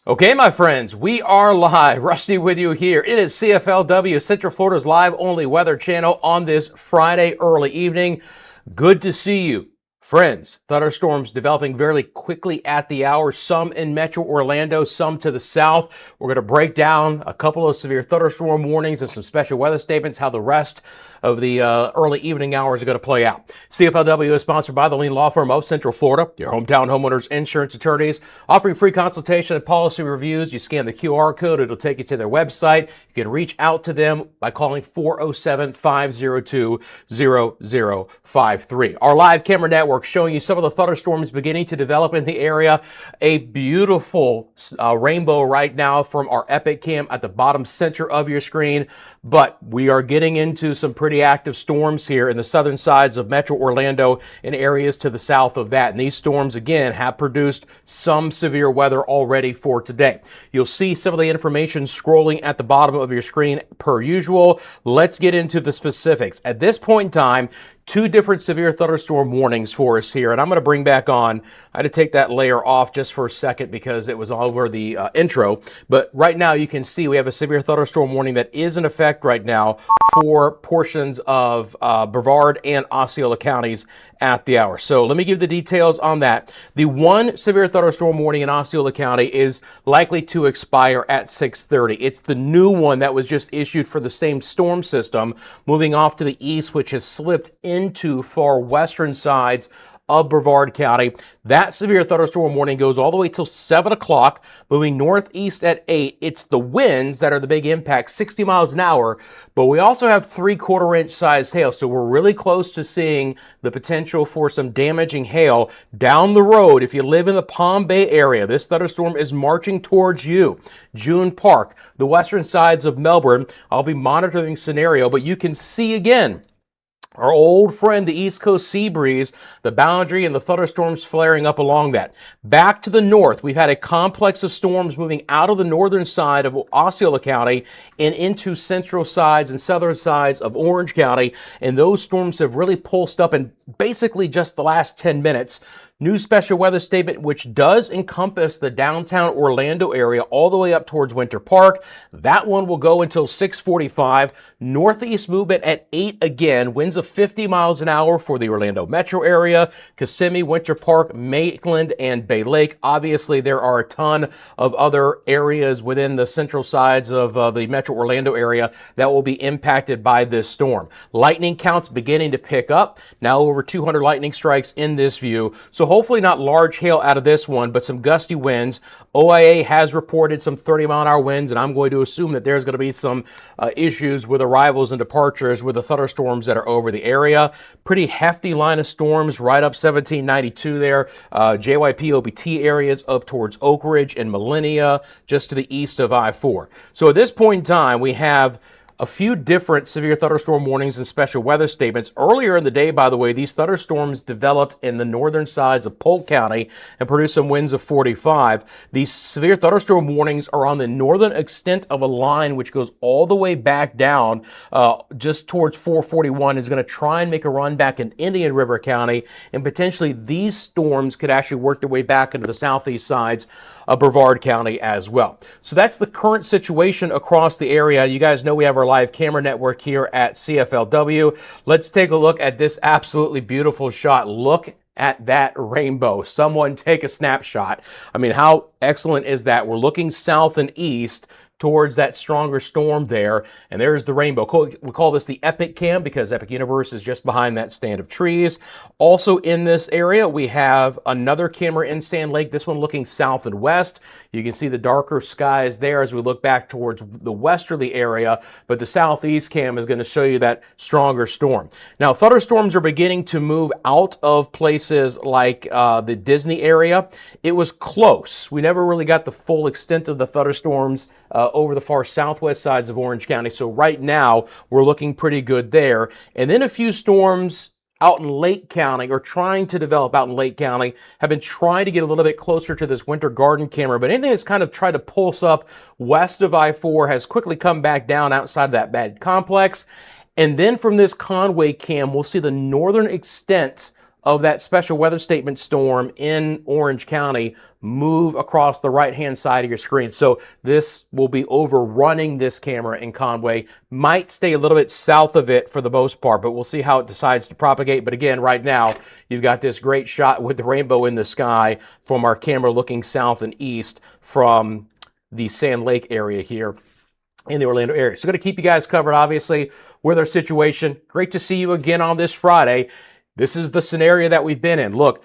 Okay, my friends, we are live. Rusty with you here. It is CFLW, Central Florida's live only weather channel on this Friday early evening. Good to see you. Friends, thunderstorms developing very quickly at the hour, some in Metro Orlando, some to the south. We're going to break down a couple of severe thunderstorm warnings and some special weather statements, how the rest of the early evening hours are going to play out. CFLW is sponsored by the leading law firm of Central Florida, your hometown homeowners insurance attorneys, offering free consultation and policy reviews. You scan the QR code, it'll take you to their website. You can reach out to them by calling 407-502-0053. Our live camera network showing you some of the thunderstorms beginning to develop in the area. A beautiful rainbow right now from our Epic Cam at the bottom center of your screen, but we are getting into some pretty active storms here in the southern sides of Metro Orlando and areas to the south of that. And these storms, again, have produced some severe weather already for today. You'll see some of the information scrolling at the bottom of your screen per usual. Let's get into the specifics. At this point in time, two different severe thunderstorm warnings for us here, and I'm going to bring back on. I had to take that layer off just for a second because it was all over the intro, but right now you can see we have a severe thunderstorm warning that is in effect right now for portions of Brevard and Osceola counties at the hour. So let me give the details on that. The one severe thunderstorm warning in Osceola County is likely to expire at 6:30. It's the new one that was just issued for the same storm system moving off to the east, which has slipped into far western sides of Brevard County. That severe thunderstorm warning goes all the way till 7 o'clock, moving northeast at 8. It's the winds that are the big impact, 60 miles an hour, but we also have 3/4 inch size hail, so we're really close to seeing the potential for some damaging hail down the road. If you live in the Palm Bay area, this thunderstorm is marching towards you. June Park, the western sides of Melbourne. I'll be monitoring the scenario, but you can see again our old friend, the East Coast sea breeze, the boundary and the thunderstorms flaring up along that. Back to the north, we've had a complex of storms moving out of the northern side of Osceola County and into central sides and southern sides of Orange County. And those storms have really pulsed up in basically just the last 10 minutes. New special weather statement, which does encompass the downtown Orlando area all the way up towards Winter Park. That one will go until 6:45. Northeast movement at 8 again. Winds of 50 miles an hour for the Orlando metro area, Kissimmee, Winter Park, Maitland, and Bay Lake. Obviously, there are a ton of other areas within the central sides of the metro Orlando area that will be impacted by this storm. Lightning counts beginning to pick up. Now over 200 lightning strikes in this view. So hopefully not large hail out of this one, but some gusty winds. OIA has reported some 30-mile-an-hour winds, and I'm going to assume that there's going to be some issues with arrivals and departures with the thunderstorms that are over the area. Pretty hefty line of storms right up 1792 there. JYP OBT areas up towards Oak Ridge and Millennia, just to the east of I-4. So at this point in time, we have a few different severe thunderstorm warnings and special weather statements. Earlier in the day, by the way, these thunderstorms developed in the northern sides of Polk County and produced some winds of 45. These severe thunderstorm warnings are on the northern extent of a line which goes all the way back down just towards 441. Is going to try and make a run back in Indian River County, and potentially these storms could actually work their way back into the southeast sides of Brevard County as well. So that's the current situation across the area. You guys know we have our live camera network here at CFLW. Let's take a look at this absolutely beautiful shot. Look at that rainbow. Someone take a snapshot. I mean, how excellent is that? We're looking south and east towards that stronger storm there, and there's the rainbow. We call this the Epic Cam because Epic Universe is just behind that stand of trees. Also in this area, we have another camera in Sand Lake, this one looking south and west. You can see the darker skies there as we look back towards the westerly area, but the southeast cam is going to show you that stronger storm. Now, thunderstorms are beginning to move out of places like the Disney area. It was close. We never really got the full extent of the thunderstorms over the far southwest sides of Orange County. So right now, we're looking pretty good there. And then a few storms out in Lake County, or trying to develop out in Lake County, have been trying to get a little bit closer to this winter garden camera. But anything that's kind of tried to pulse up west of I-4 has quickly come back down outside of that bad complex. And then from this Conway cam, we'll see the northern extent of that special weather statement storm in Orange County move across the right-hand side of your screen. So this will be overrunning this camera in Conway. Might stay a little bit south of it for the most part, but we'll see how it decides to propagate. But again, right now, you've got this great shot with the rainbow in the sky from our camera looking south and east from the Sand Lake area here in the Orlando area. So going to keep you guys covered, obviously, with our situation. Great to see you again on this Friday. This is the scenario that we've been in. Look,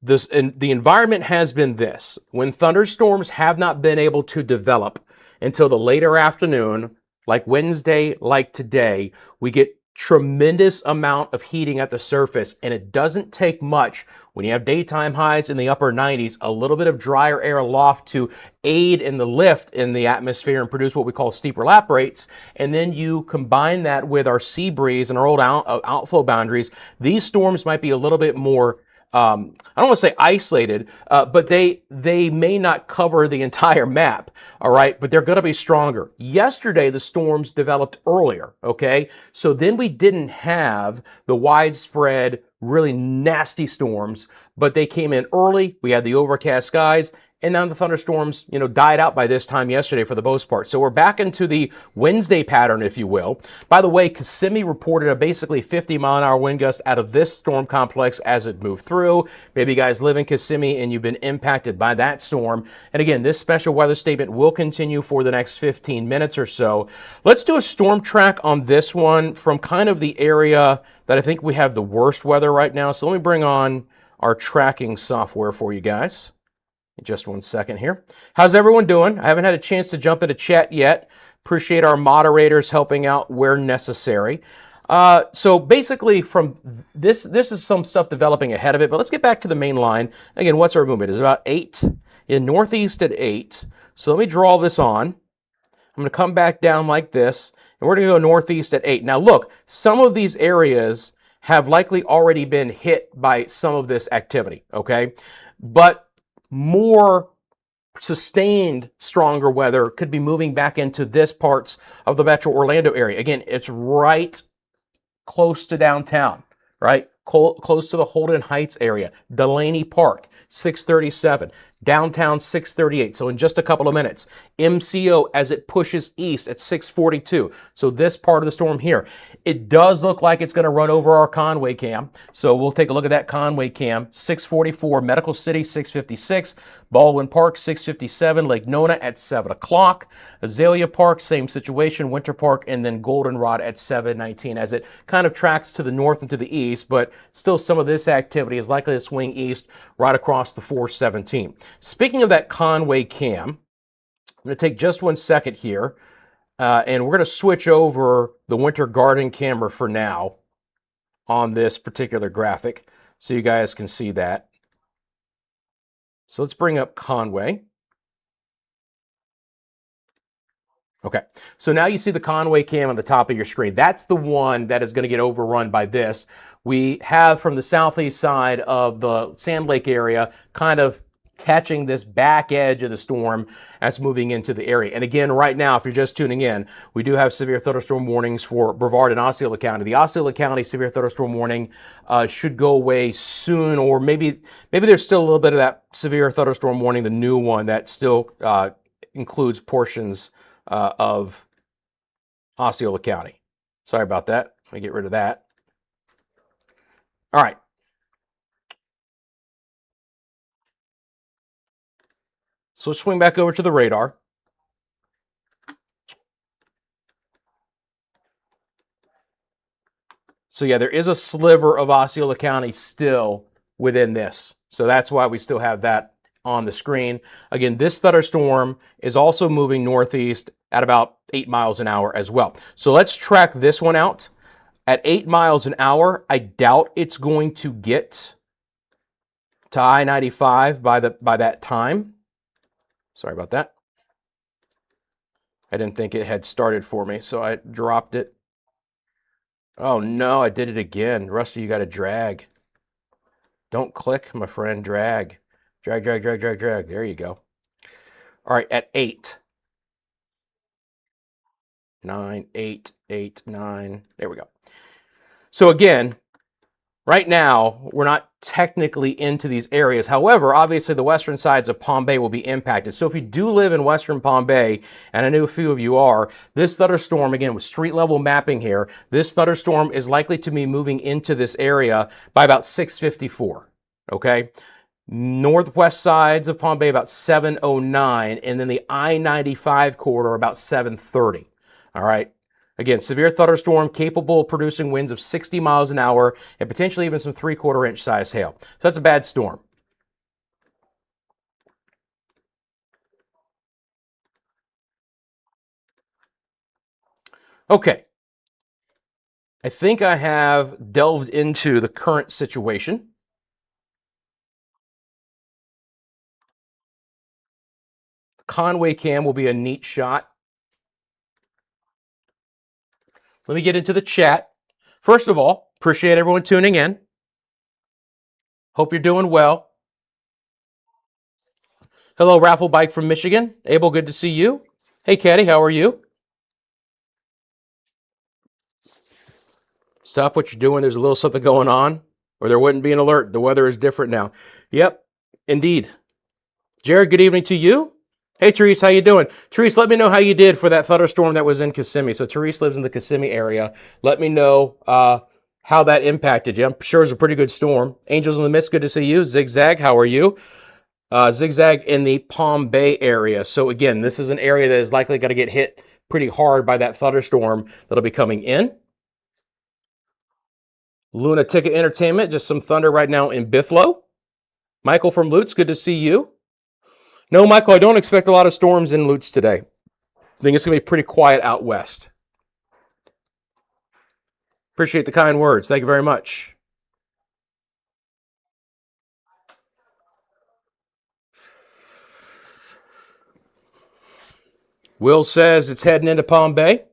the environment has been this. When thunderstorms have not been able to develop until the later afternoon, like Wednesday, like today, we get tremendous amount of heating at the surface, and it doesn't take much when you have daytime highs in the upper 90s, a little bit of drier air aloft to aid in the lift in the atmosphere and produce what we call steeper lap rates, and then you combine that with our sea breeze and our old outflow boundaries. These storms might be a little bit more I don't want to say isolated, but they may not cover the entire map, all right? But they're going to be stronger. Yesterday, the storms developed earlier, okay? So then we didn't have the widespread, really nasty storms, but they came in early. We had the overcast skies. And now the thunderstorms, died out by this time yesterday for the most part. So we're back into the Wednesday pattern, if you will. By the way, Kissimmee reported a basically 50-mile-an-hour wind gust out of this storm complex as it moved through. Maybe you guys live in Kissimmee and you've been impacted by that storm. And again, this special weather statement will continue for the next 15 minutes or so. Let's do a storm track on this one from kind of the area that I think we have the worst weather right now. So let me bring on our tracking software for you guys. Just one second here. How's everyone doing? I haven't had a chance to jump into chat yet. Appreciate our moderators helping out where necessary. So basically from this is some stuff developing ahead of it, but let's get back to the main line. Again, what's our movement? It's about 8 in northeast at 8. So let me draw this on. I'm going to come back down like this, and we're going to go northeast at 8. Now look, some of these areas have likely already been hit by some of this activity, okay? But more sustained, stronger weather could be moving back into this parts of the metro Orlando area. Again, it's right close to downtown, right? Close to the Holden Heights area. Delaney Park, 637. Downtown, 638. So in just a couple of minutes. MCO as it pushes east at 642. So this part of the storm here. It does look like it's going to run over our Conway cam. So we'll take a look at that Conway cam. 644. Medical City, 656. Baldwin Park, 657. Lake Nona at 7 o'clock. Azalea Park, same situation. Winter Park, and then Goldenrod at 719 as it kind of tracks to the north and to the east, but still some of this activity is likely to swing east right across the 417. Speaking of that Conway cam, I'm going to take just one second here, and we're going to switch over the winter garden camera for now on this particular graphic so you guys can see that. So let's bring up Conway. Okay, so now you see the Conway cam on the top of your screen. That's the one that is going to get overrun by this. We have from the southeast side of the Sand Lake area kind of catching this back edge of the storm that's moving into the area. And again, right now, if you're just tuning in, we do have severe thunderstorm warnings for Brevard and Osceola County. The Osceola County severe thunderstorm warning should go away soon, or maybe there's still a little bit of that severe thunderstorm warning, the new one that still includes portions of Osceola County. Sorry about that. Let me get rid of that. All right. So let's swing back over to the radar. So yeah, there is a sliver of Osceola County still within this. So that's why we still have that on the screen. Again, this thunderstorm is also moving northeast at about 8 miles an hour as well. So let's track this one out. At 8 miles an hour, I doubt it's going to get to I-95 by that time. Sorry about that. I didn't think it had started for me, so I dropped it. Oh no, I did it again. Rusty, you got to drag. Don't click, my friend. Drag. Drag, drag, drag, drag, drag. There you go. All right, at 8. 9, 8, 8, 9. There we go. So again, Right now, we're not technically into these areas. However, obviously the western sides of Palm Bay will be impacted. So if you do live in western Palm Bay, and I know a few of you are, this thunderstorm, again, with street level mapping here, this thunderstorm is likely to be moving into this area by about 6:54, okay? Northwest sides of Palm Bay about 7:09, and then the I-95 corridor about 7:30, all right? Again, severe thunderstorm capable of producing winds of 60 miles an hour and potentially even some 3/4 inch size hail. So that's a bad storm. Okay, I think I have delved into the current situation. Conway cam will be a neat shot. Let me get into the chat. First of all, appreciate everyone tuning in. Hope you're doing well. Hello, Raffle Bike from Michigan. Abel, good to see you. Hey, Caddy, how are you? Stop what you're doing. There's a little something going on, or there wouldn't be an alert. The weather is different now. Yep, indeed. Jared, good evening to you. Hey, Therese, how you doing? Therese, let me know how you did for that thunderstorm that was in Kissimmee. So Therese lives in the Kissimmee area. Let me know how that impacted you. I'm sure it was a pretty good storm. Angels in the Mist, good to see you. Zigzag, how are you? Zigzag in the Palm Bay area. So again, this is an area that is likely going to get hit pretty hard by that thunderstorm that'll be coming in. Luna Ticket Entertainment, just some thunder right now in Bithlo. Michael from Lutz, good to see you. No, Michael, I don't expect a lot of storms in Lutz today. I think it's going to be pretty quiet out west. Appreciate the kind words. Thank you very much. Will says it's heading into Palm Bay.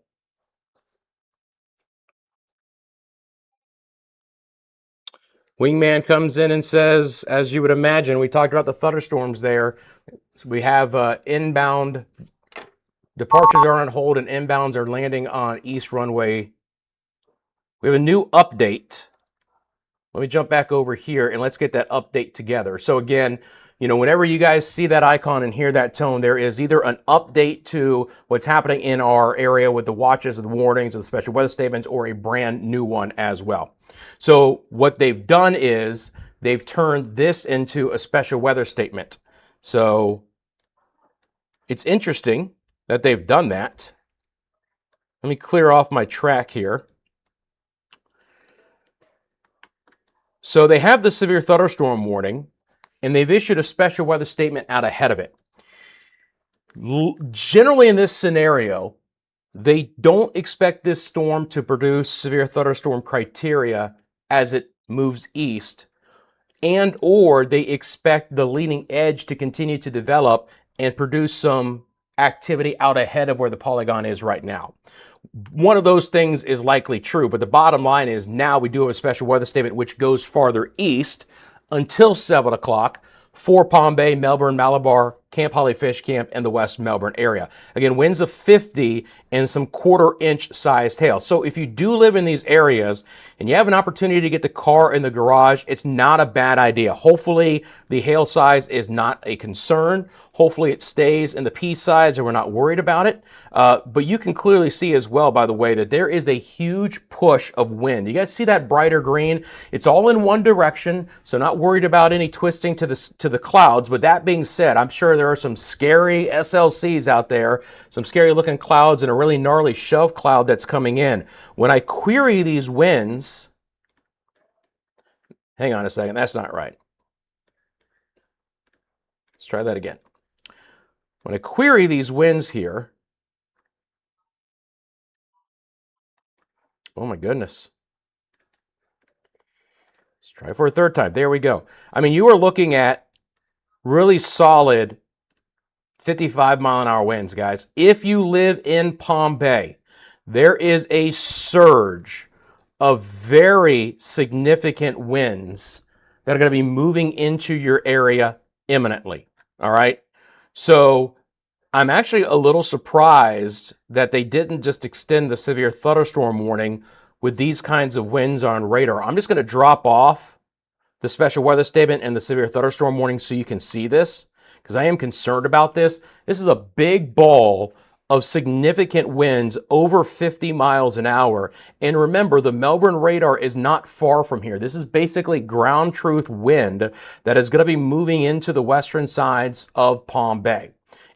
Wingman comes in and says, as you would imagine, we talked about the thunderstorms there. We have inbound departures are on hold and inbounds are landing on East Runway. We have a new update. Let me jump back over here and let's get that update together. So again, you know, whenever you guys see that icon and hear that tone, there is either an update to what's happening in our area with the watches and the warnings and the special weather statements, or a brand new one as well. So what they've done is they've turned this into a special weather statement. So it's interesting that they've done that. Let me clear off my track here. So they have the severe thunderstorm warning, and they've issued a special weather statement out ahead of it. Generally in this scenario, they don't expect this storm to produce severe thunderstorm criteria as it moves east, and or they expect the leading edge to continue to develop and produce some activity out ahead of where the polygon is right now. One of those things is likely true, but the bottom line is now we do have a special weather statement which goes farther east until 7 o'clock for Palm Bay, Melbourne, Malabar, Camp Holly Fish Camp, and the West Melbourne area. Again, winds of 50 and some 1/4 inch sized hail. So if you do live in these areas and you have an opportunity to get the car in the garage, it's not a bad idea. Hopefully the hail size is not a concern. Hopefully it stays in the pea size and we're not worried about it. But you can clearly see as well, by the way, that there is a huge push of wind. You guys see that brighter green? It's all in one direction, so not worried about any twisting to the clouds. But that being said, I'm sure there are some scary SLCs out there, some scary looking clouds, and a really gnarly shove cloud that's coming in. When I query these winds, hang on a second, that's not right. Let's try that again. When I query these winds here, oh my goodness. Let's try for a third time. There we go. I mean, you are looking at really solid 55-mile-an-hour winds, guys. If you live in Palm Bay, there is a surge of very significant winds that are going to be moving into your area imminently. All right. So I'm actually a little surprised that they didn't just extend the severe thunderstorm warning with these kinds of winds on radar. I'm just going to drop off the special weather statement and the severe thunderstorm warning so you can see this, because I am concerned about this. This is a big ball of significant winds over 50 miles an hour. And remember, the Melbourne radar is not far from here. This is basically ground truth wind that is going to be moving into the western sides of Palm Bay,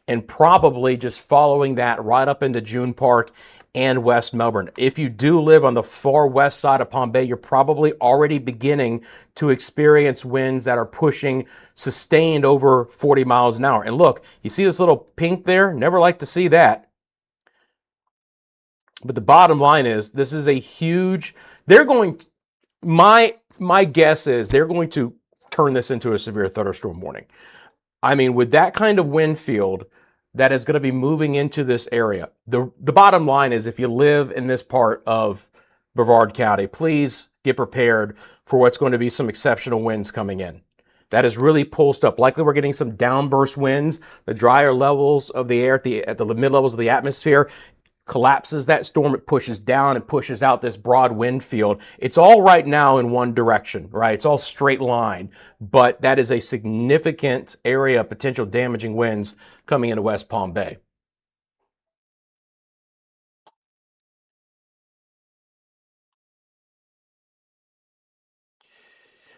and probably just following that right up into June Park and West Melbourne. If you do live on the far west side of Palm Bay, you're probably already beginning to experience winds that are pushing sustained over 40 miles an hour. And look, you see this little pink there? Never like to see that. But the bottom line is, this is a huge, my guess is they're going to turn this into a severe thunderstorm warning. I mean, with that kind of wind field that is going to be moving into this area, the bottom line is, if you live in this part of Brevard County, please get prepared for what's going to be some exceptional winds coming in. That is really pulsed up. Likely we're getting some downburst winds. The drier levels of the air at the mid levels of the atmosphere collapses that storm. It pushes down and pushes out this broad wind field. It's all right now in one direction, right? It's all straight line, but that is a significant area of potential damaging winds coming into West Palm Bay.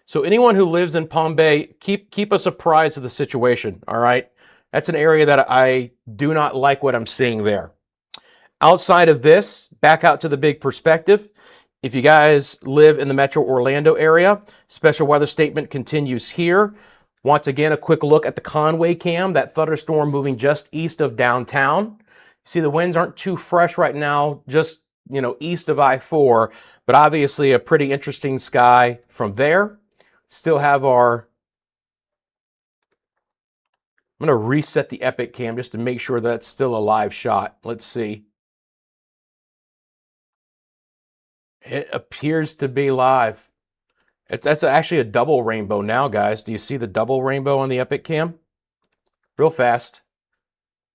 So anyone who lives in Palm Bay, keep us apprised of the situation, all right? That's an area that I do not like what I'm seeing there. Outside of this, back out to the big perspective. If you guys live in the Metro Orlando area, special weather statement continues here. Once again, a quick look at the Conway cam, that thunderstorm moving just east of downtown. See, the winds aren't too fresh right now, just, east of I-4, but obviously a pretty interesting sky from there. Still have I'm going to reset the Epic cam just to make sure that's still a live shot. Let's see. It appears to be live. That's actually a double rainbow now, guys. Do you see the double rainbow on the Epic cam? Real fast.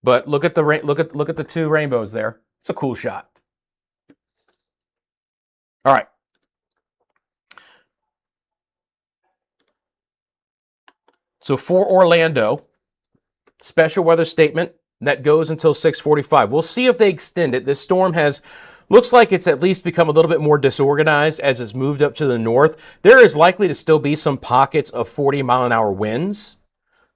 But look at the two rainbows there. It's a cool shot. All right. So for Orlando, special weather statement that goes until 6:45. We'll see if they extend it. This storm looks like it's at least become a little bit more disorganized as it's moved up to the north. There is likely to still be some pockets of 40-mile-an-hour winds,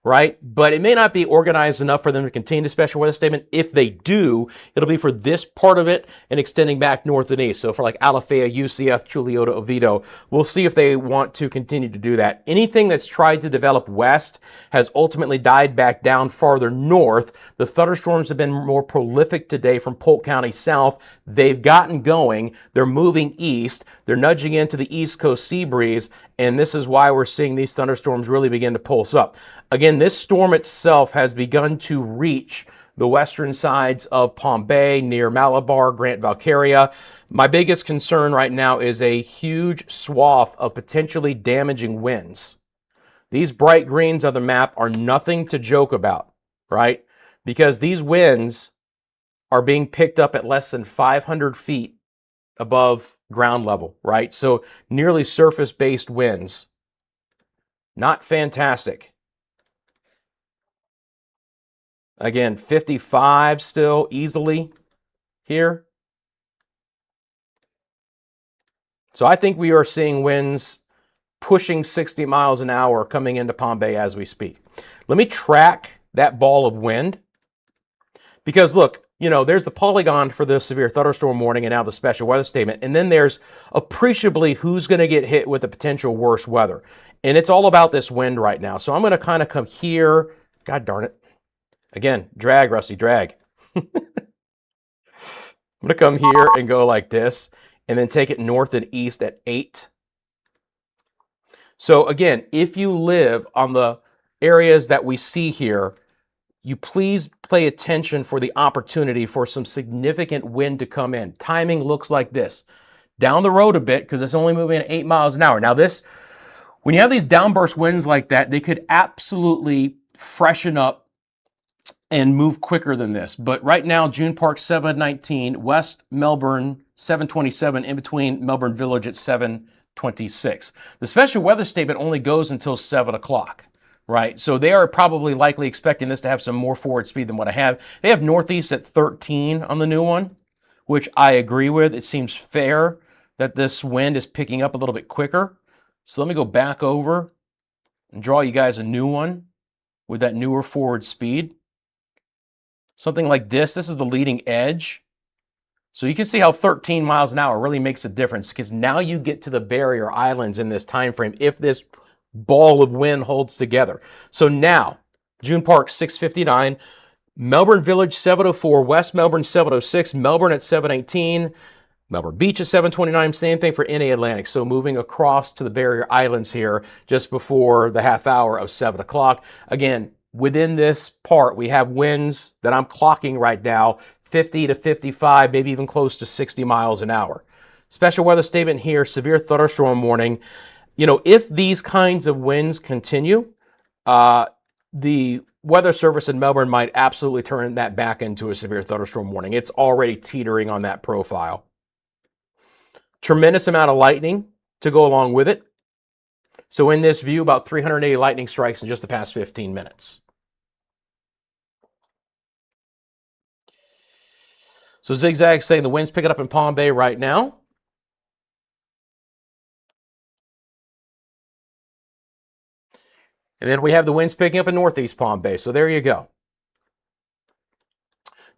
right? But it may not be organized enough for them to contain the special weather statement. If they do, it'll be for this part of it and extending back north and east. So for like Alafaya, UCF, Chuliota, Oviedo, we'll see if they want to continue to do that. Anything that's tried to develop west has ultimately died back down farther north. The thunderstorms have been more prolific today from Polk County south. They've gotten going. They're moving east. They're nudging into the east coast sea breeze. And this is why we're seeing these thunderstorms really begin to pulse up. Again, this storm itself has begun to reach the western sides of Palm Bay, near Malabar, Grant, Valcaria. My biggest concern right now is a huge swath of potentially damaging winds. These bright greens on the map are nothing to joke about, right? Because these winds are being picked up at less than 500 feet above ground level, right? So nearly surface-based winds. Not fantastic. Again, 55 still easily here. So I think we are seeing winds pushing 60 miles an hour coming into Palm Bay as we speak. Let me track that ball of wind. Because look, there's the polygon for the severe thunderstorm warning and now the special weather statement. And then there's appreciably who's going to get hit with the potential worst weather. And it's all about this wind right now. So I'm going to kind of come here. God darn it. Again, drag, Rusty, drag. I'm going to come here and go like this and then take it north and east at 8. So again, if you live on the areas that we see here, you please pay attention for the opportunity for some significant wind to come in. Timing looks like this. Down the road a bit because it's only moving at 8 miles an hour. Now when you have these downburst winds like that, they could absolutely freshen up and move quicker than this. But right now, June Park 719, West Melbourne 7:27 in between Melbourne Village at 7:26. The special weather statement only goes until 7 o'clock, right? So they are probably likely expecting this to have some more forward speed than what I have. They have northeast at 13 on the new one, which I agree with. It seems fair that this wind is picking up a little bit quicker. So let me go back over and draw you guys a new one with that newer forward speed. Something like this. This is the leading edge. So you can see how 13 miles an hour really makes a difference, because now you get to the barrier islands in this time frame if this ball of wind holds together. So now, June Park 6:59, Melbourne Village 7:04, West Melbourne 7:06, Melbourne at 7:18, Melbourne Beach at 7:29, same thing for NA Atlantic. So moving across to the barrier islands here just before the half hour of 7 o'clock. Again, within this part, we have winds that I'm clocking right now, 50 to 55, maybe even close to 60 miles an hour. Special weather statement here, severe thunderstorm warning. You know, if these kinds of winds continue, the Weather Service in Melbourne might absolutely turn that back into a severe thunderstorm warning. It's already teetering on that profile. Tremendous amount of lightning to go along with it. So in this view, about 380 lightning strikes in just the past 15 minutes. So Zigzag saying the wind's picking up in Palm Bay right now. And then we have the winds picking up in Northeast Palm Bay. So there you go.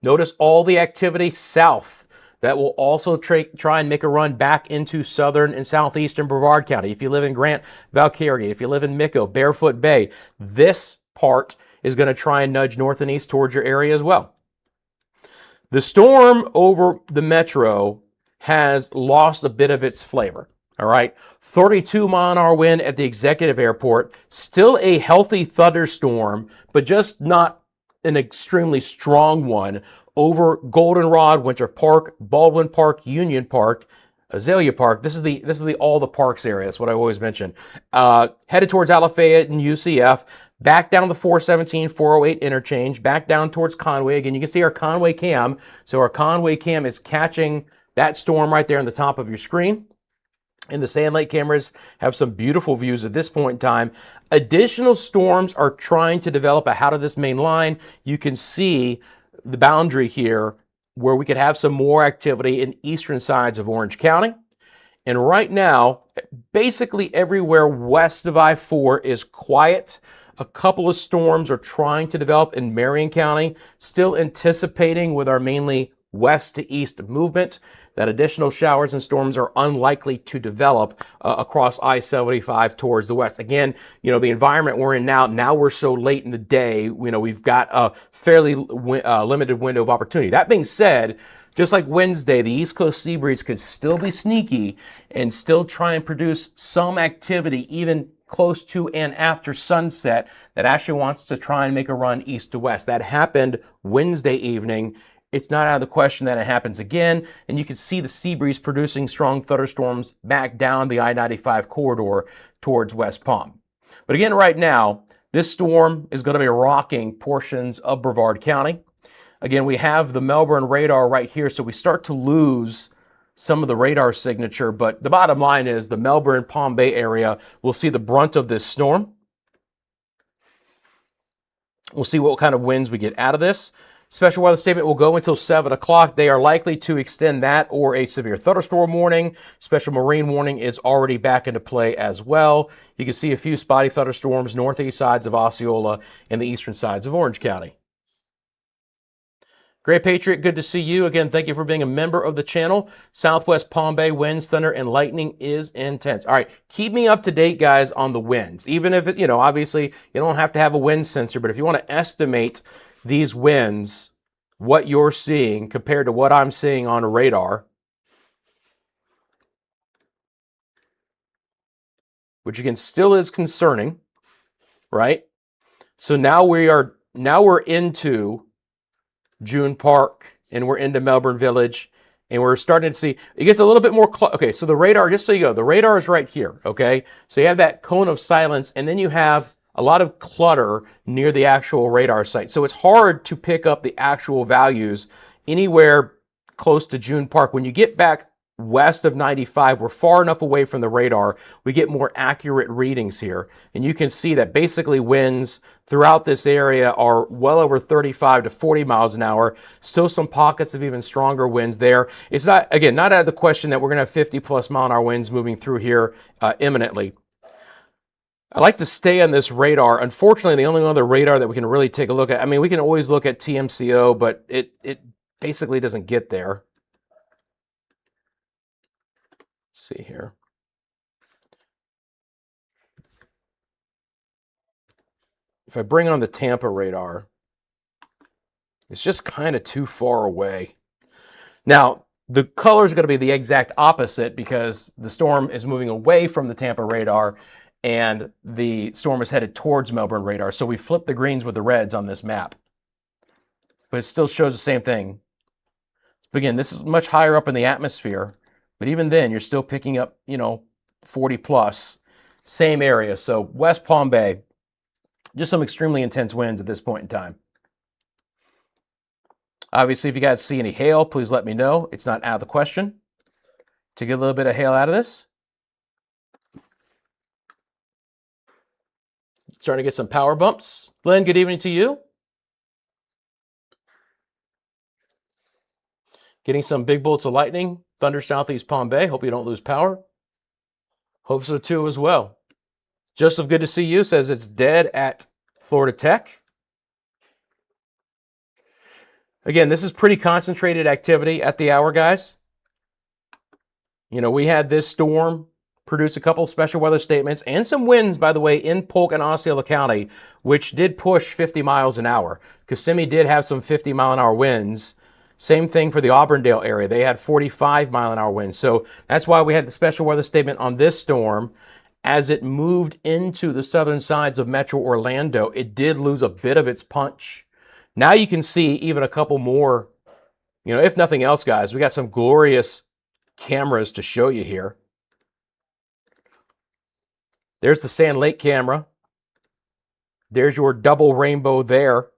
Notice all the activity south. That will also try and make a run back into southern and southeastern Brevard County. If you live in Grant, Valkyrie, if you live in Mico, Barefoot Bay, this part is going to try and nudge north and east towards your area as well. The storm over the metro has lost a bit of its flavor. All right, 32-mile-an-hour wind at the Executive Airport. Still a healthy thunderstorm, but just not an extremely strong one over Goldenrod, Winter Park, Baldwin Park, Union Park, Azalea Park. This is the all the parks area. That's what I always mention. Headed towards Alafayette and UCF. Back down the 417, 408 interchange. Back down towards Conway. Again, you can see our Conway cam. So our Conway cam is catching that storm right there on the top of your screen. And the Sand Lake cameras have some beautiful views at this point in time. Additional storms are trying to develop out of this main line. You can see the boundary here where we could have some more activity in eastern sides of Orange County. And right now, basically everywhere west of I-4 is quiet. A couple of storms are trying to develop in Marion County, still anticipating with our mainly west to east movement that additional showers and storms are unlikely to develop across I-75 towards the west. Again, you know, the environment we're in now we're so late in the day, you know, we've got a fairly limited window of opportunity. That being said, just like Wednesday, the East Coast sea breeze could still be sneaky and still try and produce some activity even close to and after sunset that actually wants to try and make a run east to west. That happened Wednesday evening. It's not out of the question that it happens again, and you can see the sea breeze producing strong thunderstorms back down the I-95 corridor towards West Palm. But again, right now, this storm is going to be rocking portions of Brevard County. Again, we have the Melbourne radar right here, so we start to lose some of the radar signature, but the bottom line is the Melbourne Palm Bay area will see the brunt of this storm. We'll see what kind of winds we get out of this. Special weather statement will go until 7 o'clock. They are likely to extend that or a severe thunderstorm warning. Special marine warning is already back into play as well. You can see a few spotty thunderstorms northeast sides of Osceola and the eastern sides of Orange County. Great Patriot, good to see you. Again, thank you for being a member of the channel. Southwest Palm Bay winds, thunder, and lightning is intense. All right, keep me up to date, guys, on the winds. Even if, you know, obviously you don't have to have a wind sensor, but if you want to estimate these winds, what you're seeing compared to what I'm seeing on a radar, which again still is concerning, right? So now we're into June Park and we're into Melbourne Village and we're starting to see, it gets a little bit more, okay, so the radar, just so you go, the radar is right here, okay? So you have that cone of silence and then you have a lot of clutter near the actual radar site. So it's hard to pick up the actual values anywhere close to June Park. When you get back west of 95. We're far enough away from the radar. We get more accurate readings here. And you can see that basically winds throughout this area are well over 35 to 40 miles an hour. Still some pockets of even stronger winds there. It's not, again, not out of the question that we're going to have 50 plus mile an hour winds moving through here imminently. I like to stay on this radar. Unfortunately, the only other radar that we can really take a look at, I mean, we can always look at TMCO, but it basically doesn't get there. Let's see here. If I bring on the Tampa radar, it's just kind of too far away. Now, the color is going to be the exact opposite because the storm is moving away from the Tampa radar and the storm is headed towards Melbourne radar. So we flip the greens with the reds on this map. But it still shows the same thing. Again, this is much higher up in the atmosphere, but even then you're still picking up, 40 plus, same area. So West Palm Bay, just some extremely intense winds at this point in time. Obviously, if you guys see any hail, please let me know. It's not out of the question to get a little bit of hail out of this. Starting to get some power bumps. Glenn, good evening to you. Getting some big bolts of lightning. Thunder southeast Palm Bay. Hope you don't lose power. Hope so too as well. Joseph, good to see you. Says it's dead at Florida Tech. Again, this is pretty concentrated activity at the hour, guys. We had this storm produce a couple of special weather statements and some winds, by the way, in Polk and Osceola County, which did push 50 miles an hour. Kissimmee did have some 50 mile an hour winds. Same thing for the Auburndale area. They had 45 mile an hour winds. So that's why we had the special weather statement on this storm. As it moved into the southern sides of Metro Orlando, it did lose a bit of its punch. Now you can see even a couple more, if nothing else, guys, we got some glorious cameras to show you here. There's the Sand Lake camera. There's your double rainbow there.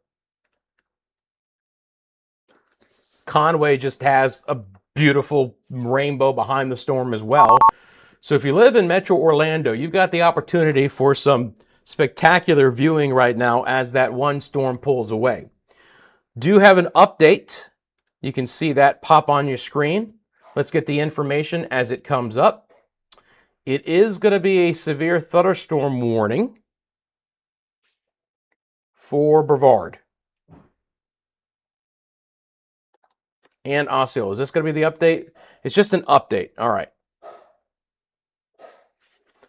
Conway just has a beautiful rainbow behind the storm as well. So if you live in Metro Orlando, you've got the opportunity for some spectacular viewing right now as that one storm pulls away. Do have an update. You can see that pop on your screen. Let's get the information as it comes up. It is going to be a severe thunderstorm warning for Brevard and Osceola. Is this going to be the update? It's just an update. All right.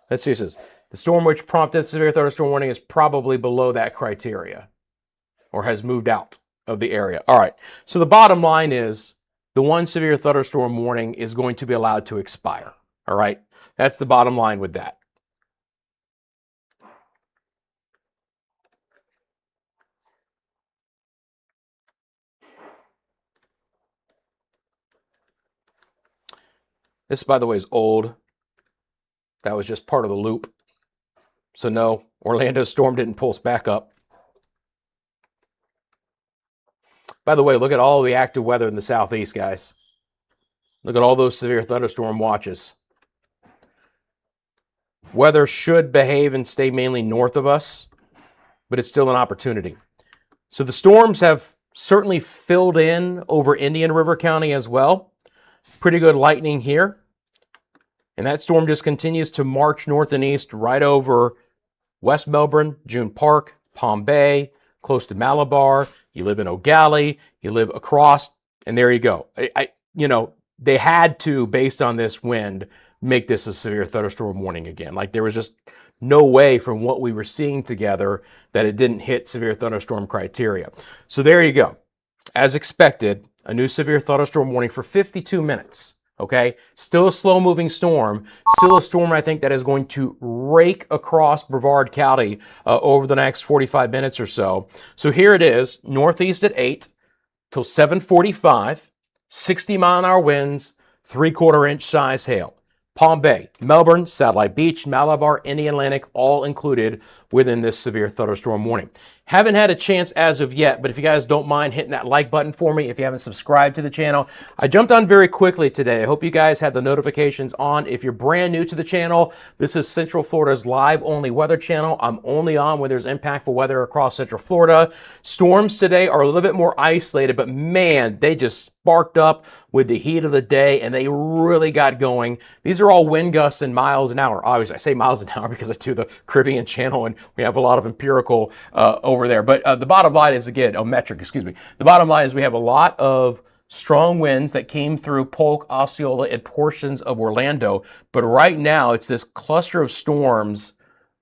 Let's see what it says. The storm which prompted severe thunderstorm warning is probably below that criteria or has moved out of the area. All right. So the bottom line is the one severe thunderstorm warning is going to be allowed to expire. All right. That's the bottom line with that. This, by the way, is old. That was just part of the loop. So no, Orlando's storm didn't pulse back up. By the way, look at all the active weather in the southeast, guys. Look at all those severe thunderstorm watches. Weather should behave and stay mainly north of us, but it's still an opportunity. So the storms have certainly filled in over Indian River County as well. Pretty good lightning here. And that storm just continues to march north and east right over West Melbourne, June Park, Palm Bay, close to Malabar. You live in O'Galley, you live across, and there you go. They had to, based on this wind, make this a severe thunderstorm warning again. Like there was just no way from what we were seeing together that it didn't hit severe thunderstorm criteria. So there you go. As expected, a new severe thunderstorm warning for 52 minutes. Okay, still a slow moving storm, still a storm I think that is going to rake across Brevard County over the next 45 minutes or so. So here it is, northeast at 8 till 7:45, 60 mile an hour winds, 3/4 inch size hail. Palm Bay, Melbourne, Satellite Beach, Malabar, Indian Atlantic, all included within this severe thunderstorm warning. Haven't had a chance as of yet, but if you guys don't mind hitting that like button for me, if you haven't subscribed to the channel. I jumped on very quickly today. I hope you guys had the notifications on. If you're brand new to the channel, this is Central Florida's live only weather channel. I'm only on when there's impactful weather across Central Florida. Storms today are a little bit more isolated, but man, they just sparked up with the heat of the day and they really got going. These are all wind gusts in miles an hour. Obviously, I say miles an hour because I do the Caribbean channel and we have a lot of empirical over there. But the bottom line is, again, metric, excuse me. The bottom line is we have a lot of strong winds that came through Polk, Osceola, and portions of Orlando. But right now, it's this cluster of storms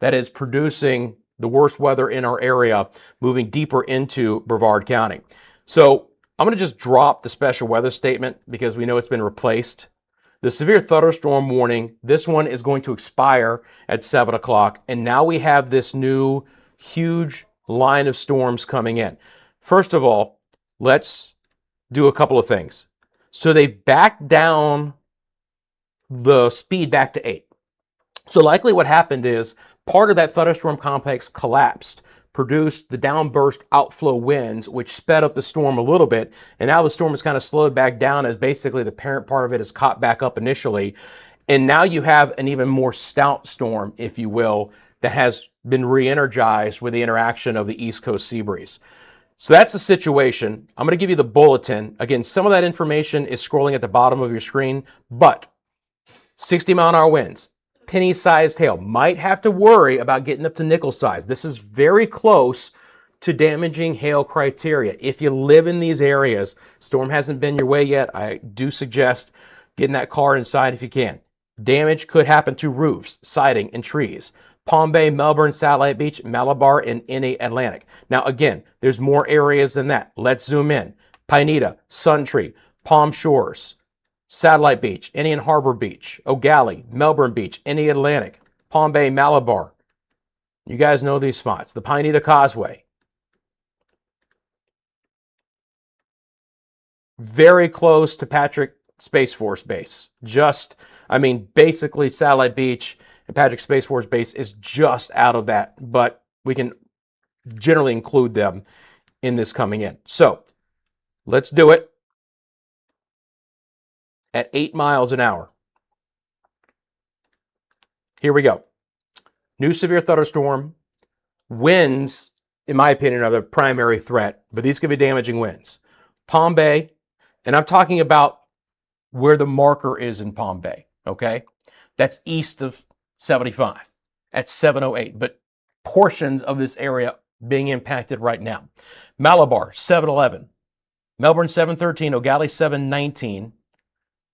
that is producing the worst weather in our area, moving deeper into Brevard County. So I'm going to just drop the special weather statement because we know it's been replaced. The severe thunderstorm warning, this one is going to expire at 7 o'clock. And now we have this new huge line of storms coming in. First of all, let's do a couple of things. So they backed down the speed back to 8. So likely what happened is part of that thunderstorm complex collapsed, produced the downburst outflow winds, which sped up the storm a little bit. And now the storm has kind of slowed back down as basically the parent part of it is caught back up initially. And now you have an even more stout storm, if you will, that has been re-energized with the interaction of the East Coast sea breeze. So that's the situation. I'm going to give you the bulletin. Again, some of that information is scrolling at the bottom of your screen, but 60-mile-an-hour winds, penny-sized hail. Might have to worry about getting up to nickel size. This is very close to damaging hail criteria. If you live in these areas, storm hasn't been your way yet, I do suggest getting that car inside if you can. Damage could happen to roofs, siding, and trees. Palm Bay, Melbourne, Satellite Beach, Malabar, and NA Atlantic. Now, again, there's more areas than that. Let's zoom in. Pineda, Suntree, Palm Shores, Satellite Beach, Indian Harbor Beach, O'Galley, Melbourne Beach, NA Atlantic, Palm Bay, Malabar. You guys know these spots. The Pineda Causeway. Very close to Patrick Space Force Base. Basically Satellite Beach and Patrick Space Force Base is just out of that, but we can generally include them in this coming in. So let's do it at 8 miles an hour. Here we go. New severe thunderstorm. Winds, in my opinion, are the primary threat, but these could be damaging winds. Palm Bay, and I'm talking about where the marker is in Palm Bay, okay? That's east of 75 at 708, but portions of this area being impacted right now. Malabar, 711. Melbourne, 713. O'Galley, 719.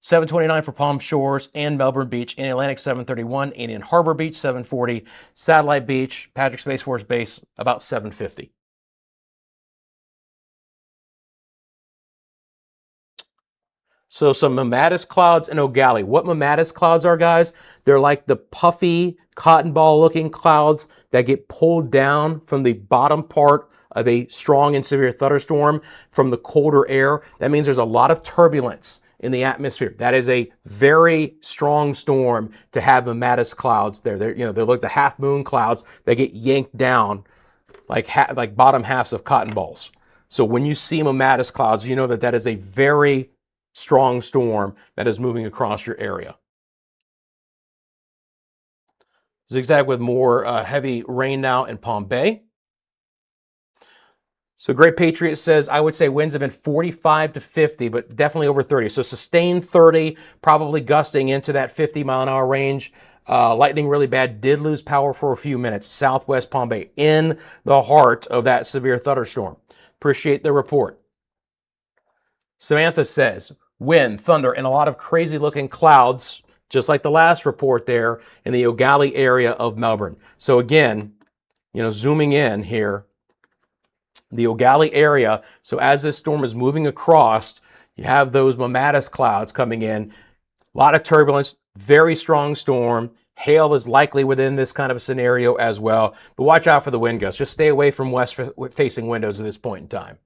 729 for Palm Shores and Melbourne Beach. In Atlantic, 731. Indian Harbor Beach, 740. Satellite Beach, Patrick Space Force Base, about 750. So some mammatus clouds in O'Galley. What mammatus clouds are, guys? They're like the puffy cotton ball looking clouds that get pulled down from the bottom part of a strong and severe thunderstorm from the colder air. That means there's a lot of turbulence in the atmosphere. That is a very strong storm to have mammatus clouds there. They're like the half moon clouds that get yanked down like bottom halves of cotton balls. So when you see mammatus clouds, you know that is a very strong storm that is moving across your area. Zigzag with more heavy rain now in Palm Bay. So Great Patriot says, I would say winds have been 45 to 50, but definitely over 30. So sustained 30, probably gusting into that 50-mile-an-hour range. Lightning really bad, did lose power for a few minutes. Southwest Palm Bay, in the heart of that severe thunderstorm. Appreciate the report. Samantha says, wind, thunder, and a lot of crazy-looking clouds, just like the last report there in the O'Galley area of Melbourne. So again, zooming in here, the O'Galley area. So as this storm is moving across, you have those mammatus clouds coming in. A lot of turbulence, very strong storm. Hail is likely within this kind of a scenario as well. But watch out for the wind gusts. Just stay away from west-facing windows at this point in time.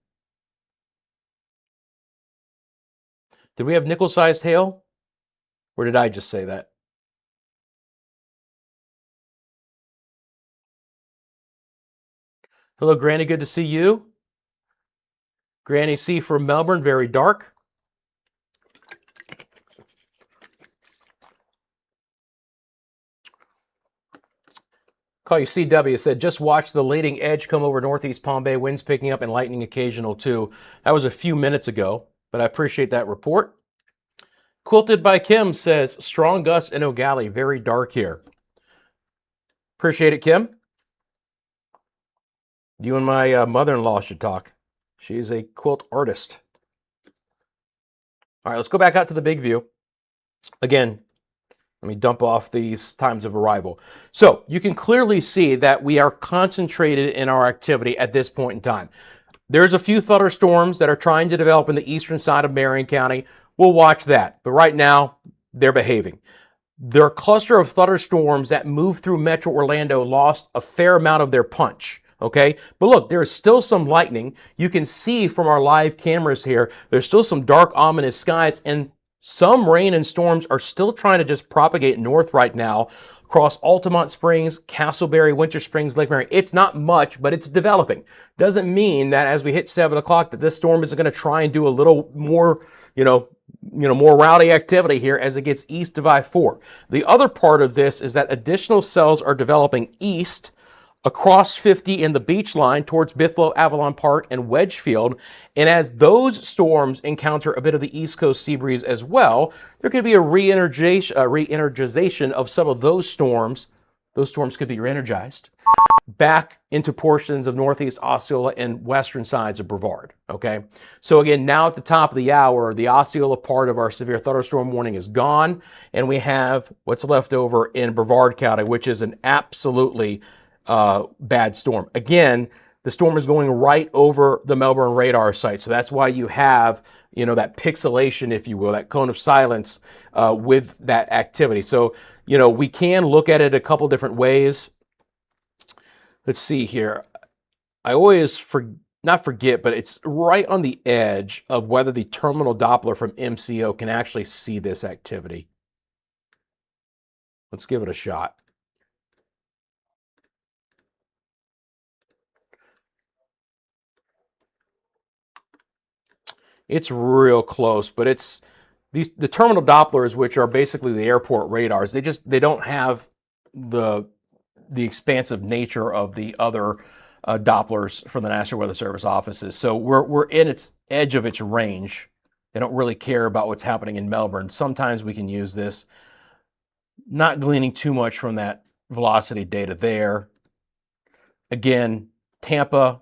Did we have nickel-sized hail? Or did I just say that? Hello, Granny. Good to see you. Granny C from Melbourne, very dark. Call you CW said, just watch the leading edge come over Northeast Palm Bay. Winds picking up and lightning occasional too. That was a few minutes ago, but I appreciate that report. Quilted by Kim says, strong gusts in O'Galley. Very dark here. Appreciate it, Kim. You and my mother-in-law should talk. She's a quilt artist. All right, let's go back out to the big view. Again, let me dump off these times of arrival. So you can clearly see that we are concentrated in our activity at this point in time. There's a few thunderstorms that are trying to develop in the eastern side of Marion County. We'll watch that. But right now, they're behaving. Their cluster of thunderstorms that moved through Metro Orlando lost a fair amount of their punch. Okay, but look, there is still some lightning. You can see from our live cameras here, there's still some dark, ominous skies, and some rain and storms are still trying to just propagate north right now across Altamont Springs, Castleberry, Winter Springs, Lake Mary. It's not much, but it's developing. Doesn't mean that as we hit 7 o'clock that this storm isn't going to try and do a little more, more rowdy activity here as it gets east of I-4. The other part of this is that additional cells are developing east across 50 in the beach line towards Bithlow, Avalon Park, and Wedgefield. And as those storms encounter a bit of the East Coast sea breeze as well, there could be a re-energization of some of those storms. Those storms could be re-energized back into portions of Northeast Osceola and western sides of Brevard. Okay, so again, now at the top of the hour, the Osceola part of our severe thunderstorm warning is gone, and we have what's left over in Brevard County, which is an absolutely bad storm. Again, the storm is going right over the Melbourne radar site, so that's why you have that pixelation, if you will, that cone of silence with that activity. So we can look at it a couple different ways. Let's see here. I always not forget, but it's right on the edge of whether the terminal Doppler from MCO can actually see this activity. Let's give it a shot. It's real close, but it's the terminal Dopplers, which are basically the airport radars. They don't have the expansive nature of the other Dopplers from the National Weather Service offices. So we're in its edge of its range. They don't really care about what's happening in Melbourne. Sometimes we can use this. Not gleaning too much from that velocity data there. Again, Tampa.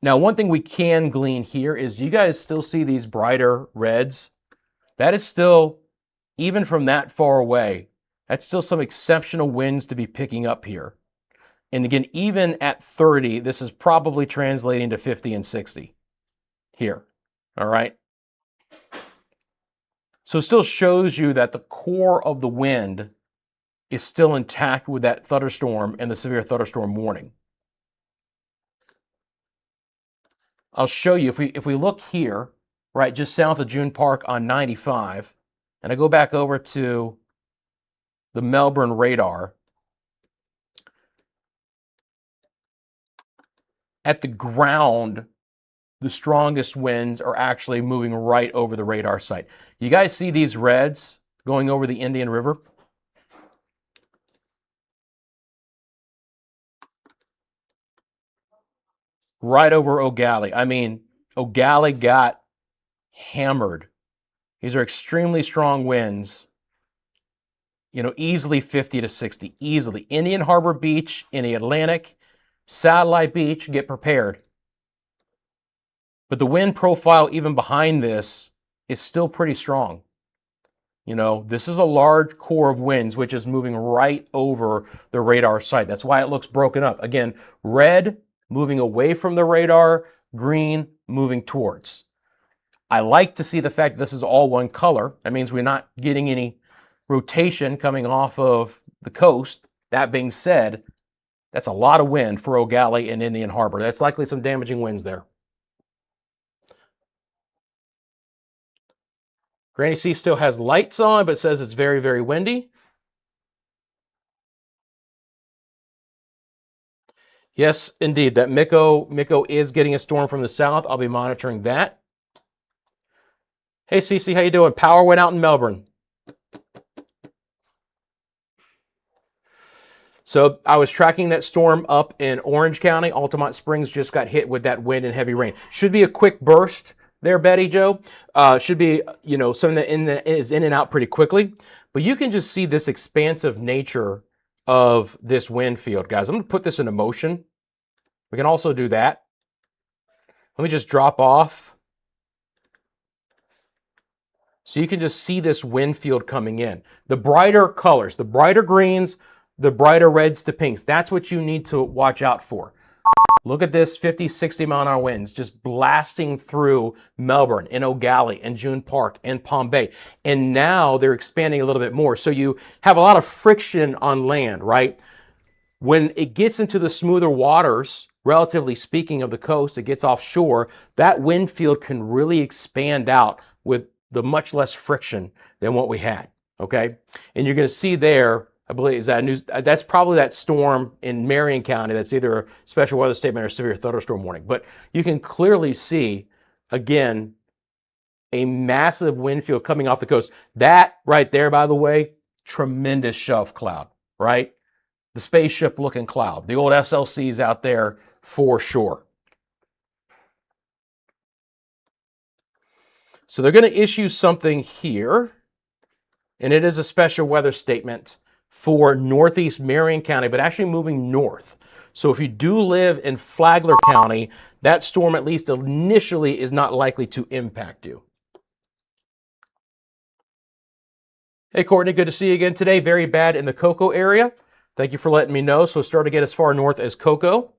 Now, one thing we can glean here is, do you guys still see these brighter reds? That is still, even from that far away, that's still some exceptional winds to be picking up here. And again, even at 30, this is probably translating to 50 and 60 here. All right. So it still shows you that the core of the wind is still intact with that thunderstorm and the severe thunderstorm warning. I'll show you, if we look here, right, just south of June Park on 95, and I go back over to the Melbourne radar, at the ground, the strongest winds are actually moving right over the radar site. You guys see these reds going over the Indian River? Right over O'Galley. I mean, O'Galley got hammered. These are extremely strong winds. Easily 50 to 60, easily. Indian Harbor Beach in the Atlantic, Satellite Beach, get prepared. But the wind profile even behind this is still pretty strong. This is a large core of winds, which is moving right over the radar site. That's why it looks broken up. Again, red moving away from the radar, green moving towards. I like to see the fact that this is all one color. That means we're not getting any rotation coming off of the coast. That being said, that's a lot of wind for O'Galley and Indian Harbor. That's likely some damaging winds there. Granny C still has lights on, but says it's very, very windy. Yes, indeed. That Miko is getting a storm from the south. I'll be monitoring that. Hey, Cece, how you doing? Power went out in Melbourne. So I was tracking that storm up in Orange County. Altamont Springs just got hit with that wind and heavy rain. Should be a quick burst there, Betty Joe. Should be, something that is in and out pretty quickly. But you can just see this expansive nature of this wind field, guys. I'm going to put this into motion. We can also do that. Let me just drop off. So you can just see this wind field coming in. The brighter colors, the brighter greens, the brighter reds to pinks. That's what you need to watch out for. Look at this 50, 60 mile an hour winds just blasting through Melbourne and O'Galley and June Park and Palm Bay. And now they're expanding a little bit more. So you have a lot of friction on land, right? When it gets into the smoother waters, relatively speaking, of the coast, it gets offshore, that wind field can really expand out with the much less friction than what we had, okay? And you're going to see there, I believe, is that news? That's probably that storm in Marion County. That's either a special weather statement or severe thunderstorm warning. But you can clearly see, again, a massive wind field coming off the coast. That right there, by the way, tremendous shelf cloud, right? The spaceship looking cloud. The old SLCs out there for sure. So they're going to issue something here, and it is a special weather statement for northeast Marion County, but actually moving north. So if you do live in Flagler County, that storm, at least initially, is not likely to impact you. Hey, Courtney, good to see you again today. Very bad in the Cocoa area. Thank you for letting me know. So start to get as far north as Cocoa.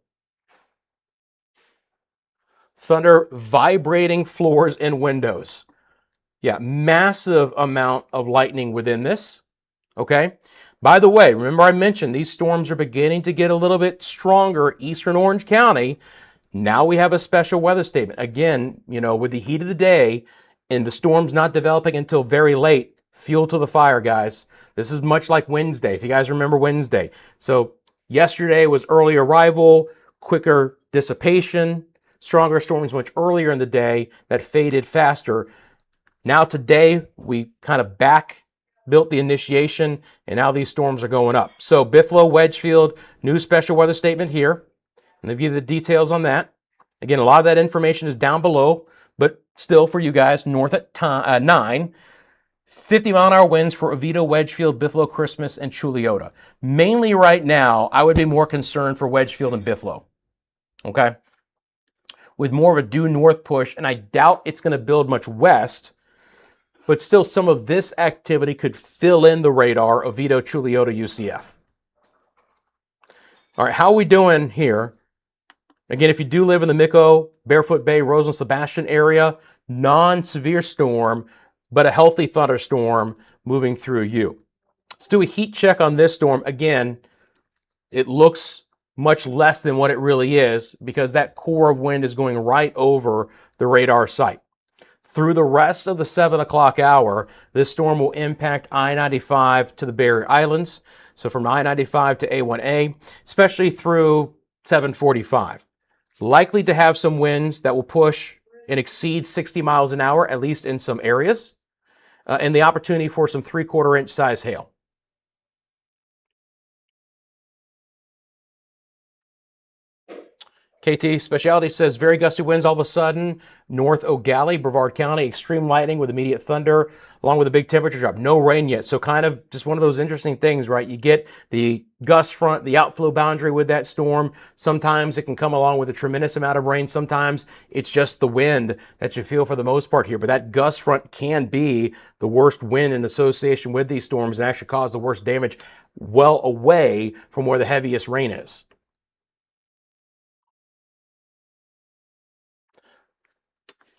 Thunder vibrating floors and windows. Yeah, massive amount of lightning within this. Okay. By the way, remember I mentioned these storms are beginning to get a little bit stronger eastern Orange County. Now we have a special weather statement. Again, with the heat of the day and the storms not developing until very late, fuel to the fire, guys. This is much like Wednesday, if you guys remember Wednesday. So yesterday was early arrival, quicker dissipation, stronger storms much earlier in the day that faded faster. Now today, we kind of built the initiation, and now these storms are going up. So Bithlo, Wedgefield, new special weather statement here. And they'll give you the details on that. Again, a lot of that information is down below, but still for you guys, north at 9. 50 mile an hour winds for Oviedo, Wedgefield, Bithlo, Christmas, and Chuliota. Mainly right now, I would be more concerned for Wedgefield and Bithlo. Okay? With more of a due north push, and I doubt it's going to build much west, but still some of this activity could fill in the radar, Oviedo, Chuliota, UCF. All right, how are we doing here? Again, if you do live in the Miko, Barefoot Bay, Rose and Sebastian area, non-severe storm, but a healthy thunderstorm moving through you. Let's do a heat check on this storm. Again, it looks much less than what it really is because that core of wind is going right over the radar site. Through the rest of the 7 o'clock hour, this storm will impact I-95 to the Barrier Islands. So from I-95 to A1A, especially through 745. Likely to have some winds that will push and exceed 60 miles an hour, at least in some areas, and the opportunity for some 3/4 inch size hail. KT Specialty says very gusty winds all of a sudden. North O'Galley, Brevard County, extreme lightning with immediate thunder, along with a big temperature drop. No rain yet. So kind of just one of those interesting things, right? You get the gust front, the outflow boundary with that storm. Sometimes it can come along with a tremendous amount of rain. Sometimes it's just the wind that you feel for the most part here. But that gust front can be the worst wind in association with these storms and actually cause the worst damage well away from where the heaviest rain is.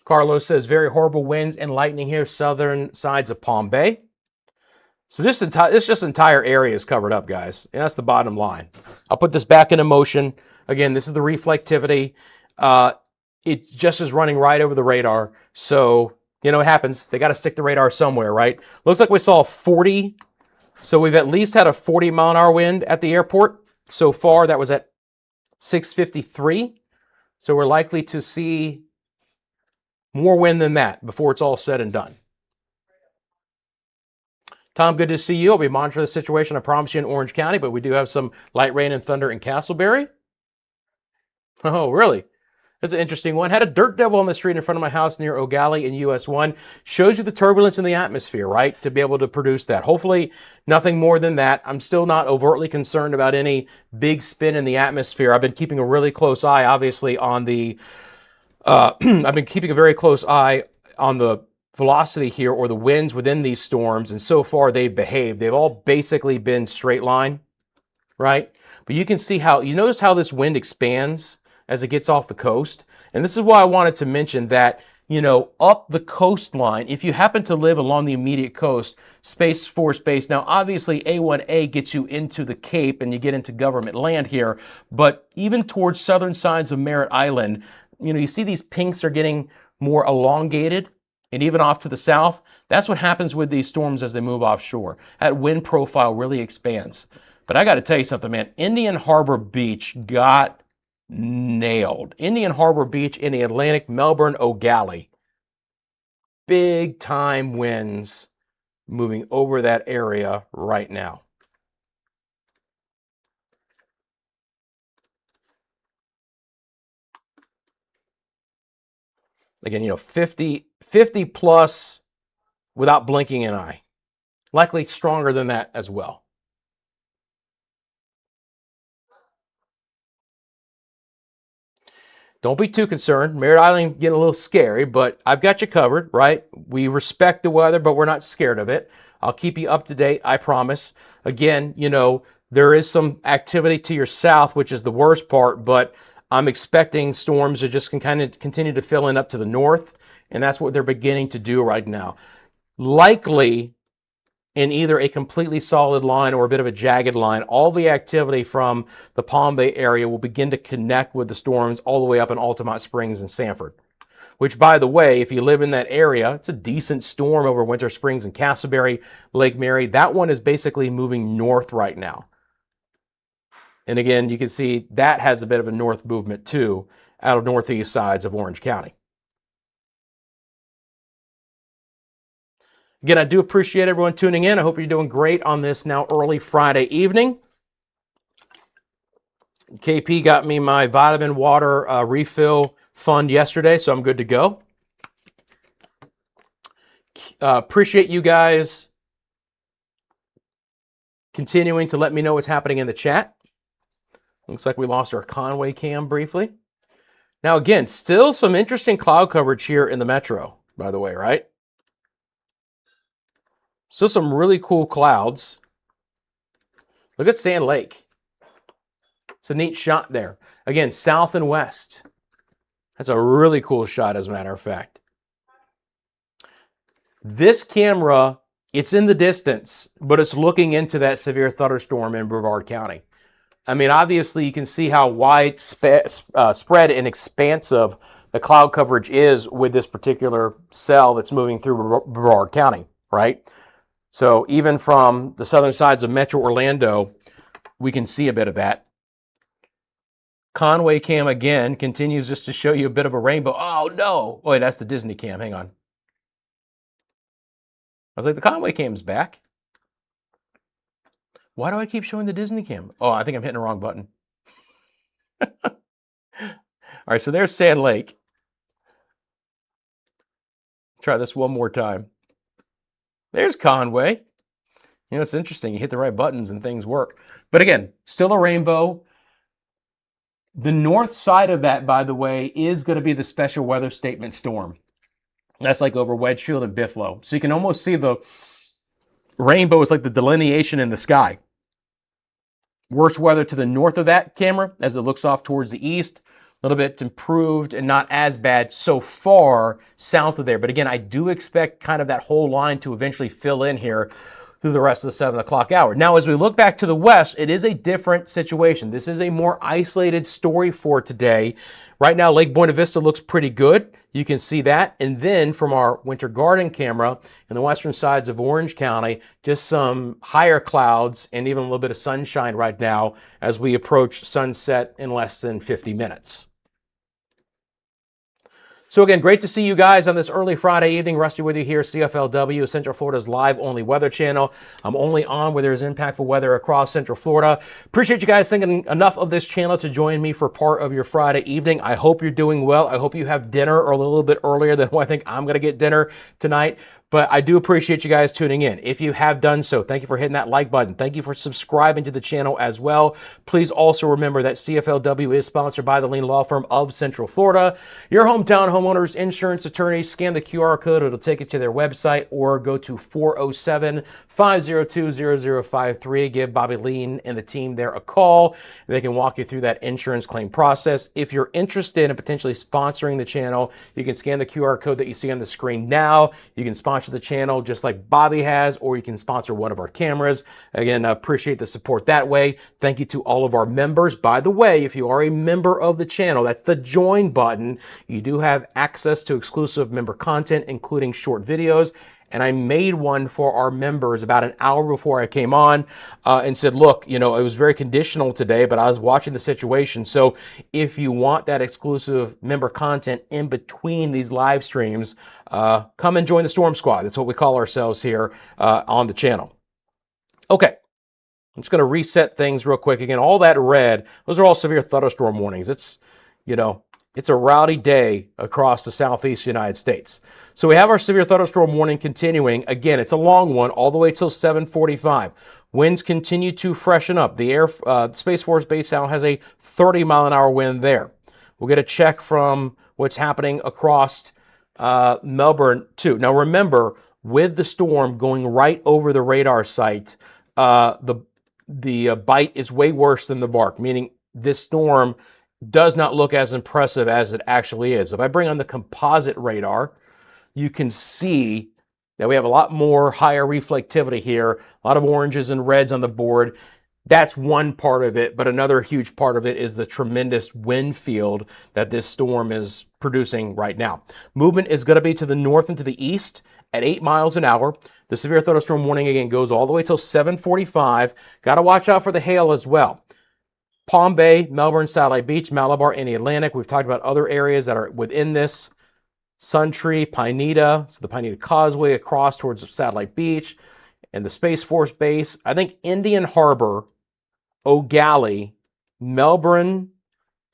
Carlos says very horrible winds and lightning here, southern sides of Palm Bay. So this entire area is covered up, guys. And that's the bottom line. I'll put this back into motion. Again, this is the reflectivity. It just is running right over the radar. So, it happens. They got to stick the radar somewhere, right? Looks like we saw 40. So we've at least had a 40 mile an hour wind at the airport. So far, that was at 653. So we're likely to see more wind than that before it's all said and done. Tom, good to see you. I'll be monitoring the situation, I promise you, in Orange County, but we do have some light rain and thunder in Castleberry. Oh, really? That's an interesting one. Had a dirt devil on the street in front of my house near O'Galley in US 1. Shows you the turbulence in the atmosphere, right? To be able to produce that. Hopefully nothing more than that. I'm still not overtly concerned about any big spin in the atmosphere. I've been keeping a really close eye, obviously, on the I've been keeping a very close eye on the velocity here, or the winds within these storms, and so far they've behaved. They've all basically been straight line, right? But you can see how, you notice how this wind expands as it gets off the coast. And this is why I wanted to mention that, you know, up the coastline, if you happen to live along the immediate coast, Space Force Base, now obviously A1A gets you into the Cape and you get into government land here, but even towards southern sides of Merritt Island, you know, you see these pinks are getting more elongated, and even off to the south. That's what happens with these storms as they move offshore. That wind profile really expands. But I got to tell you something, man. Indian Harbor Beach got nailed. Indian Harbor Beach in the Atlantic, Melbourne, O'Galley. Big time winds moving over that area right now. Again, you know, 50 plus without blinking an eye. Likely stronger than that as well. Don't be too concerned. Merritt Island getting a little scary, but I've got you covered, right? We respect the weather, but we're not scared of it. I'll keep you up to date, I promise. Again, you know, there is some activity to your south, which is the worst part, but I'm expecting storms to just kind of continue to fill in up to the north, and that's what they're beginning to do right now. Likely in either a completely solid line or a bit of a jagged line, all the activity from the Palm Bay area will begin to connect with the storms all the way up in Altamont Springs and Sanford. Which, by the way, if you live in that area, it's a decent storm over Winter Springs and Castleberry, Lake Mary. That one is basically moving north right now. And again, you can see that has a bit of a north movement too, out of northeast sides of Orange County. Again, I do appreciate everyone tuning in. I hope you're doing great on this now early Friday evening. KP got me my vitamin water refill fund yesterday, so I'm good to go. Appreciate you guys continuing to let me know what's happening in the chat. Looks like we lost our Conway cam briefly. Now, again, still some interesting cloud coverage here in the metro, by the way, right? Still some really cool clouds. Look at Sand Lake. It's a neat shot there. Again, south and west. That's a really cool shot, as a matter of fact. This camera, it's in the distance, but it's looking into that severe thunderstorm in Brevard County. I mean, obviously, you can see how widespread and expansive the cloud coverage is with this particular cell that's moving through Brevard County, right? So even from the southern sides of Metro Orlando, we can see a bit of that. Conway cam, again, continues just to show you a bit of a rainbow. Oh, no. Wait, that's the Disney cam. Hang on. I was like, the Conway cam's back. Why do I keep showing the Disney cam? Oh, I think I'm hitting the wrong button. All right, so there's Sand Lake. Try this one more time. There's Conway. You know, it's interesting. You hit the right buttons and things work. But again, still a rainbow. The north side of that, by the way, is going to be the special weather statement storm. That's like over Wedgefield and Bifflo. So you can almost see the rainbow is like the delineation in the sky. Worse weather to the north of that camera as it looks off towards the east. A little bit improved and not as bad so far south of there. But again, I do expect kind of that whole line to eventually fill in here through the rest of the 7 o'clock hour. Now, as we look back to the west, it is a different situation. This is a more isolated story for today. Right now, Lake Buena Vista looks pretty good. You can see that. And then from our winter garden camera in the western sides of Orange County, just some higher clouds and even a little bit of sunshine right now as we approach sunset in less than 50 minutes. So again, great to see you guys on this early Friday evening. Rusty with you here, CFLW, Central Florida's live only weather channel. I'm only on where there's impactful weather across Central Florida. Appreciate you guys thinking enough of this channel to join me for part of your Friday evening. I hope you're doing well. I hope you have dinner or a little bit earlier than what I think I'm going to get dinner tonight. But I do appreciate you guys tuning in. If you have done so, thank you for hitting that like button. Thank you for subscribing to the channel as well. Please also remember that CFLW is sponsored by the Lean Law Firm of Central Florida. Your hometown homeowners insurance attorneys, scan the QR code. It'll take you to their website, or go to 407-502-0053. Give Bobby Lean and the team there a call. They can walk you through that insurance claim process. If you're interested in potentially sponsoring the channel, you can scan the QR code that you see on the screen now. You can sponsor the channel just like Bobby has, or you can sponsor one of our cameras. Again, I appreciate the support that way. Thank you to all of our members. By the way, if you are a member of the channel, that's the join button. You do have access to exclusive member content, including short videos. And I made one for our members about an hour before I came on and said, look, you know, it was very conditional today, but I was watching the situation. So if you want that exclusive member content in between these live streams, come and join the Storm Squad. That's what we call ourselves here on the channel. Okay. I'm just going to reset things real quick. Again, all that red, those are all severe thunderstorm warnings. It's, you know, it's a rowdy day across the southeast United States. So we have our severe thunderstorm warning continuing. Again, it's a long one all the way till 7:45. Winds continue to freshen up. The Space Force Base now has a 30-mile-an-hour wind there. We'll get a check from what's happening across Melbourne too. Now remember, with the storm going right over the radar site, the bite is way worse than the bark, meaning this storm does not look as impressive as it actually is. If I bring on the composite radar, you can see that we have a lot more higher reflectivity here, a lot of oranges and reds on the board. That's one part of it, but another huge part of it is the tremendous wind field that this storm is producing right now. Movement is going to be to the north and to the east at 8 miles an hour. The severe thunderstorm warning again goes all the way till 7:45. Got to watch out for the hail as well. Palm Bay, Melbourne, Satellite Beach, Malabar, and the Atlantic. We've talked about other areas that are within this. Suntree, Pineda, so the Pineda Causeway across towards Satellite Beach, and the Space Force Base. I think Indian Harbor, O'Galley, Melbourne,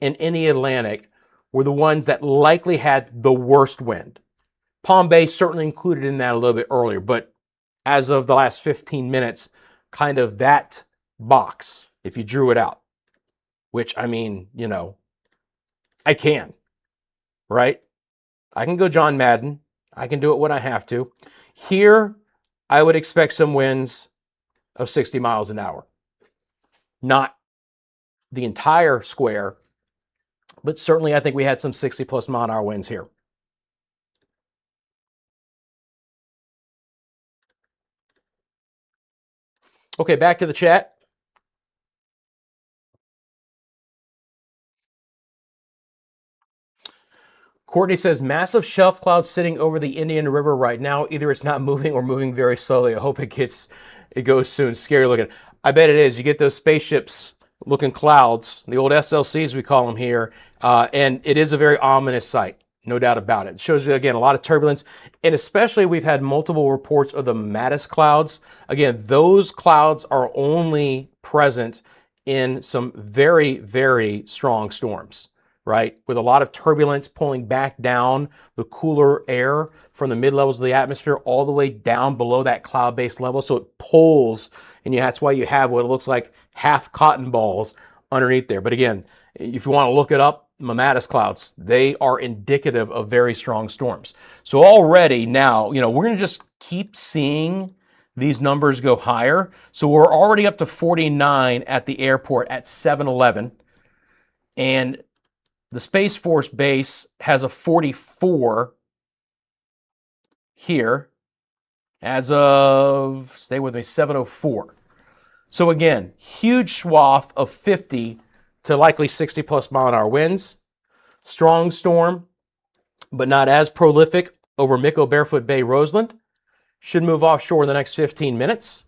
and in the Atlantic were the ones that likely had the worst wind. Palm Bay certainly included in that a little bit earlier, but as of the last 15 minutes, kind of that box, if you drew it out. Which, I mean, you know, I can, right? I can go John Madden. I can do it when I have to. Here, I would expect some winds of 60 miles an hour. Not the entire square, but certainly I think we had some 60-plus mile-an-hour winds here. Okay, back to the chat. Courtney says, massive shelf cloud sitting over the Indian River right now. Either it's not moving or moving very slowly. I hope it goes soon. Scary looking. I bet it is. You get those spaceships looking clouds, the old SLCs we call them here, and it is a very ominous sight. No doubt about it. It shows you, again, a lot of turbulence, and especially we've had multiple reports of the Mattis clouds. Again, those clouds are only present in some very, very strong storms, right? With a lot of turbulence pulling back down the cooler air from the mid-levels of the atmosphere all the way down below that cloud-based level. So it pulls, and that's why you have what looks like half cotton balls underneath there. But again, if you want to look it up, Mattis clouds, they are indicative of very strong storms. So already now, we're going to just keep seeing these numbers go higher. So we're already up to 49 at the airport at 7-Eleven. And the Space Force Base has a 44 here. as of, stay with me, 7:04. So again, huge swath of 50 to likely 60 plus mile an hour winds. Strong storm, but not as prolific over Micco, Barefoot Bay, Roseland. Should move offshore in the next 15 minutes.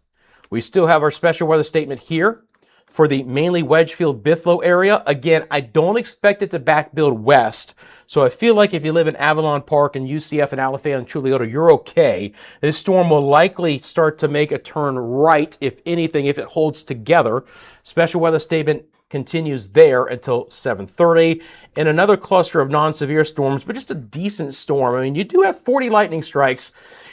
We still have our special weather statement here for the mainly Wedgefield, Bithlow area. Again, I don't expect it to backbuild west. So I feel like if you live in Avalon Park and UCF and Alafaya and Chuliota, you're okay. This storm will likely start to make a turn right, if anything, if it holds together. Special weather statement continues there until 7:30. And another cluster of non-severe storms, but just a decent storm. I mean, you do have 40 lightning strikes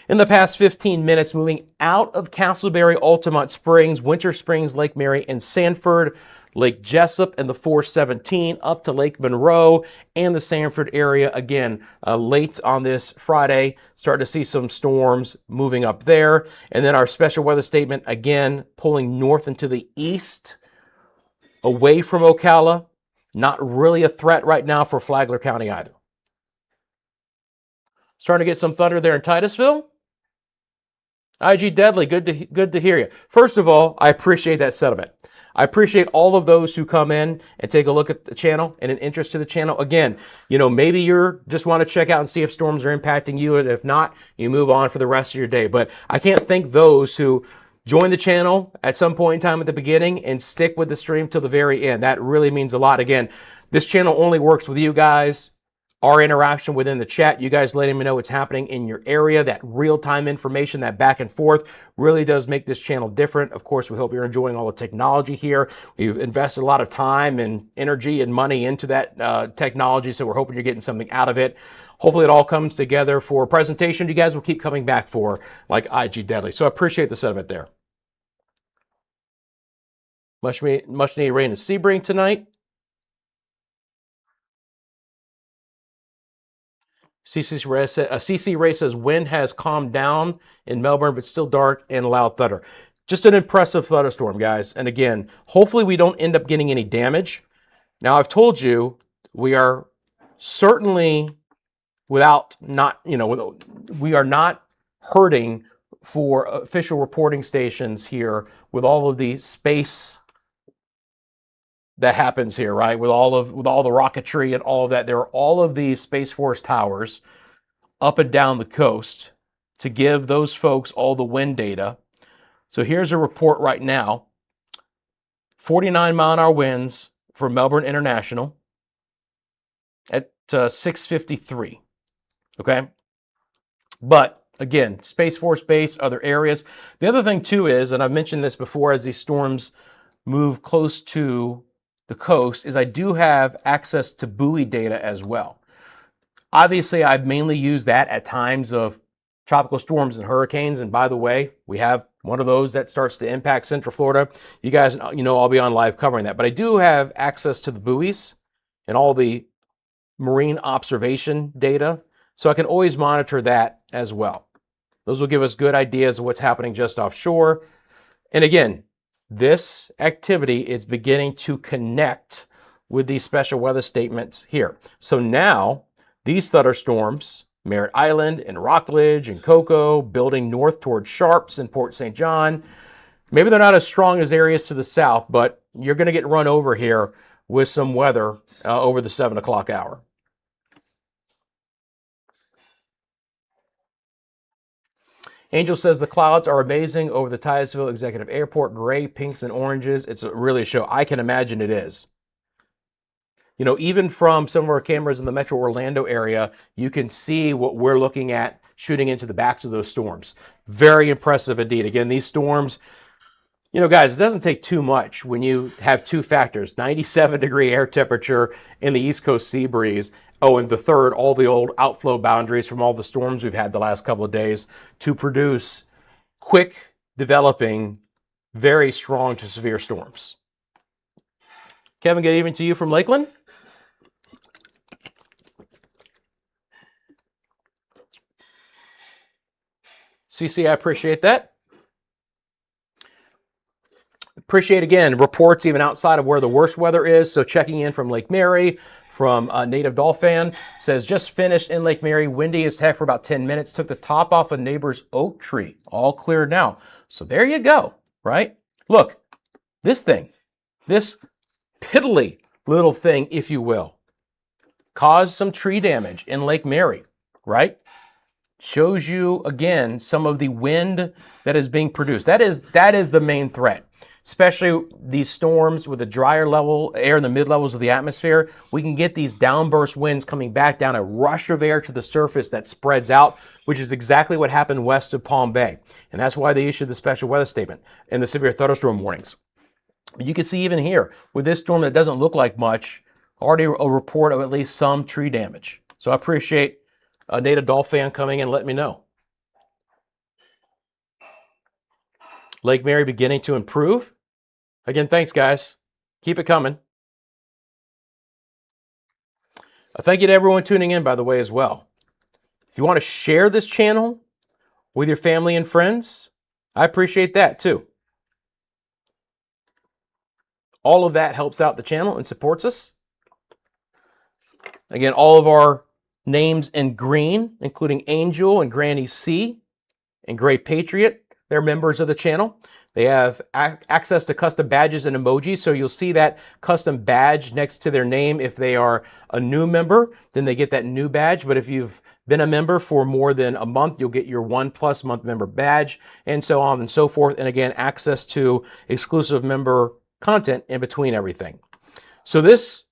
in the past 15 minutes, moving out of Castleberry, Altamont Springs, Winter Springs, Lake Mary, and Sanford, Lake Jessup, and the 417 up to Lake Monroe and the Sanford area. Again, late on this Friday, start to see some storms moving up there. And then our special weather statement, again, pulling north into the east, away from Ocala. Not really a threat right now for Flagler County either. Starting to get some thunder there in Titusville. IG Deadly, good to hear you. First of all, I appreciate that sentiment. I appreciate all of those who come in and take a look at the channel and an interest to the channel. Again, you know, maybe you're just want to check out and see if storms are impacting you, and if not, you move on for the rest of your day. But I can't thank those who join the channel at some point in time at the beginning and stick with the stream till the very end. That really means a lot. Again, this channel only works with you guys. Our interaction within the chat, you guys letting me know what's happening in your area, that real-time information, that back and forth really does make this channel different. Of course, we hope you're enjoying all the technology here. We've invested a lot of time and energy and money into that technology, so we're hoping you're getting something out of it. Hopefully it all comes together for a presentation you guys will keep coming back for, like IG Deadly. So I appreciate the sentiment there. Much needed rain in Sebring tonight. CC Ray says wind has calmed down in Melbourne, but still dark and loud thunder. Just an impressive thunderstorm, guys. And again, hopefully we don't end up getting any damage. Now, I've told you we are certainly we are not hurting for official reporting stations here with all of the space that happens here, right? With all the rocketry and all of that. There are all of these Space Force towers up and down the coast to give those folks all the wind data. So here's a report right now. 49 mile an hour winds for Melbourne International at 6:53. Okay. But again, Space Force Base, other areas. The other thing too is, and I've mentioned this before, as these storms move close to the coast, is I do have access to buoy data as well. Obviously, I've mainly used that at times of tropical storms and hurricanes. And by the way, we have one of those that starts to impact Central Florida. You guys, I'll be on live covering that. But I do have access to the buoys and all the marine observation data. So I can always monitor that as well. Those will give us good ideas of what's happening just offshore. And again, this activity is beginning to connect with these special weather statements here. So now these thunderstorms, Merritt Island and Rockledge and Cocoa, building north towards Sharps and Port St. John. Maybe they're not as strong as areas to the south, but you're going to get run over here with some weather over the 7 o'clock hour. Angel says the clouds are amazing over the Titusville Executive Airport. Gray, pinks, and oranges. It's really a show. I can imagine it is. You know, even from some of our cameras in the Metro Orlando area, you can see what we're looking at shooting into the backs of those storms. Very impressive indeed. Again, these storms, guys, it doesn't take too much when you have two factors, 97-degree air temperature and the East Coast sea breeze. Oh, and the third, all the old outflow boundaries from all the storms we've had the last couple of days to produce quick developing, very strong to severe storms. Kevin, good evening to you from Lakeland. CC, I appreciate that. Appreciate, again, reports even outside of where the worst weather is. So checking in from Lake Mary, from Native Dolphin. Says, just finished in Lake Mary. Windy as heck for about 10 minutes. Took the top off a neighbor's oak tree. All clear now. So there you go, right? Look, this thing, this piddly little thing, if you will, caused some tree damage in Lake Mary, right? Shows you, again, some of the wind that is being produced. That is the main threat. Especially these storms with the drier level air in the mid-levels of the atmosphere, we can get these downburst winds coming back down, a rush of air to the surface that spreads out, which is exactly what happened west of Palm Bay. And that's why they issued the special weather statement and the severe thunderstorm warnings. But you can see even here, with this storm that doesn't look like much, already a report of at least some tree damage. So I appreciate a Native Dolphin coming and letting me know. Lake Mary beginning to improve. Again, thanks, guys. Keep it coming. Thank you to everyone tuning in, by the way, as well. If you want to share this channel with your family and friends, I appreciate that too. All of that helps out the channel and supports us. Again, all of our names in green, including Angel and Granny C and Gray Patriot, they're members of the channel. They have access to custom badges and emojis, so you'll see that custom badge next to their name. If they are a new member, then they get that new badge. But if you've been a member for more than a month, you'll get your 1+ month member badge, and so on and so forth. And again, access to exclusive member content in between everything. So this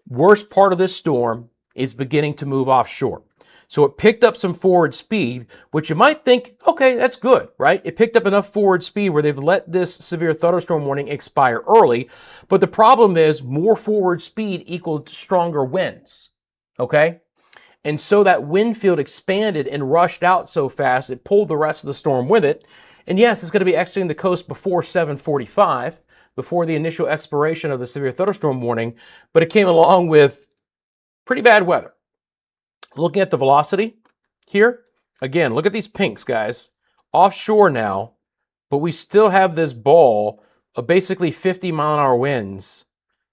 worst part of this storm is beginning to move offshore. So it picked up some forward speed, which you might think, okay, that's good, right? It picked up enough forward speed where they've let this severe thunderstorm warning expire early. But the problem is more forward speed equaled stronger winds, okay? And so that wind field expanded and rushed out so fast, it pulled the rest of the storm with it. And yes, it's going to be exiting the coast before 7:45, before the initial expiration of the severe thunderstorm warning, but it came along with pretty bad weather. Looking at the velocity here, again, look at these pinks, guys. Offshore now, but we still have this ball of basically 50-mile-an-hour winds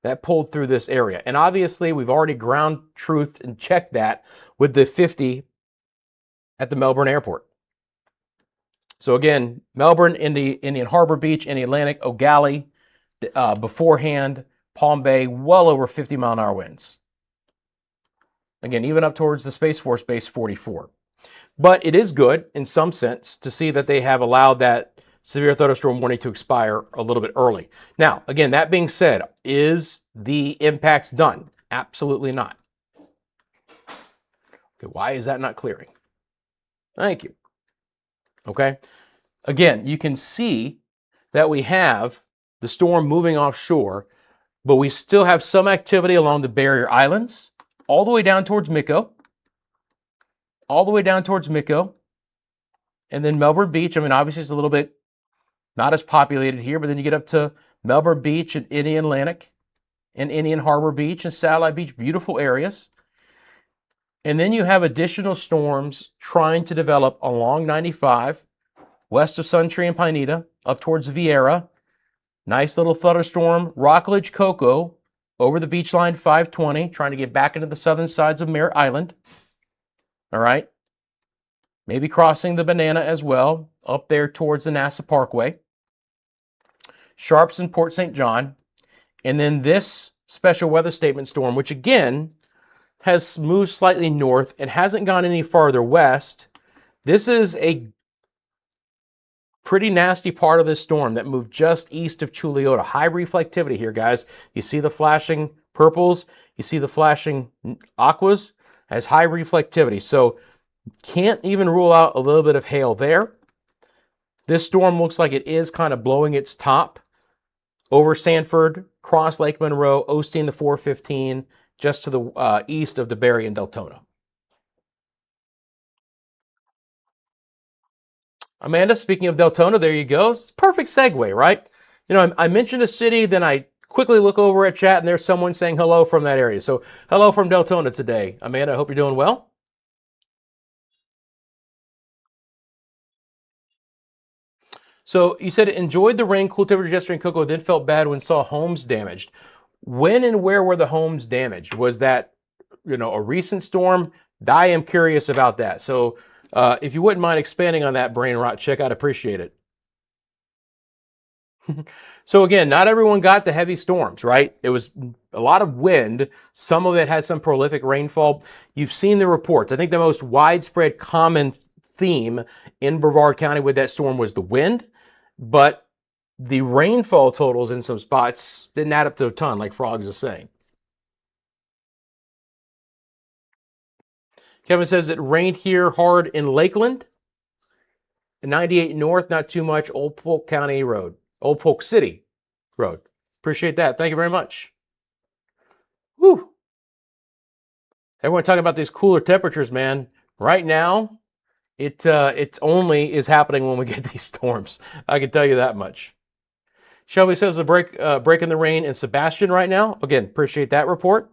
that pulled through this area. And obviously, we've already ground truthed and checked that with the 50 at the Melbourne airport. So again, Melbourne, Indian Harbor Beach, in the Atlantic, O'Galley, beforehand, Palm Bay, well over 50-mile-an-hour winds. Again, even up towards the Space Force Base 44. But it is good, in some sense, to see that they have allowed that severe thunderstorm warning to expire a little bit early. Now, again, that being said, is the impacts done? Absolutely not. Okay, why is that not clearing? Thank you. Okay. Again, you can see that we have the storm moving offshore, but we still have some activity along the barrier islands, all the way down towards Miko, and then Melbourne Beach. I mean, obviously it's a little bit not as populated here, but then you get up to Melbourne Beach and Indian Atlantic and Indian Harbor Beach and Satellite Beach, beautiful areas. And then you have additional storms trying to develop along 95, west of Suntree and Pineda, up towards Vieira. Nice little thunderstorm, Rockledge, Cocoa, over the beach line 520, trying to get back into the southern sides of Merritt Island. All right. Maybe crossing the Banana as well, up there towards the NASA Parkway. Sharps and Port St. John. And then this special weather statement storm, which again has moved slightly north and hasn't gone any farther west. This is a pretty nasty part of this storm that moved just east of Chuliota. High reflectivity here, guys. You see the flashing purples, you see the flashing aquas, has high reflectivity. So can't even rule out a little bit of hail there. This storm looks like it is kind of blowing its top over Sanford, across Lake Monroe, Osteen the 415, just to the east of DeBerry and Deltona. Amanda, speaking of Deltona, there you go. It's a perfect segue, right? You know, I mentioned a city, then I quickly look over at chat, and there's someone saying hello from that area. So hello from Deltona today. Amanda, I hope you're doing well. So you said enjoyed the rain, cool temperature yesterday in Cocoa, then felt bad when saw homes damaged. When and where were the homes damaged? Was that, a recent storm? I am curious about that. So if you wouldn't mind expanding on that, brain rot chick, I'd appreciate it. So again, not everyone got the heavy storms, right? It was a lot of wind. Some of it had some prolific rainfall. You've seen the reports. I think the most widespread common theme in Brevard County with that storm was the wind, but the rainfall totals in some spots didn't add up to a ton, like Frogs is saying. Kevin says it rained here hard in Lakeland. 98 North, not too much. Old Polk County Road. Old Polk City Road. Appreciate that. Thank you very much. Woo. Everyone talking about these cooler temperatures, man. Right now, it only is happening when we get these storms. I can tell you that much. Shelby says the break in the rain in Sebastian right now. Again, appreciate that report.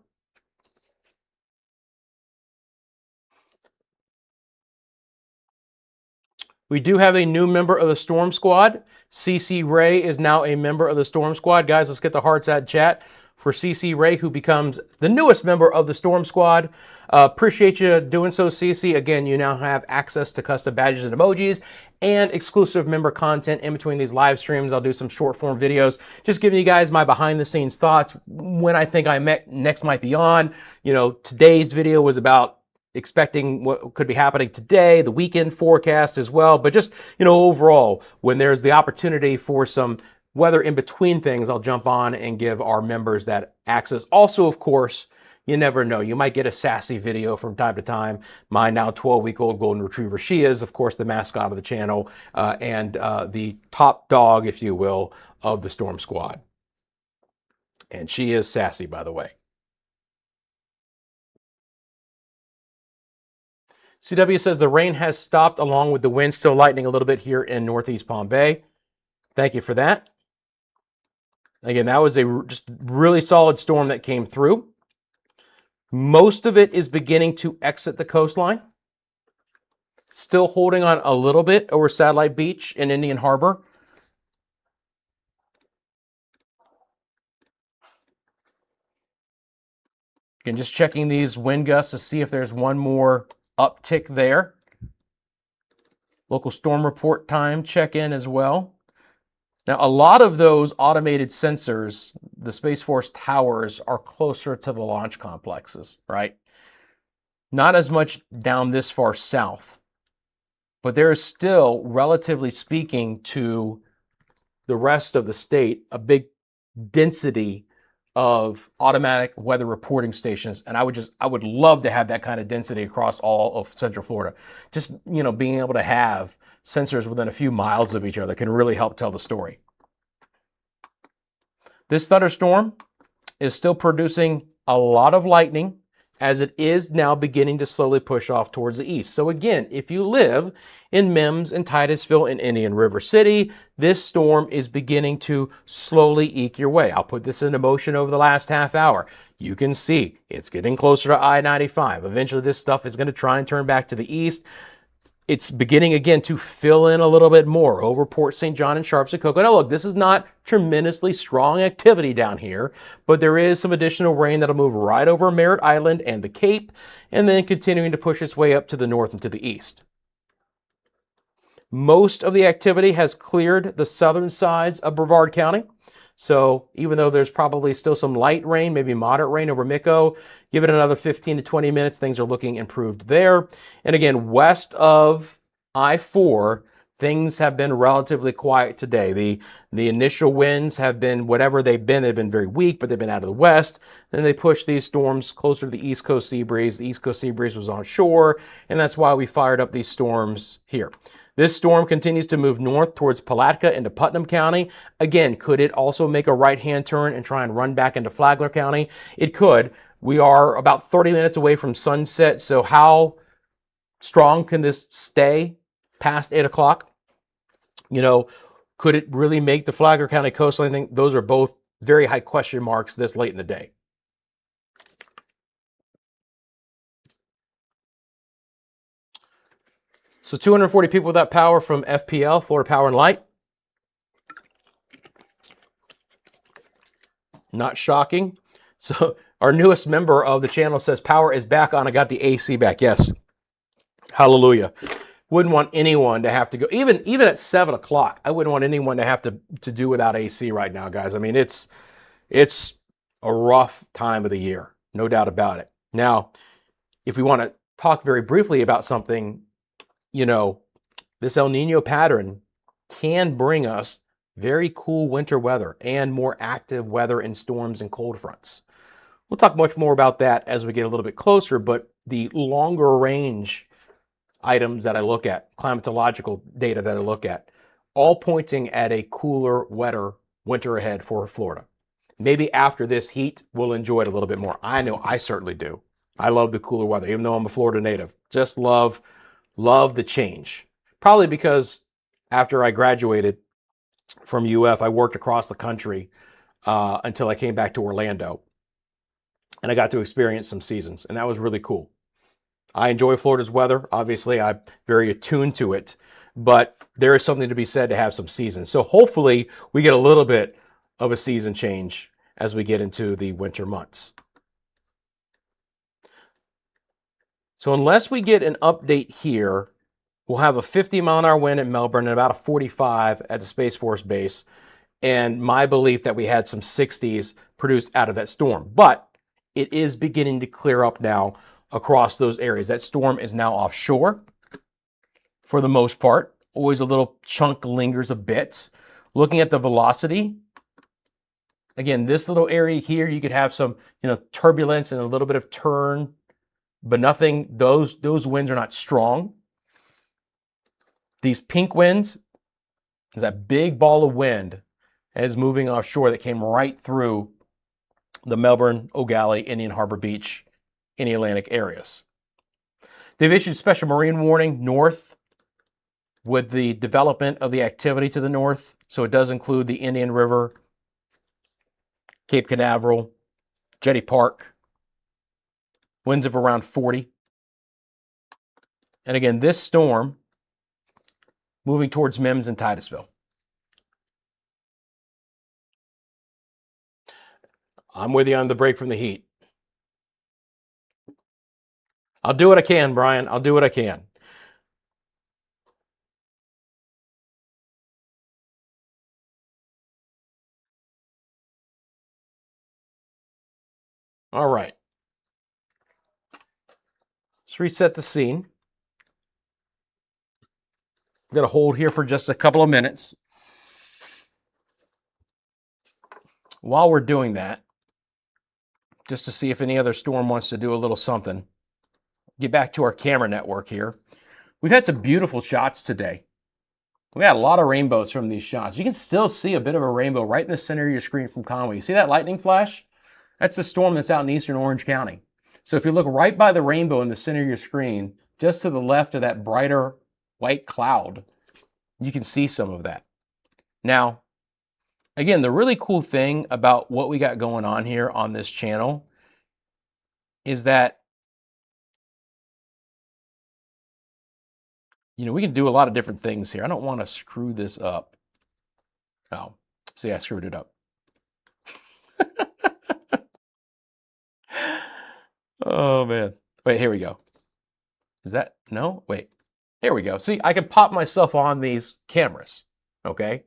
We do have a new member of the Storm Squad. CC Ray is now a member of the Storm Squad. Guys, let's get the hearts out chat for CC Ray, who becomes the newest member of the Storm Squad. Appreciate you doing so, CC. Again, you now have access to custom badges and emojis and exclusive member content in between these live streams. I'll do some short form videos, just giving you guys my behind the scenes thoughts when I think next might be on. Today's video was about expecting what could be happening today, the weekend forecast as well. But just, overall, when there's the opportunity for some weather in between things, I'll jump on and give our members that access. Also, of course, you never know. You might get a sassy video from time to time. My now 12-week-old golden retriever, she is, of course, the mascot of the channel and the top dog, if you will, of the Storm Squad. And she is sassy, by the way. CW says the rain has stopped along with the wind still lightning a little bit here in Northeast Palm Bay. Thank you for that. Again, that was a just really solid storm that came through. Most of it is beginning to exit the coastline. Still holding on a little bit over Satellite Beach in Indian Harbor. Again, just checking these wind gusts to see if there's one more uptick there. Local storm report time check-in as well. Now, a lot of those automated sensors, the Space Force towers, are closer to the launch complexes, right? Not as much down this far south, but there is still, relatively speaking to the rest of the state, a big density of automatic weather reporting stations. And I would love to have that kind of density across all of Central Florida. Just, being able to have sensors within a few miles of each other can really help tell the story. This thunderstorm is still producing a lot of lightning as it is now beginning to slowly push off towards the east. So again, if you live in Mims and Titusville and Indian River City, this storm is beginning to slowly eke your way. I'll put this into motion over the last half hour. You can see it's getting closer to I-95. Eventually this stuff is going to try and turn back to the east. It's beginning again to fill in a little bit more over Port St. John and Sharps and Cocoa. Now look, this is not tremendously strong activity down here, but there is some additional rain that'll move right over Merritt Island and the Cape, and then continuing to push its way up to the north and to the east. Most of the activity has cleared the southern sides of Brevard County. So even though there's probably still some light rain, maybe moderate rain over Mico, give it another 15 to 20 minutes, things are looking improved there. And again, west of I-4, things have been relatively quiet today. The initial winds have been whatever they've been very weak, but they've been out of the west. Then they pushed these storms closer to the East Coast sea breeze. The East Coast sea breeze was on shore, and that's why we fired up these storms here. This storm continues to move north towards Palatka into Putnam County. Again, could it also make a right-hand turn and try and run back into Flagler County? It could. We are about 30 minutes away from sunset, so how strong can this stay past 8 o'clock? Could it really make the Flagler County coastline? I think those are both very high question marks this late in the day. So 240 people without power from FPL, Florida Power and Light. Not shocking. So our newest member of the channel says power is back on. I got the AC back. Yes. Hallelujah. Wouldn't want anyone to have to go, even at 7 o'clock, I wouldn't want anyone to have to do without AC right now, guys. I mean, it's a rough time of the year, no doubt about it. Now, if we want to talk very briefly about something, this El Nino pattern can bring us very cool winter weather and more active weather in storms and cold fronts. We'll talk much more about that as we get a little bit closer, but the longer range items that I look at, climatological data that I look at, all pointing at a cooler, wetter winter ahead for Florida. Maybe after this heat, we'll enjoy it a little bit more. I know I certainly do. I love the cooler weather, even though I'm a Florida native. Just love the change. Probably because after I graduated from UF, I worked across the country until I came back to Orlando. And I got to experience some seasons, and that was really cool. I enjoy Florida's weather. Obviously, I'm very attuned to it, but there is something to be said to have some seasons. So hopefully we get a little bit of a season change as we get into the winter months. So unless we get an update here, we'll have a 50-mile-an-hour wind at Melbourne and about a 45 at the Space Force Base. And my belief that we had some 60s produced out of that storm. But it is beginning to clear up now across those areas. That storm is now offshore for the most part. Always a little chunk lingers a bit. Looking at the velocity, again, this little area here, you could have some, turbulence and a little bit of turn, but nothing, those winds are not strong. These pink winds is that big ball of wind that is moving offshore that came right through the Melbourne, O'Galley, Indian Harbor Beach, in the Atlantic areas. They've issued special marine warning north with the development of the activity to the north. So it does include the Indian River, Cape Canaveral, Jetty Park, winds of around 40. And again, this storm moving towards Mims and Titusville. I'm with you on the break from the heat. I'll do what I can, Brian. I'll do what I can. All right. Let's reset the scene. I'm going to hold here for just a couple of minutes. While we're doing that, just to see if any other storm wants to do a little something. Get back to our camera network here. We've had some beautiful shots today. We had a lot of rainbows from these shots. You can still see a bit of a rainbow right in the center of your screen from Conway. You see that lightning flash? That's the storm that's out in eastern Orange County. So if you look right by the rainbow in the center of your screen, just to the left of that brighter white cloud, you can see some of that. Now, again, the really cool thing about what we got going on here on this channel is that we can do a lot of different things here. I don't want to screw this up. Oh, see, I screwed it up. Oh, man. Wait, here we go. Is that, no? Wait, here we go. See, I can pop myself on these cameras, okay?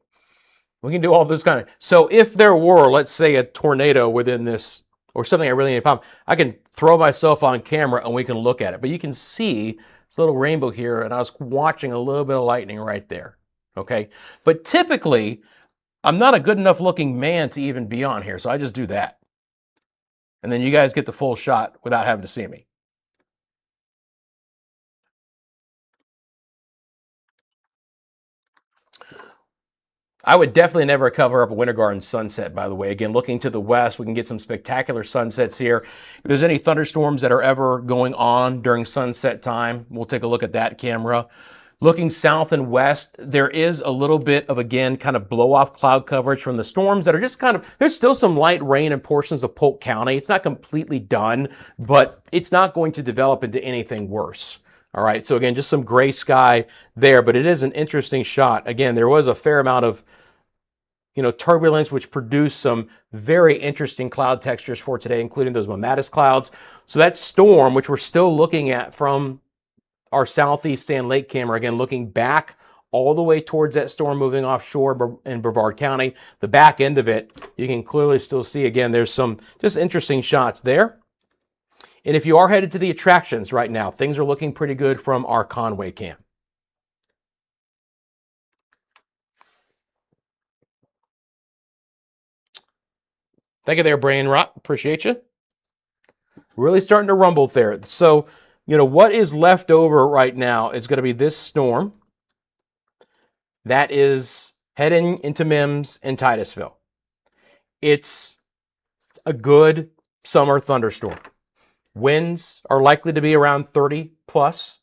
We can do all this kind of, so if there were, let's say, a tornado within this, or something I really need to pop, I can throw myself on camera and we can look at it. But you can see this little rainbow here, and I was watching a little bit of lightning right there, okay? But typically, I'm not a good enough looking man to even be on here, so I just do that. And then you guys get the full shot without having to see me. I would definitely never cover up a Winter Garden sunset, by the way. Again, looking to the west, we can get some spectacular sunsets here. If there's any thunderstorms that are ever going on during sunset time, we'll take a look at that camera. Looking south and west, there is a little bit of, again, kind of blow-off cloud coverage from the storms that are just kind of, there's still some light rain in portions of Polk County. It's not completely done, but it's not going to develop into anything worse. All right, so again, just some gray sky there, but it is an interesting shot. Again, there was a fair amount of, turbulence, which produced some very interesting cloud textures for today, including those Momatis clouds. So that storm, which we're still looking at from our southeast Sand Lake camera, again, looking back all the way towards that storm moving offshore in Brevard County, the back end of it, you can clearly still see, again, there's some just interesting shots there. And if you are headed to the attractions right now, things are looking pretty good from our Conway cam. Thank you there, Brain Rot. Appreciate you. Really starting to rumble there. So, what is left over right now is going to be this storm that is heading into Mims and Titusville. It's a good summer thunderstorm. Winds are likely to be around 30 plus.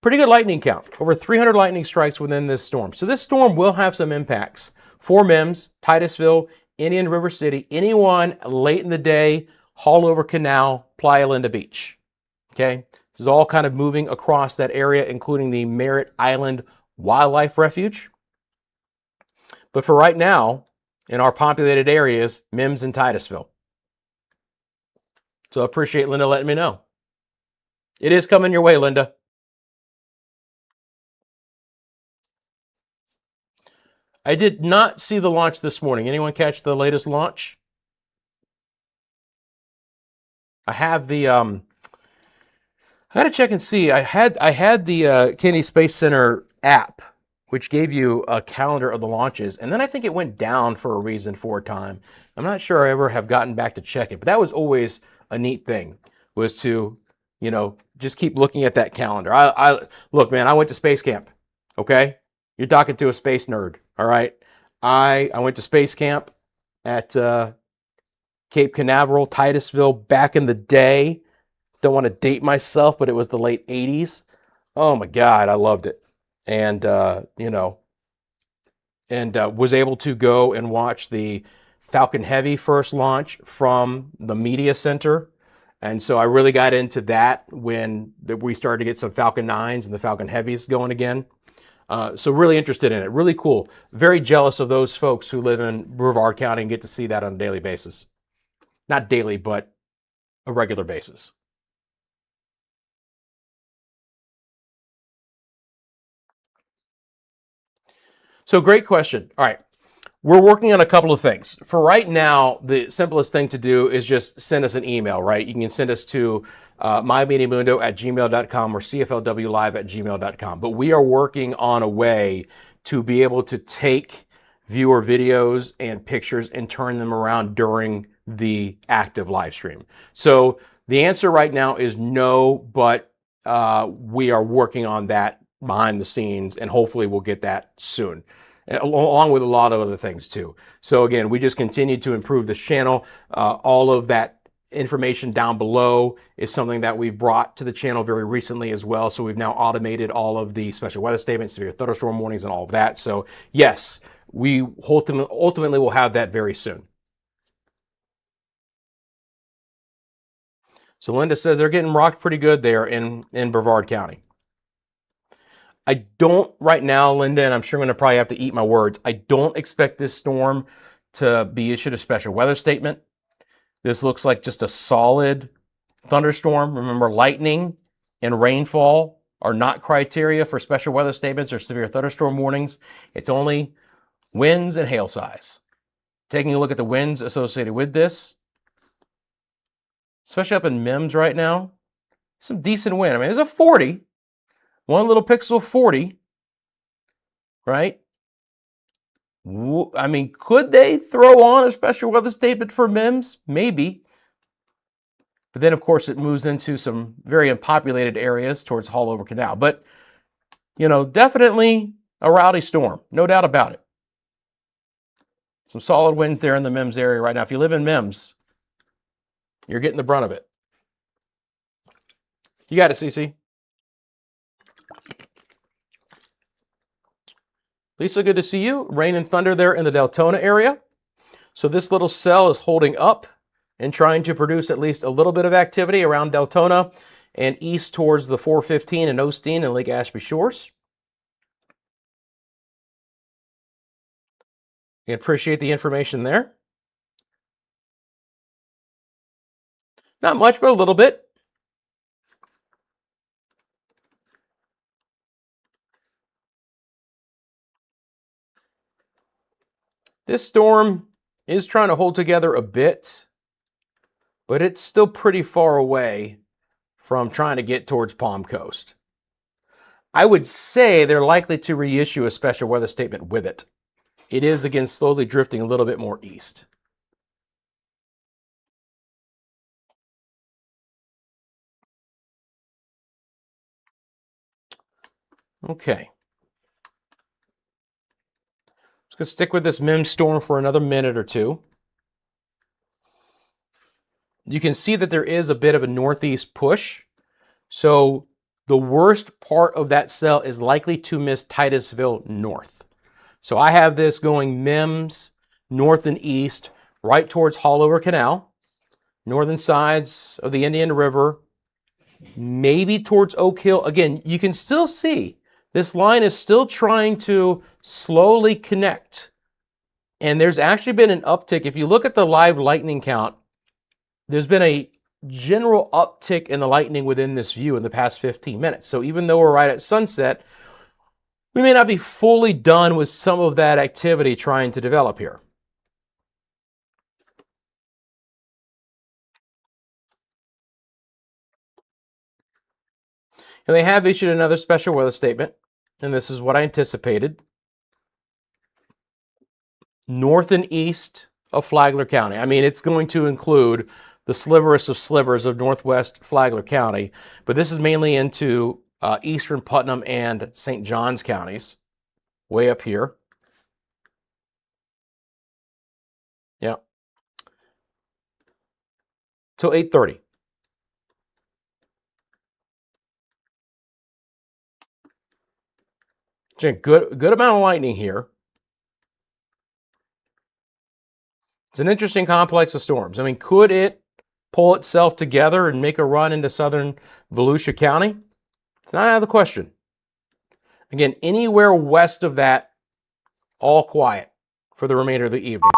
Pretty good lightning count. Over 300 lightning strikes within this storm. So this storm will have some impacts for Mims, Titusville, Indian River City, anyone late in the day, Haulover Canal, Playa Linda Beach. Okay, this is all kind of moving across that area, including the Merritt Island Wildlife Refuge. But for right now, in our populated areas, Mims and Titusville. So I appreciate Linda letting me know. It is coming your way, Linda. I did not see the launch this morning. Anyone catch the latest launch? I have the I gotta check and see. I had the Kennedy Space Center app, which gave you a calendar of the launches, and then I think it went down for a reason for a time. I'm not sure I ever have gotten back to check it, but that was always a neat thing, was to, just keep looking at that calendar. I look, man, I went to space camp. Okay, you're talking to a space nerd. All right, I went to space camp at Cape Canaveral, Titusville back in the day. Don't want to date myself, but it was the late 80s. Oh my God, I loved it. And, was able to go and watch the Falcon Heavy first launch from the media center. And so I really got into that when we started to get some Falcon 9s and the Falcon Heavies going again. So really interested in it. Really cool. Very jealous of those folks who live in Brevard County and get to see that on a daily basis. Not daily, but a regular basis. So great question. All right. We're working on a couple of things. For right now, the simplest thing to do is just send us an email, right? You can send us to mymediamundo@gmail.com or cflwlive@gmail.com. But we are working on a way to be able to take viewer videos and pictures and turn them around during the active live stream. So the answer right now is no, but we are working on that behind the scenes, and hopefully we'll get that soon, along with a lot of other things too. So again, we just continue to improve this channel. All of that information down below is something that we've brought to the channel very recently as well. So we've now automated all of the special weather statements, severe thunderstorm warnings, and all of that. So yes, we ultimately will have that very soon. So Linda says they're getting rocked pretty good there in Brevard County. I don't right now, Linda, and I'm sure I'm going to probably have to eat my words. I don't expect this storm to be issued a special weather statement. This looks like just a solid thunderstorm. Remember, lightning and rainfall are not criteria for special weather statements or severe thunderstorm warnings. It's only winds and hail size. Taking a look at the winds associated with this, especially up in Mims right now, some decent wind. I mean, there's a 40. One little pixel 40, right? I mean, could they throw on a special weather statement for Mims? Maybe. But then, of course, it moves into some very unpopulated areas towards Haulover Canal. But, definitely a rowdy storm. No doubt about it. Some solid winds there in the Mims area right now. If you live in Mims, you're getting the brunt of it. You got it, CC. Lisa, good to see you. Rain and thunder there in the Deltona area. So this little cell is holding up and trying to produce at least a little bit of activity around Deltona and east towards the 415 and Osteen and Lake Ashby shores. I appreciate the information there. Not much, but a little bit. This storm is trying to hold together a bit, but it's still pretty far away from trying to get towards Palm Coast. I would say they're likely to reissue a special weather statement with it. It is, again, slowly drifting a little bit more east. Okay. Just going to stick with this MIM storm for another minute or two. You can see that there is a bit of a northeast push. So the worst part of that cell is likely to miss Titusville north. So I have this going MIMS north and east, right towards Haulover Canal, northern sides of the Indian River, maybe towards Oak Hill. Again, you can still see this line is still trying to slowly connect. And there's actually been an uptick. If you look at the live lightning count, there's been a general uptick in the lightning within this view in the past 15 minutes. So even though we're right at sunset, we may not be fully done with some of that activity trying to develop here. And they have issued another special weather statement, and this is what I anticipated. North and east of Flagler County. I mean, it's going to include the sliverest of slivers of northwest Flagler County, but this is mainly into eastern Putnam and St. Johns counties, way up here. Yeah. Till 8:30. Good amount of lightning here. It's an interesting complex of storms. I mean, could it pull itself together and make a run into southern Volusia County? It's not out of the question. Again, anywhere west of that, all quiet for the remainder of the evening.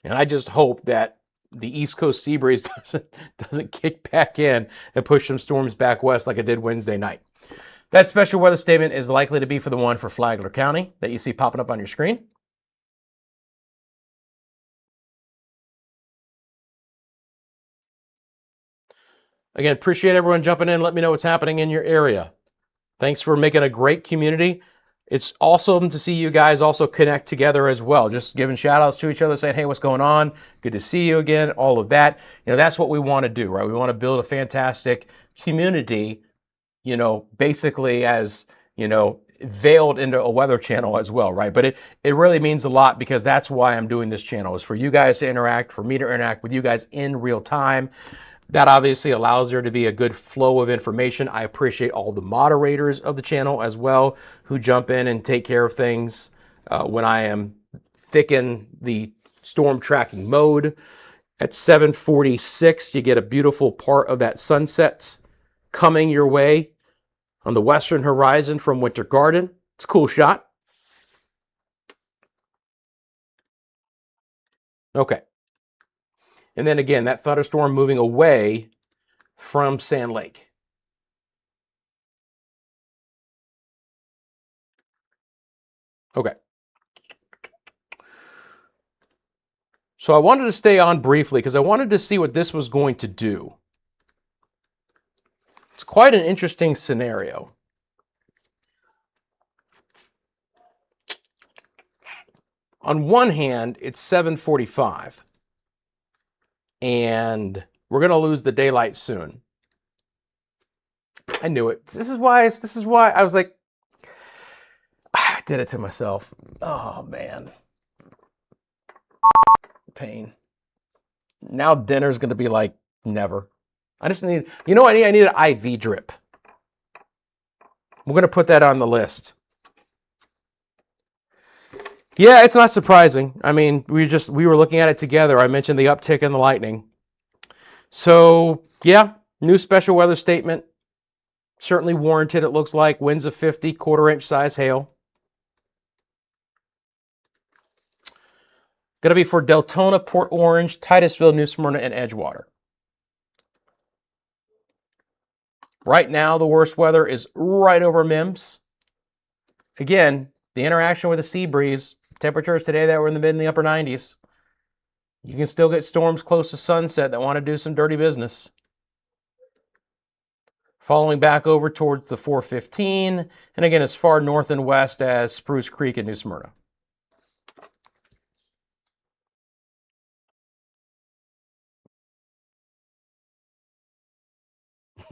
And I just hope that the East Coast sea breeze doesn't kick back in and push some storms back west like it did Wednesday night. That special weather statement is likely to be for the one for Flagler County that you see popping up on your screen. Again, appreciate everyone jumping in. Let me know what's happening in your area. Thanks for making a great community. It's awesome to see you guys also connect together as well. Just giving shout outs to each other, saying, hey, what's going on? Good to see you again. All of that. You know, that's what we want to do, right? We want to build a fantastic community, you know, basically as, you know, veiled into a weather channel as well, right? But it really means a lot because that's why I'm doing this channel, is for you guys to interact, for me to interact with you guys in real time. That obviously allows there to be a good flow of information. I appreciate all the moderators of the channel as well who jump in and take care of things when I am thick in the storm tracking mode. At 7:46, you get a beautiful part of that sunset coming your way on the western horizon from Winter Garden. It's a cool shot. Okay. And then again, that thunderstorm moving away from Sand Lake. Okay. So I wanted to stay on briefly because I wanted to see what this was going to do. It's quite an interesting scenario. On one hand, it's 7:45, and we're going to lose the daylight soon. I knew it. This is why I was like, I did it to myself. Oh, man. Pain. Now dinner's going to be like never. I just need, you know what I need? I need an IV drip. We're going to put that on the list. Yeah, it's not surprising. I mean, we were looking at it together. I mentioned the uptick in the lightning. So, yeah, new special weather statement. Certainly warranted, it looks like. Winds of 50, quarter-inch size hail. Going to be for Deltona, Port Orange, Titusville, New Smyrna, and Edgewater. Right now, the worst weather is right over Mims. Again, the interaction with the sea breeze, temperatures today that were in the mid and the upper 90s. You can still get storms close to sunset that want to do some dirty business. Following back over towards the 415, and again, as far north and west as Spruce Creek and New Smyrna.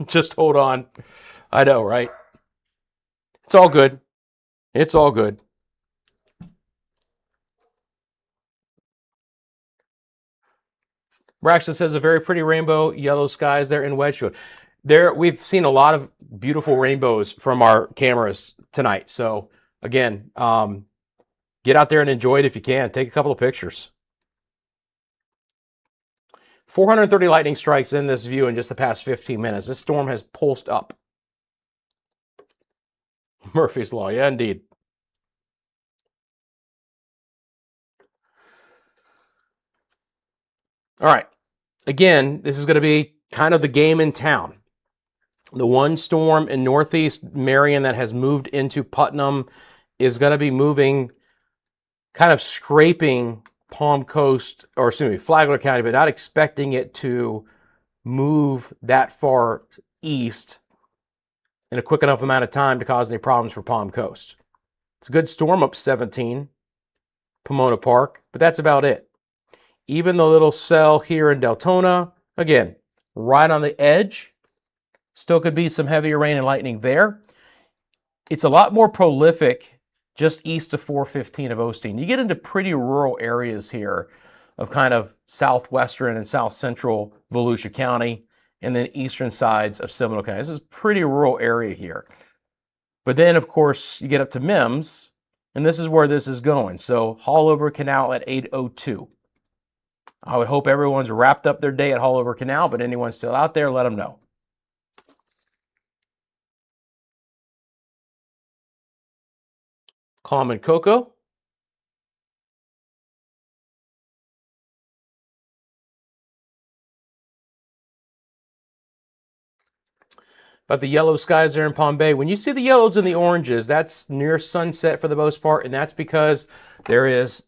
Just hold on. I know, right? It's all good. It's all good. Braxton says a very pretty rainbow, yellow skies there in Wedgwood. There, we've seen a lot of beautiful rainbows from our cameras tonight. So again, get out there and enjoy it if you can. Take a couple of pictures. 430 lightning strikes in this view in just the past 15 minutes. This storm has pulsed up. Murphy's Law, yeah, indeed. All right. Again, this is going to be kind of the game in town. The one storm in Northeast Marion that has moved into Putnam is going to be moving, kind of scraping Palm Coast, or excuse me, Flagler County, but not expecting it to move that far east in a quick enough amount of time to cause any problems for Palm Coast. It's a good storm up 17, Pomona Park, but that's about it. Even the little cell here in Deltona, again, right on the edge, still could be some heavier rain and lightning there. It's a lot more prolific just east of 415 of Osteen. You get into pretty rural areas here of kind of southwestern and south central Volusia County, and then eastern sides of Seminole County. This is a pretty rural area here. But then, of course, you get up to Mims, and this is where this is going. So Haulover Canal at 8:02. I would hope everyone's wrapped up their day at Haulover Canal, but anyone still out there, let them know. Common Cocoa. But the yellow skies there in Palm Bay, when you see the yellows and the oranges, that's near sunset for the most part, and that's because there is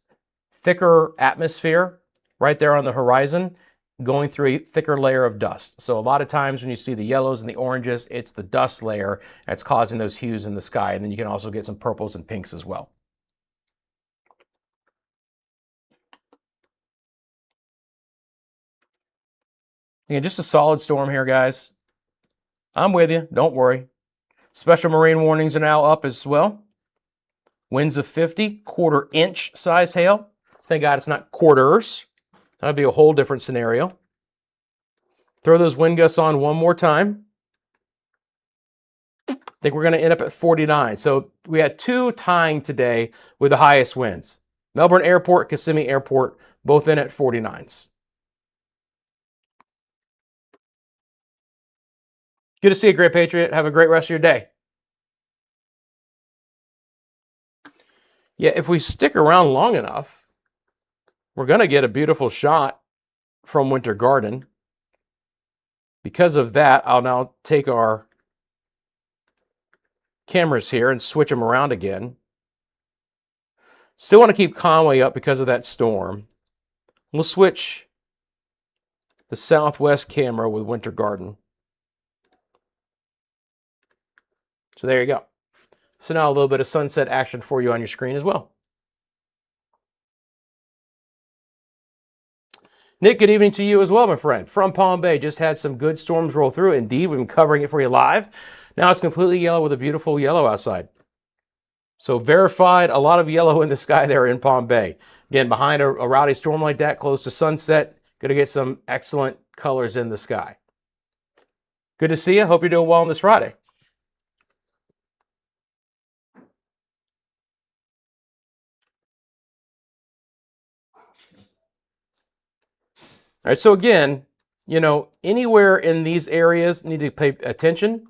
thicker atmosphere right there on the horizon going through a thicker layer of dust. So a lot of times when you see the yellows and the oranges, it's the dust layer that's causing those hues in the sky, and then you can also get some purples and pinks as well. Again, just a solid storm here, guys. I'm with you. Don't worry. Special marine warnings are now up as well. Winds of 50, quarter-inch size hail. Thank God it's not quarters. That'd be a whole different scenario. Throw those wind gusts on one more time. I think we're going to end up at 49. So we had two tying today with the highest winds. Melbourne Airport, Kissimmee Airport, both in at 49s. Good to see you, Great Patriot. Have a great rest of your day. Yeah, if we stick around long enough, we're going to get a beautiful shot from Winter Garden. Because of that, I'll now take our cameras here and switch them around again. Still want to keep Conway up because of that storm. We'll switch the southwest camera with Winter Garden. So there you go. So now a little bit of sunset action for you on your screen as well. Nick, good evening to you as well, my friend. From Palm Bay, just had some good storms roll through. Indeed, we've been covering it for you live. Now it's completely yellow with a beautiful yellow outside. So verified, a lot of yellow in the sky there in Palm Bay. Again, behind a rowdy storm like that, close to sunset, going to get some excellent colors in the sky. Good to see you. Hope you're doing well on this Friday. All right, so again, anywhere in these areas need to pay attention.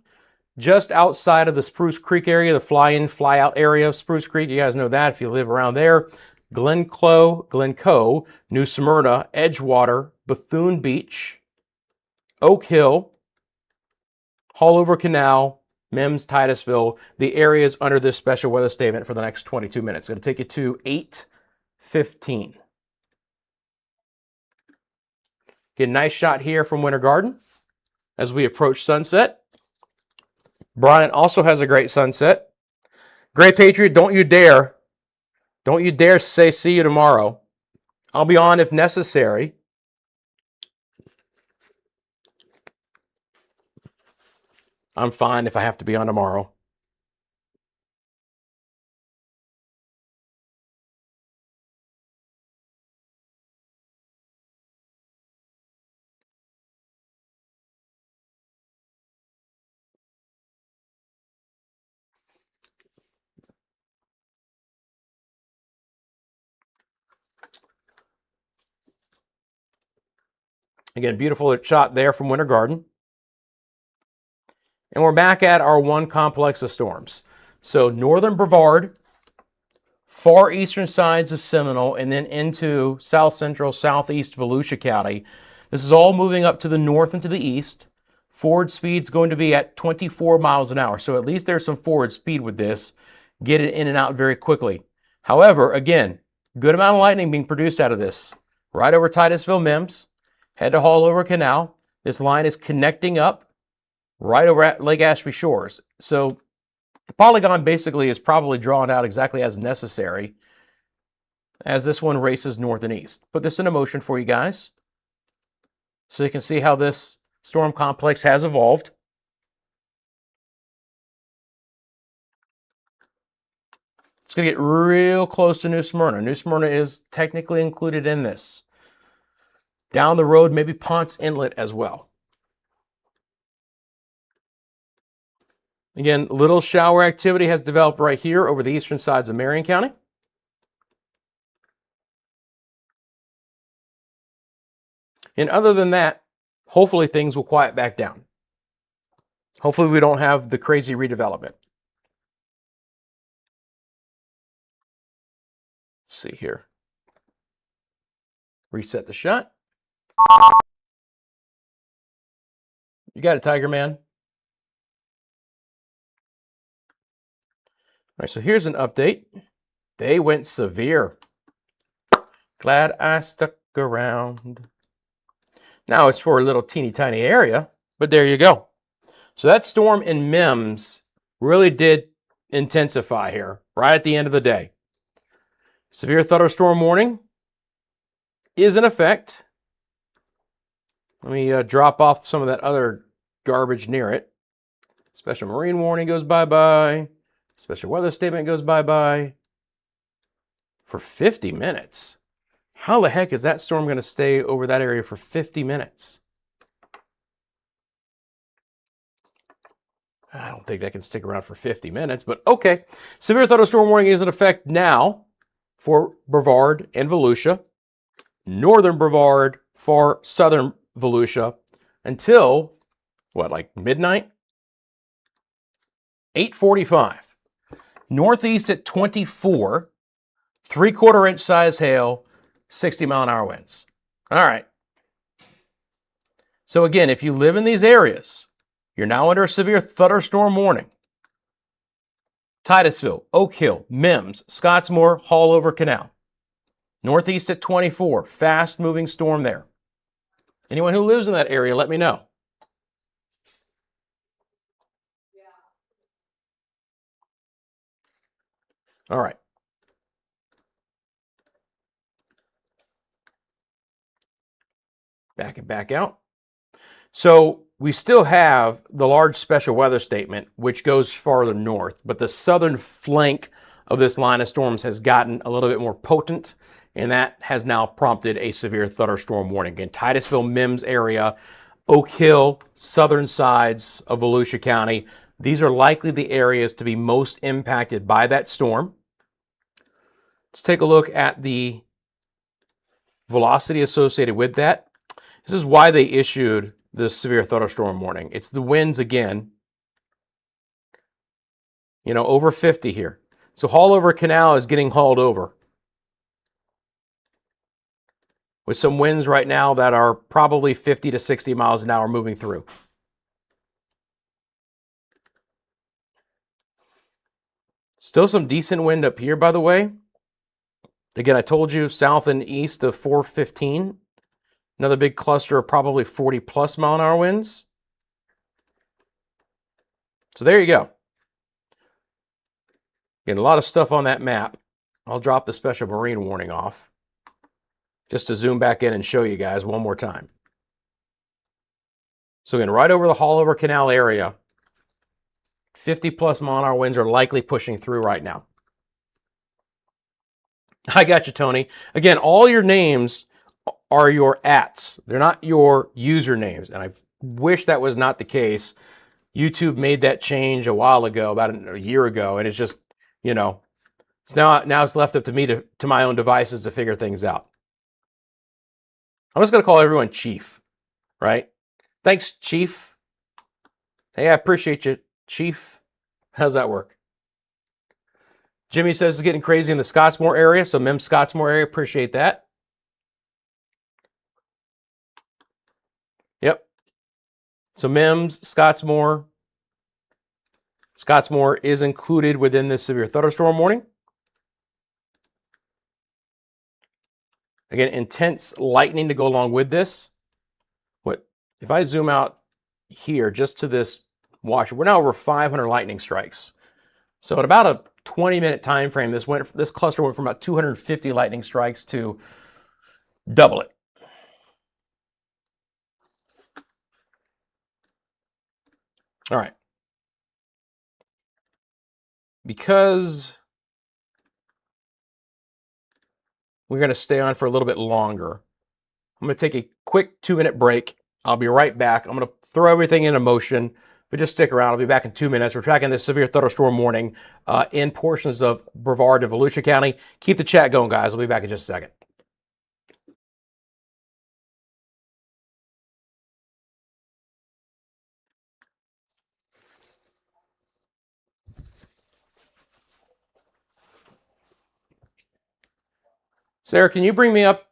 Just outside of the Spruce Creek area, the fly-in, fly-out area of Spruce Creek, you guys know that if you live around there. Glencoe, New Smyrna, Edgewater, Bethune Beach, Oak Hill, Haulover Canal, Mims, Titusville, the areas under this special weather statement for the next 22 minutes. It's going to take you to 8:15. Get a nice shot here from Winter Garden as we approach sunset. Bryant also has a great sunset. Gray Patriot, don't you dare say see you tomorrow. I'll be on if necessary. I'm fine if I have to be on tomorrow. Again, beautiful shot there from Winter Garden. And we're back at our one complex of storms. So northern Brevard, far eastern sides of Seminole, and then into south central, southeast Volusia County. This is all moving up to the north and to the east. Forward speed's going to be at 24 miles an hour. So at least there's some forward speed with this. Get it in and out very quickly. However, again, good amount of lightning being produced out of this. Right over Titusville, Mims. Head to Haulover Canal. This line is connecting up right over at Lake Ashby Shores. So the polygon basically is probably drawn out exactly as necessary as this one races north and east. Put this into motion for you guys so you can see how this storm complex has evolved. It's going to get real close to New Smyrna. New Smyrna is technically included in this. Down the road, maybe Ponce Inlet as well. Again, little shower activity has developed right here over the eastern sides of Marion County. And other than that, hopefully things will quiet back down. Hopefully we don't have the crazy redevelopment. Let's see here. Reset the shot. You got it, Tiger Man. All right, so here's an update. They went severe. Glad I stuck around. Now it's for a little teeny tiny area, but there you go. So that storm in Mims really did intensify here right at the end of the day. Severe thunderstorm warning is in effect. Let me drop off some of that other garbage near it. Special marine warning goes bye-bye. Special weather statement goes bye-bye. For 50 minutes. How the heck is that storm going to stay over that area for 50 minutes? I don't think that can stick around for 50 minutes, but okay. Severe thunderstorm warning is in effect now for Brevard and Volusia. Northern Brevard, far southern Volusia, until, what, like midnight? 8:45. Northeast at 24, 3/4 inch size hail, 60 mile an hour winds. All right. So again, if you live in these areas, you're now under a severe thunderstorm warning. Titusville, Oak Hill, Mims, Scottsmore, Haulover Canal. Northeast at 24, fast moving storm there. Anyone who lives in that area, let me know. All right. Back and back out. So we still have the large special weather statement, which goes farther north, but the southern flank of this line of storms has gotten a little bit more potent, and that has now prompted a severe thunderstorm warning. Again, Titusville, Mims area, Oak Hill, southern sides of Volusia County. These are likely the areas to be most impacted by that storm. Let's take a look at the velocity associated with that. This is why they issued the severe thunderstorm warning. It's the winds again, over 50 here. So Haulover Canal is getting hauled over. with some winds right now that are probably 50 to 60 miles an hour moving through. Still some decent wind up here, by the way. Again, I told you south and east of 415. Another big cluster of probably 40 plus mile an hour winds. So there you go. Getting a lot of stuff on that map. I'll drop the special marine warning off just to zoom back in and show you guys one more time. So again, right over the Haulover Canal area, 50 plus mile an hour winds are likely pushing through right now. I got you, Tony. Again, all your names are your @. They're not your usernames. And I wish that was not the case. YouTube made that change a while ago, about a year ago, and it's just, you know, it's now it's left up to me to my own devices to figure things out. I'm just going to call everyone Chief, right? Thanks, Chief. Hey, I appreciate you, Chief. How's that work? Jimmy says it's getting crazy in the Scottsmore area, so Mem Scottsmore area, appreciate that. Yep. So Mims, Scottsmore is included within this severe thunderstorm warning. Again, intense lightning to go along with this. What if I zoom out here just to this watch? We're now over 500 lightning strikes. So at about a 20-minute time frame, this cluster went from about 250 lightning strikes to double it. All right. Because we're going to stay on for a little bit longer, I'm going to take a quick 2-minute break. I'll be right back. I'm going to throw everything into motion, but just stick around. I'll be back in 2 minutes. We're tracking this severe thunderstorm warning in portions of Brevard and Volusia County. Keep the chat going, guys. I'll be back in just a second. Sarah, can you bring me up?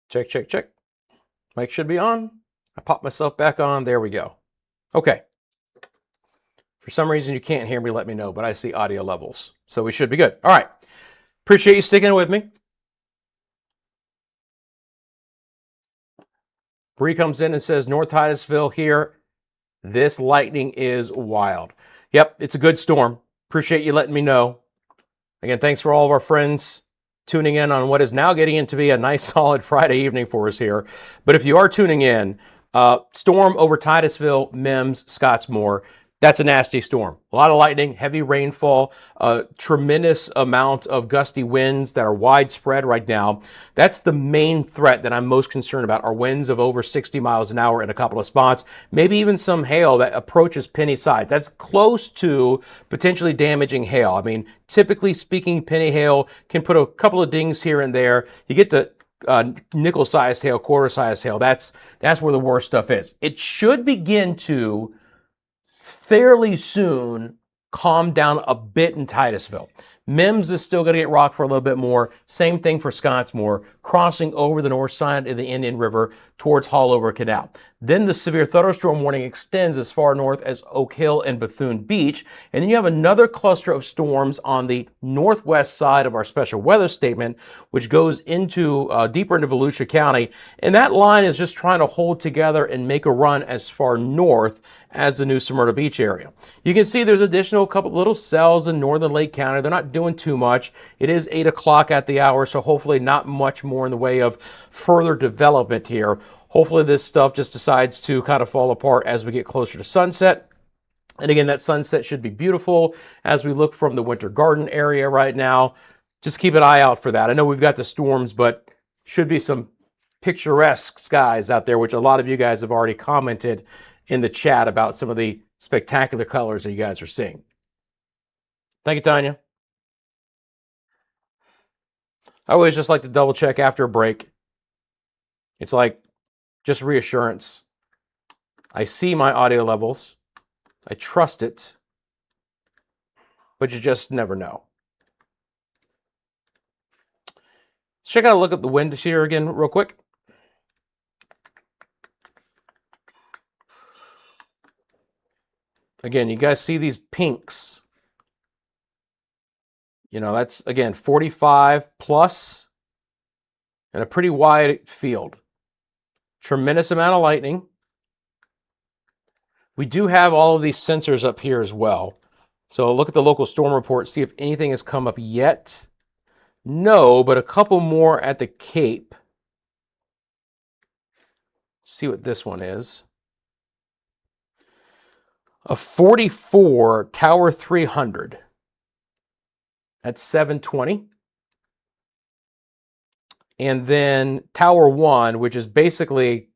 Check, check, check. Mic should be on. I popped myself back on. There we go. Okay. For some reason you can't hear me, let me know, but I see audio levels. So we should be good. All right. Appreciate you sticking with me. Bree comes in and says, North Titusville here. This lightning is wild. Yep, it's a good storm. Appreciate you letting me know. Again, thanks for all of our friends tuning in on what is now getting into be a nice solid Friday evening for us here. But if you are tuning in, storm over Titusville, Mims, Scottsmore. That's a nasty storm. A lot of lightning, heavy rainfall, tremendous amount of gusty winds that are widespread right now. That's the main threat that I'm most concerned about, are winds of over 60 miles an hour in a couple of spots, maybe even some hail that approaches penny size. That's close to potentially damaging hail. I mean, typically speaking, penny hail can put a couple of dings here and there. You get to nickel-sized hail, quarter-sized hail. That's where the worst stuff is. It should begin to fairly soon calm down a bit in Titusville. Mims is still going to get rocked for a little bit more. Same thing for Scottsmore, crossing over the north side of the Indian River towards Haulover Canal. Then the severe thunderstorm warning extends as far north as Oak Hill and Bethune Beach. And then you have another cluster of storms on the northwest side of our special weather statement, which goes into deeper into Volusia County. And that line is just trying to hold together and make a run as far north as the New Smyrna Beach area. You can see there's additional couple little cells in northern Lake County. They're not doing too much. It is 8 o'clock at the hour, so hopefully not much more in the way of further development here. Hopefully this stuff just decides to kind of fall apart as we get closer to sunset. And again, that sunset should be beautiful as we look from the Winter Garden area right now. Just keep an eye out for that. I know we've got the storms, but should be some picturesque skies out there, which a lot of you guys have already commented in the chat about some of the spectacular colors that you guys are seeing. Thank you, Tanya. I always just like to double check after a break. It's like just reassurance. I see my audio levels. I trust it, but you just never know. Let's check out a look at the wind shear again real quick. Again, you guys see these pinks. You know, that's, again, 45 plus and a pretty wide field. Tremendous amount of lightning. We do have all of these sensors up here as well. So look at the local storm report, see if anything has come up yet. No, but a couple more at the Cape. See what this one is. A 44 Tower 300 at 720. And then Tower 1, which is basically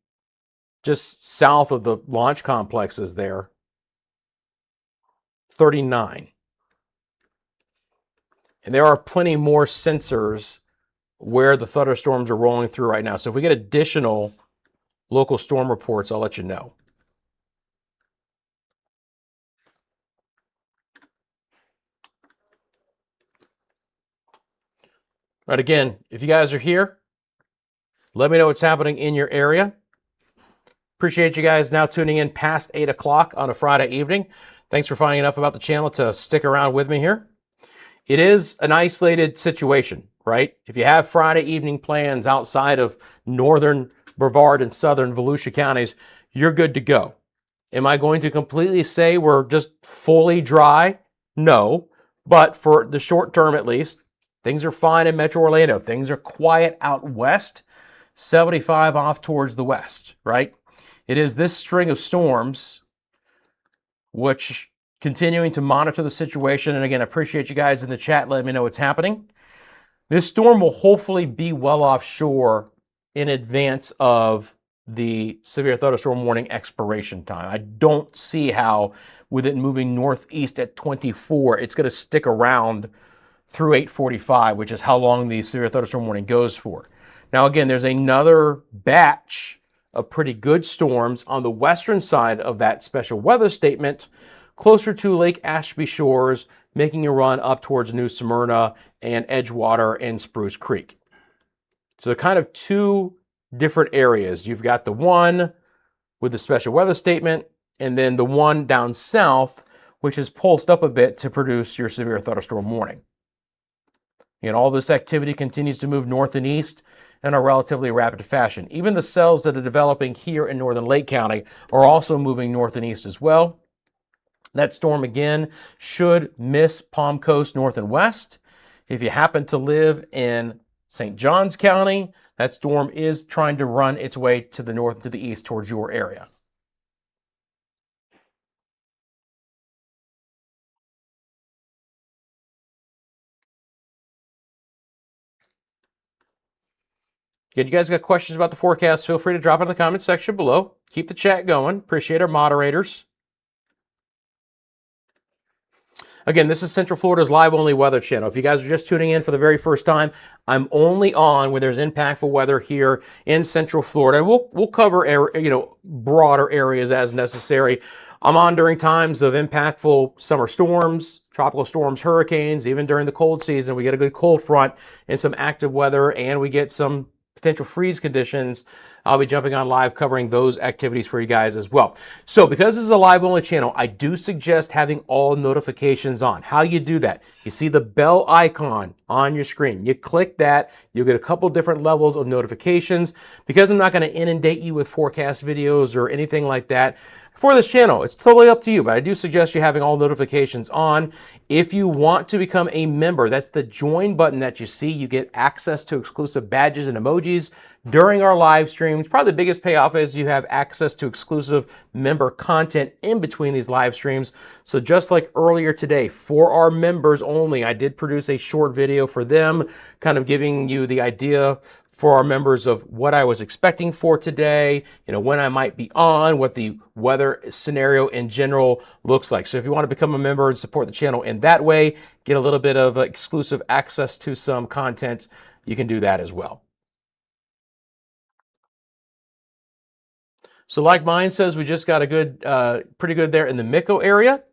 just south of the launch complexes there, 39. And there are plenty more sensors where the thunderstorms are rolling through right now. So if we get additional local storm reports, I'll let you know. All right, again, if you guys are here, let me know what's happening in your area. Appreciate you guys now tuning in past 8 o'clock on a Friday evening. Thanks for finding enough about the channel to stick around with me here. It is an isolated situation, right? If you have Friday evening plans outside of northern Brevard and southern Volusia counties, you're good to go. Am I going to completely say we're just fully dry? No, but for the short term at least, things are fine in Metro Orlando. Things are quiet out west, 75 off towards the west, right? It is this string of storms which continuing to monitor the situation. And again, I appreciate you guys in the chat letting me know what's happening. This storm will hopefully be well offshore in advance of the severe thunderstorm warning expiration time. I don't see how, with it moving northeast at 24, it's going to stick around through 8:45, which is how long the severe thunderstorm warning goes for. Now, again, there's another batch of pretty good storms on the western side of that special weather statement, closer to Lake Ashby shores, making a run up towards New Smyrna and Edgewater and Spruce Creek. So kind of two different areas. You've got the one with the special weather statement, and then the one down south, which is pulsed up a bit to produce your severe thunderstorm warning. And all this activity continues to move north and east in a relatively rapid fashion. Even the cells that are developing here in northern Lake County are also moving north and east as well. That storm again should miss Palm Coast north and west. If you happen to live in St. Johns County, that storm is trying to run its way to the north and to the east towards your area. Good. You guys got questions about the forecast? Feel free to drop it in the comment section below. Keep the chat going. Appreciate our moderators. Again, this is Central Florida's live-only weather channel. If you guys are just tuning in for the very first time, I'm only on when there's impactful weather here in Central Florida. We'll cover broader areas as necessary. I'm on during times of impactful summer storms, tropical storms, hurricanes. Even during the cold season, we get a good cold front and some active weather, and we get some potential freeze conditions. I'll be jumping on live covering those activities for you guys as well. So because this is a live only channel, I do suggest having all notifications on. How you do that? You see the bell icon on your screen. You click that, you'll get a couple different levels of notifications. Because I'm not going to inundate you with forecast videos or anything like that for this channel, it's totally up to you, but I do suggest you having all notifications on. If you want to become a member, that's the join button that you see. You get access to exclusive badges and emojis during our live streams. Probably the biggest payoff is you have access to exclusive member content in between these live streams. So just like earlier today, for our members only, I did produce a short video for them, kind of giving you the idea for our members of what I was expecting for today, when I might be on, what the weather scenario in general looks like. So if you want to become a member and support the channel in that way, get a little bit of exclusive access to some content, you can do that as well. So like mine says, we just got a good, pretty good there in the Mico area.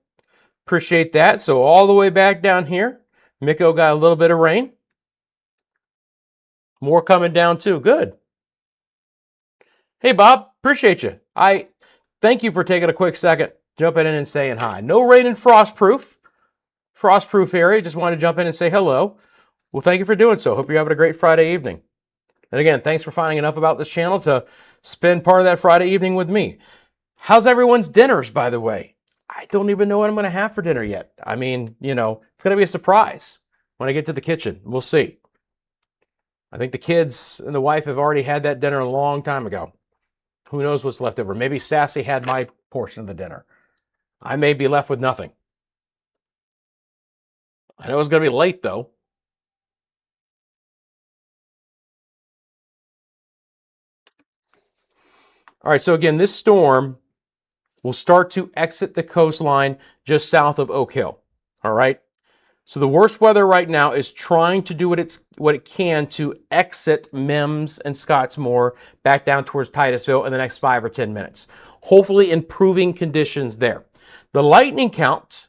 Appreciate that. So all the way back down here, Mico got a little bit of rain. More coming down too. Good. Hey, Bob. Appreciate you. I thank you for taking a quick second, jumping in and saying hi. No rain in Frostproof area. Just wanted to jump in and say hello. Well, thank you for doing so. Hope you're having a great Friday evening. And again, thanks for finding enough about this channel to spend part of that Friday evening with me. How's everyone's dinners, by the way? I don't even know what I'm going to have for dinner yet. I mean, it's going to be a surprise when I get to the kitchen. We'll see. I think the kids and the wife have already had that dinner a long time ago. Who knows what's left over? Maybe Sassy had my portion of the dinner. I may be left with nothing. I know it's going to be late, though. All right, so again, this storm will start to exit the coastline just south of Oak Hill. All right. So the worst weather right now is trying to do what it can to exit Mims and Scottsmore back down towards Titusville in the next 5 or 10 minutes. Hopefully improving conditions there. The lightning count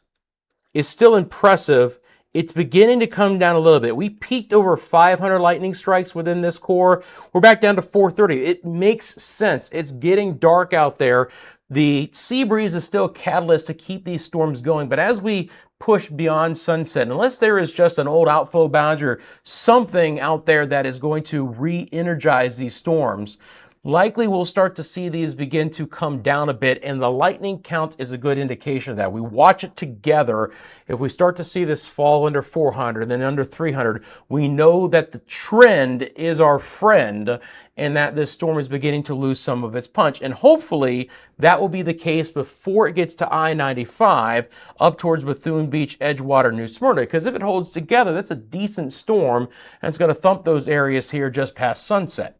is still impressive. It's beginning to come down a little bit. We peaked over 500 lightning strikes within this core. We're back down to 430. It makes sense. It's getting dark out there. The sea breeze is still a catalyst to keep these storms going. But as we push beyond sunset, unless there is just an old outflow boundary or something out there that is going to re-energize these storms, likely we'll start to see these begin to come down a bit, and the lightning count is a good indication of that. We watch it together. If we start to see this fall under 400 and then under 300, we know that the trend is our friend and that this storm is beginning to lose some of its punch. And hopefully that will be the case before it gets to I-95 up towards Bethune Beach, Edgewater, New Smyrna, because if it holds together, that's a decent storm, and it's going to thump those areas here just past sunset.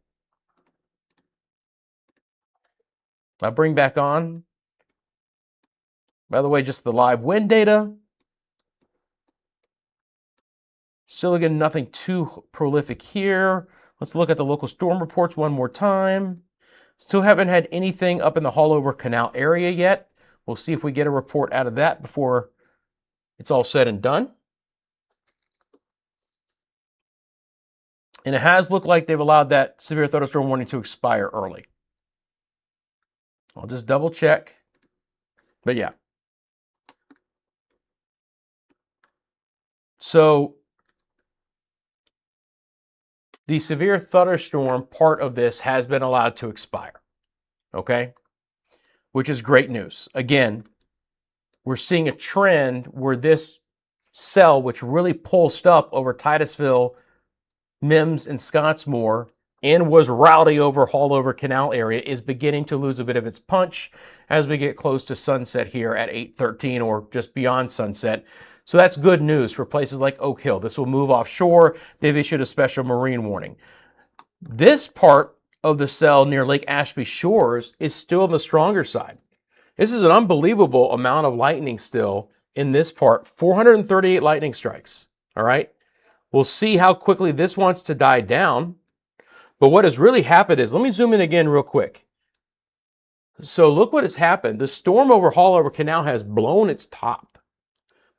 I'll bring back on, by the way, just the live wind data. Still, again, nothing too prolific here. Let's look at the local storm reports one more time. Still haven't had anything up in the Haulover Canal area yet. We'll see if we get a report out of that before it's all said and done. And it has looked like they've allowed that severe thunderstorm warning to expire early. I'll just double check. But yeah. So the severe thunderstorm part of this has been allowed to expire. Okay? Which is great news. Again, we're seeing a trend where this cell, which really pulsed up over Titusville, Mims, and Scottsmore, and was rowdy over Haulover Canal area, is beginning to lose a bit of its punch as we get close to sunset here at 8:13 or just beyond sunset. So that's good news for places like Oak Hill. This will move offshore. They've issued a special marine warning. This part of the cell near Lake Ashby Shores is still on the stronger side. This is an unbelievable amount of lightning still in this part, 438 lightning strikes, all right? We'll see how quickly this wants to die down. But what has really happened is, let me zoom in again real quick. So look what has happened. The storm over Haulover Canal has blown its top.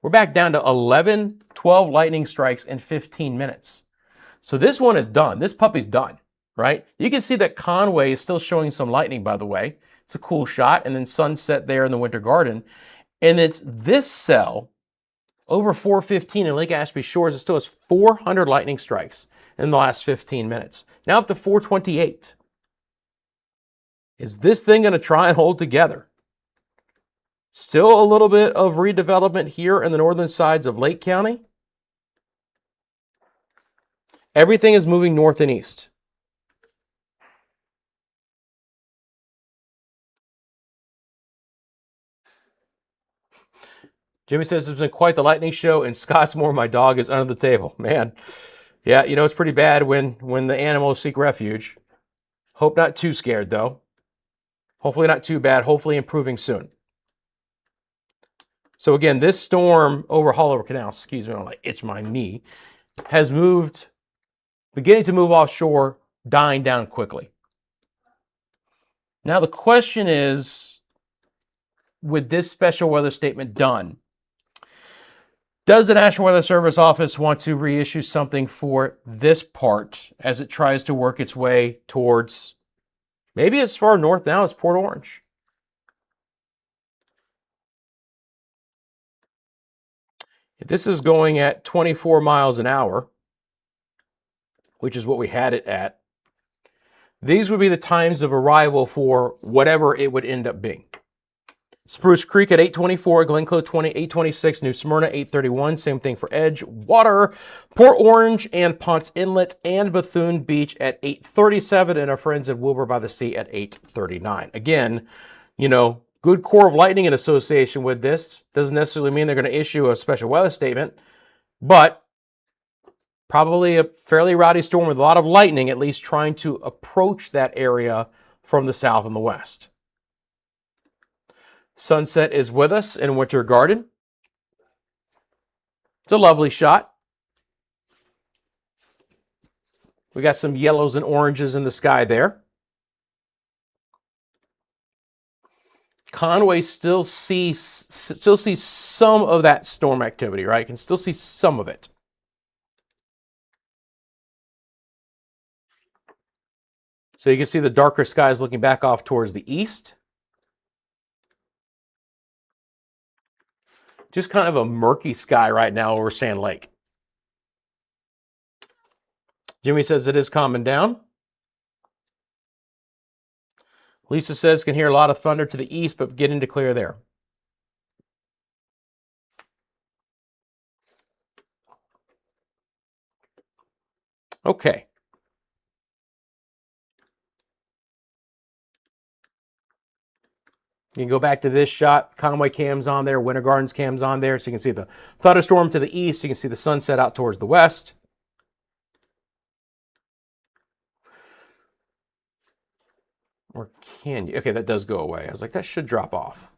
We're back down to 11, 12 lightning strikes in 15 minutes. So this one is done. This puppy's done, right? You can see that Conway is still showing some lightning, by the way. It's a cool shot. And then sunset there in the Winter Garden. And it's this cell over 415 in Lake Ashby Shores. It still has 400 lightning strikes in the last 15 minutes. Now up to 428. Is this thing going to try and hold together? Still a little bit of redevelopment here in the northern sides of Lake County. Everything is moving north and east. Jimmy says it's been quite the lightning show in Scottsmore. My dog is under the table. Man, yeah, you know, it's pretty bad when the animals seek refuge. Hope not too scared, though. Hopefully not too bad. Hopefully improving soon. So again, this storm over Haulover Canal, excuse me, I like itch my knee, has moved, beginning to move offshore, dying down quickly. Now the question is, with this special weather statement done, does the National Weather Service office want to reissue something for this part as it tries to work its way towards, maybe as far north now as Port Orange? If this is going at 24 miles an hour, which is what we had it at, these would be the times of arrival for whatever it would end up being. Spruce Creek at 8:24, Glencoe 8:26, New Smyrna 8:31, same thing for Edgewater, Port Orange and Ponce Inlet and Bethune Beach at 8:37, and our friends at Wilbur by the Sea at 8:39. Again, you know, good core of lightning in association with this. Doesn't necessarily mean they're going to issue a special weather statement, but probably a fairly rowdy storm with a lot of lightning, at least trying to approach that area from the south and the west. Sunset is with us in Winter Garden. It's a lovely shot. We got some yellows and oranges in the sky there. Conway still sees some of that storm activity, right? You can still see some of it. So you can see the darker skies looking back off towards the east. Just kind of a murky sky right now over Sand Lake. Jimmy says it is calming down. Lisa says can hear a lot of thunder to the east, but beginning to clear there. Okay. You can go back to this shot. Conway cam's on there. Winter Gardens cam's on there. So you can see the thunderstorm to the east. You can see the sunset out towards the west. Or can you? Okay, that does go away. I was like, that should drop off.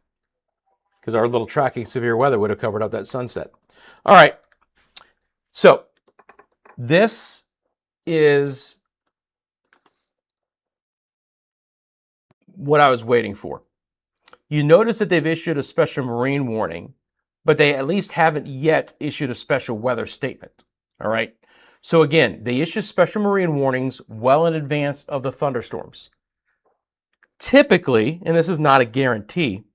Because our little tracking severe weather would have covered up that sunset. All right. So this is what I was waiting for. You notice that they've issued a special marine warning, but they at least haven't yet issued a special weather statement. All right. So again, they issue special marine warnings well in advance of the thunderstorms. Typically, and this is not a guarantee,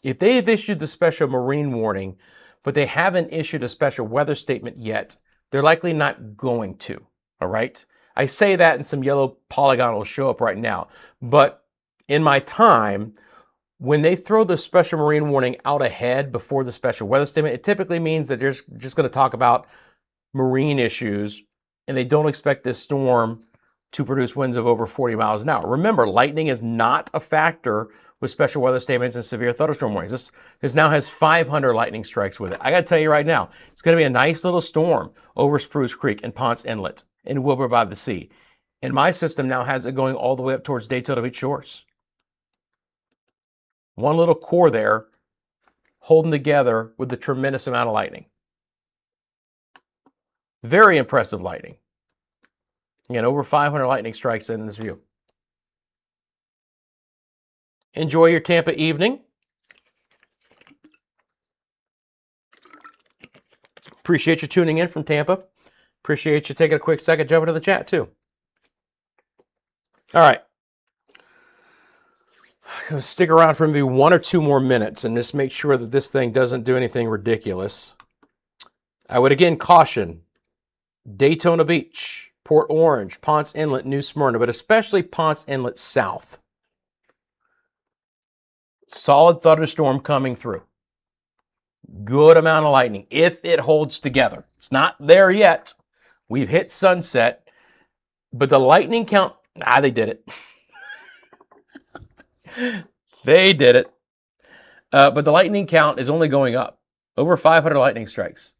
if they have issued the special marine warning, but they haven't issued a special weather statement yet, they're likely not going to. All right. I say that and some yellow polygon will show up right now. But in my time, When they throw the special marine warning out ahead before the special weather statement, it typically means that they're just going to talk about marine issues, and they don't expect this storm to produce winds of over 40 miles an hour. Remember, lightning is not a factor with special weather statements and severe thunderstorm warnings. This now has 500 lightning strikes with it. I got to tell you right now, it's going to be a nice little storm over Spruce Creek and Ponce Inlet in Wilbur by the Sea. And my system now has it going all the way up towards Daytona Beach shores. One little core there holding together with the tremendous amount of lightning. Very impressive lightning. Again, over 500 lightning strikes in this view. Enjoy your Tampa evening. Appreciate you tuning in from Tampa. Appreciate you taking a quick second, jumping to the chat too. All right. I'm going to stick around for maybe 1 or 2 more minutes and just make sure that this thing doesn't do anything ridiculous. I would again caution Daytona Beach, Port Orange, Ponce Inlet, New Smyrna, but especially Ponce Inlet South. Solid thunderstorm coming through. Good amount of lightning if it holds together. It's not there yet. We've hit sunset, but the lightning count, they did it. They did it. But the lightning count is only going up. Over 500 lightning strikes.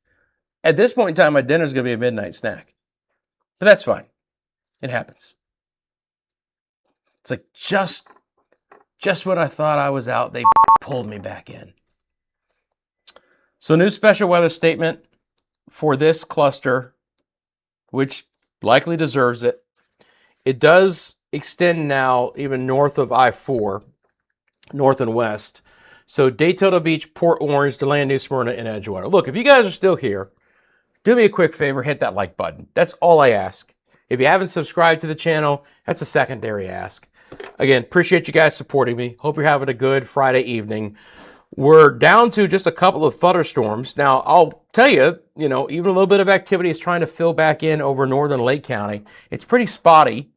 At this point in time, my dinner is going to be a midnight snack. But that's fine. It happens. It's like just when I thought I was out, they pulled me back in. So new special weather statement for this cluster, which likely deserves it. It does extend now even north of I-4, north and west. So Daytona Beach, Port Orange, DeLand, New Smyrna, and Edgewater. Look, if you guys are still here, do me a quick favor, hit that like button. That's all I ask. If you haven't subscribed to the channel, that's a secondary ask. Again, appreciate you guys supporting me. Hope you're having a good Friday evening. We're down to just a couple of thunderstorms. Now, I'll tell you, even a little bit of activity is trying to fill back in over northern Lake County. It's pretty spotty,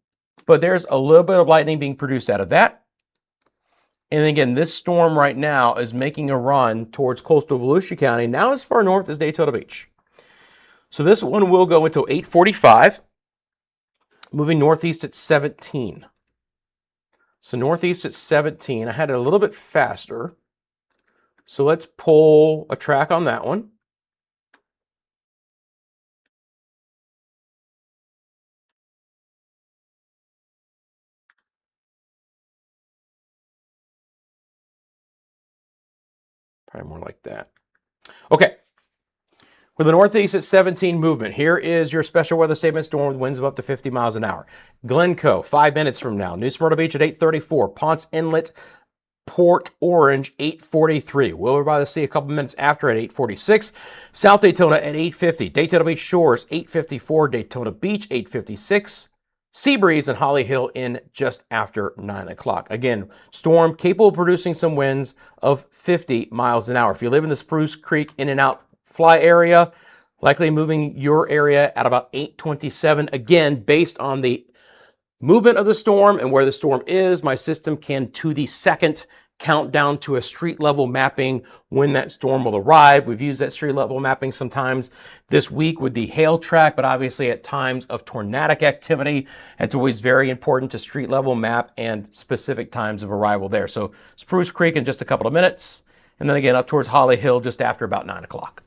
but there's a little bit of lightning being produced out of that. And again, this storm right now is making a run towards coastal Volusia County, now as far north as Daytona Beach. So this one will go until 8:45, moving northeast at 17. So northeast at 17. I had it a little bit faster. So let's pull a track on that one. Probably more like that. Okay. With the northeast at 17 movement, here is your special weather statement storm with winds of up to 50 miles an hour. Glencoe, 5 minutes from now. New Smyrna Beach at 8:34. Ponce Inlet, Port Orange, 8:43. Wilbur by the Sea a couple minutes after at 8:46. South Daytona at 8:50. Daytona Beach Shores, 8:54. Daytona Beach, 8:56. Seabreeze and Holly Hill in just after 9 o'clock. Again, storm capable of producing some winds of 50 miles an hour. If you live in the Spruce Creek in and out fly area, likely moving your area at about 8:27. Again, based on the movement of the storm and where the storm is, my system can, to the second, count down to a street level mapping when that storm will arrive. We've used that street level mapping sometimes this week with the hail track, but obviously at times of tornadic activity, it's always very important to street level map and specific times of arrival there. So Spruce Creek in just a couple of minutes, and then again up towards Holly Hill just after about 9 o'clock.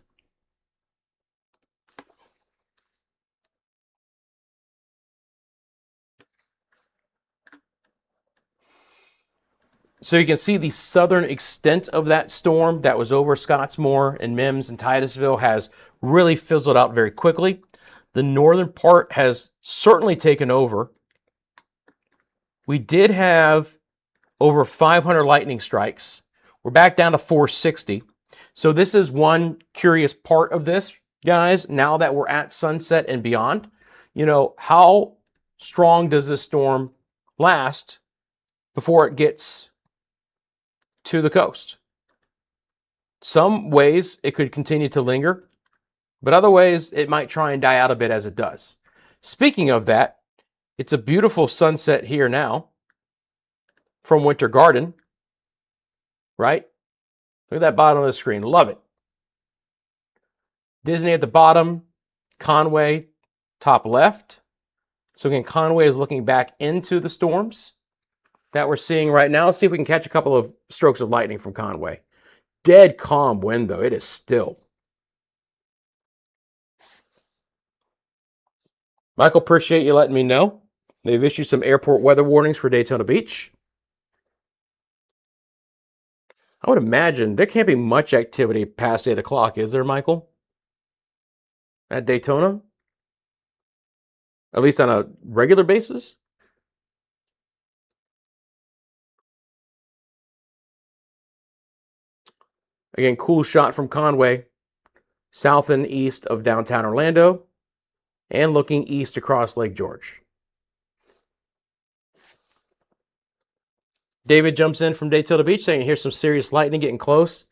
So you can see the southern extent of that storm that was over Scottsmore and Mims and Titusville has really fizzled out very quickly. The northern part has certainly taken over. We did have over 500 lightning strikes. We're back down to 460. So this is one curious part of this, guys, now that we're at sunset and beyond. How strong does this storm last before it gets to the coast? Some ways it could continue to linger, but other ways it might try and die out a bit as it does. Speaking of that, it's a beautiful sunset here now from Winter Garden. right? Look at that bottom of the screen. Love it. Disney at the bottom, Conway top left. So again, Conway is looking back into the storms that we're seeing right now. Let's see if we can catch a couple of strokes of lightning from Conway. Dead calm wind, though. It is still. Michael, appreciate you letting me know. They've issued some airport weather warnings for Daytona Beach. I would imagine there can't be much activity past 8 o'clock, is there, Michael? At Daytona? At least on a regular basis? Again, cool shot from Conway, south and east of downtown Orlando, and looking east across Lake George. David jumps in from Daytona Beach saying, here's some serious lightning getting close.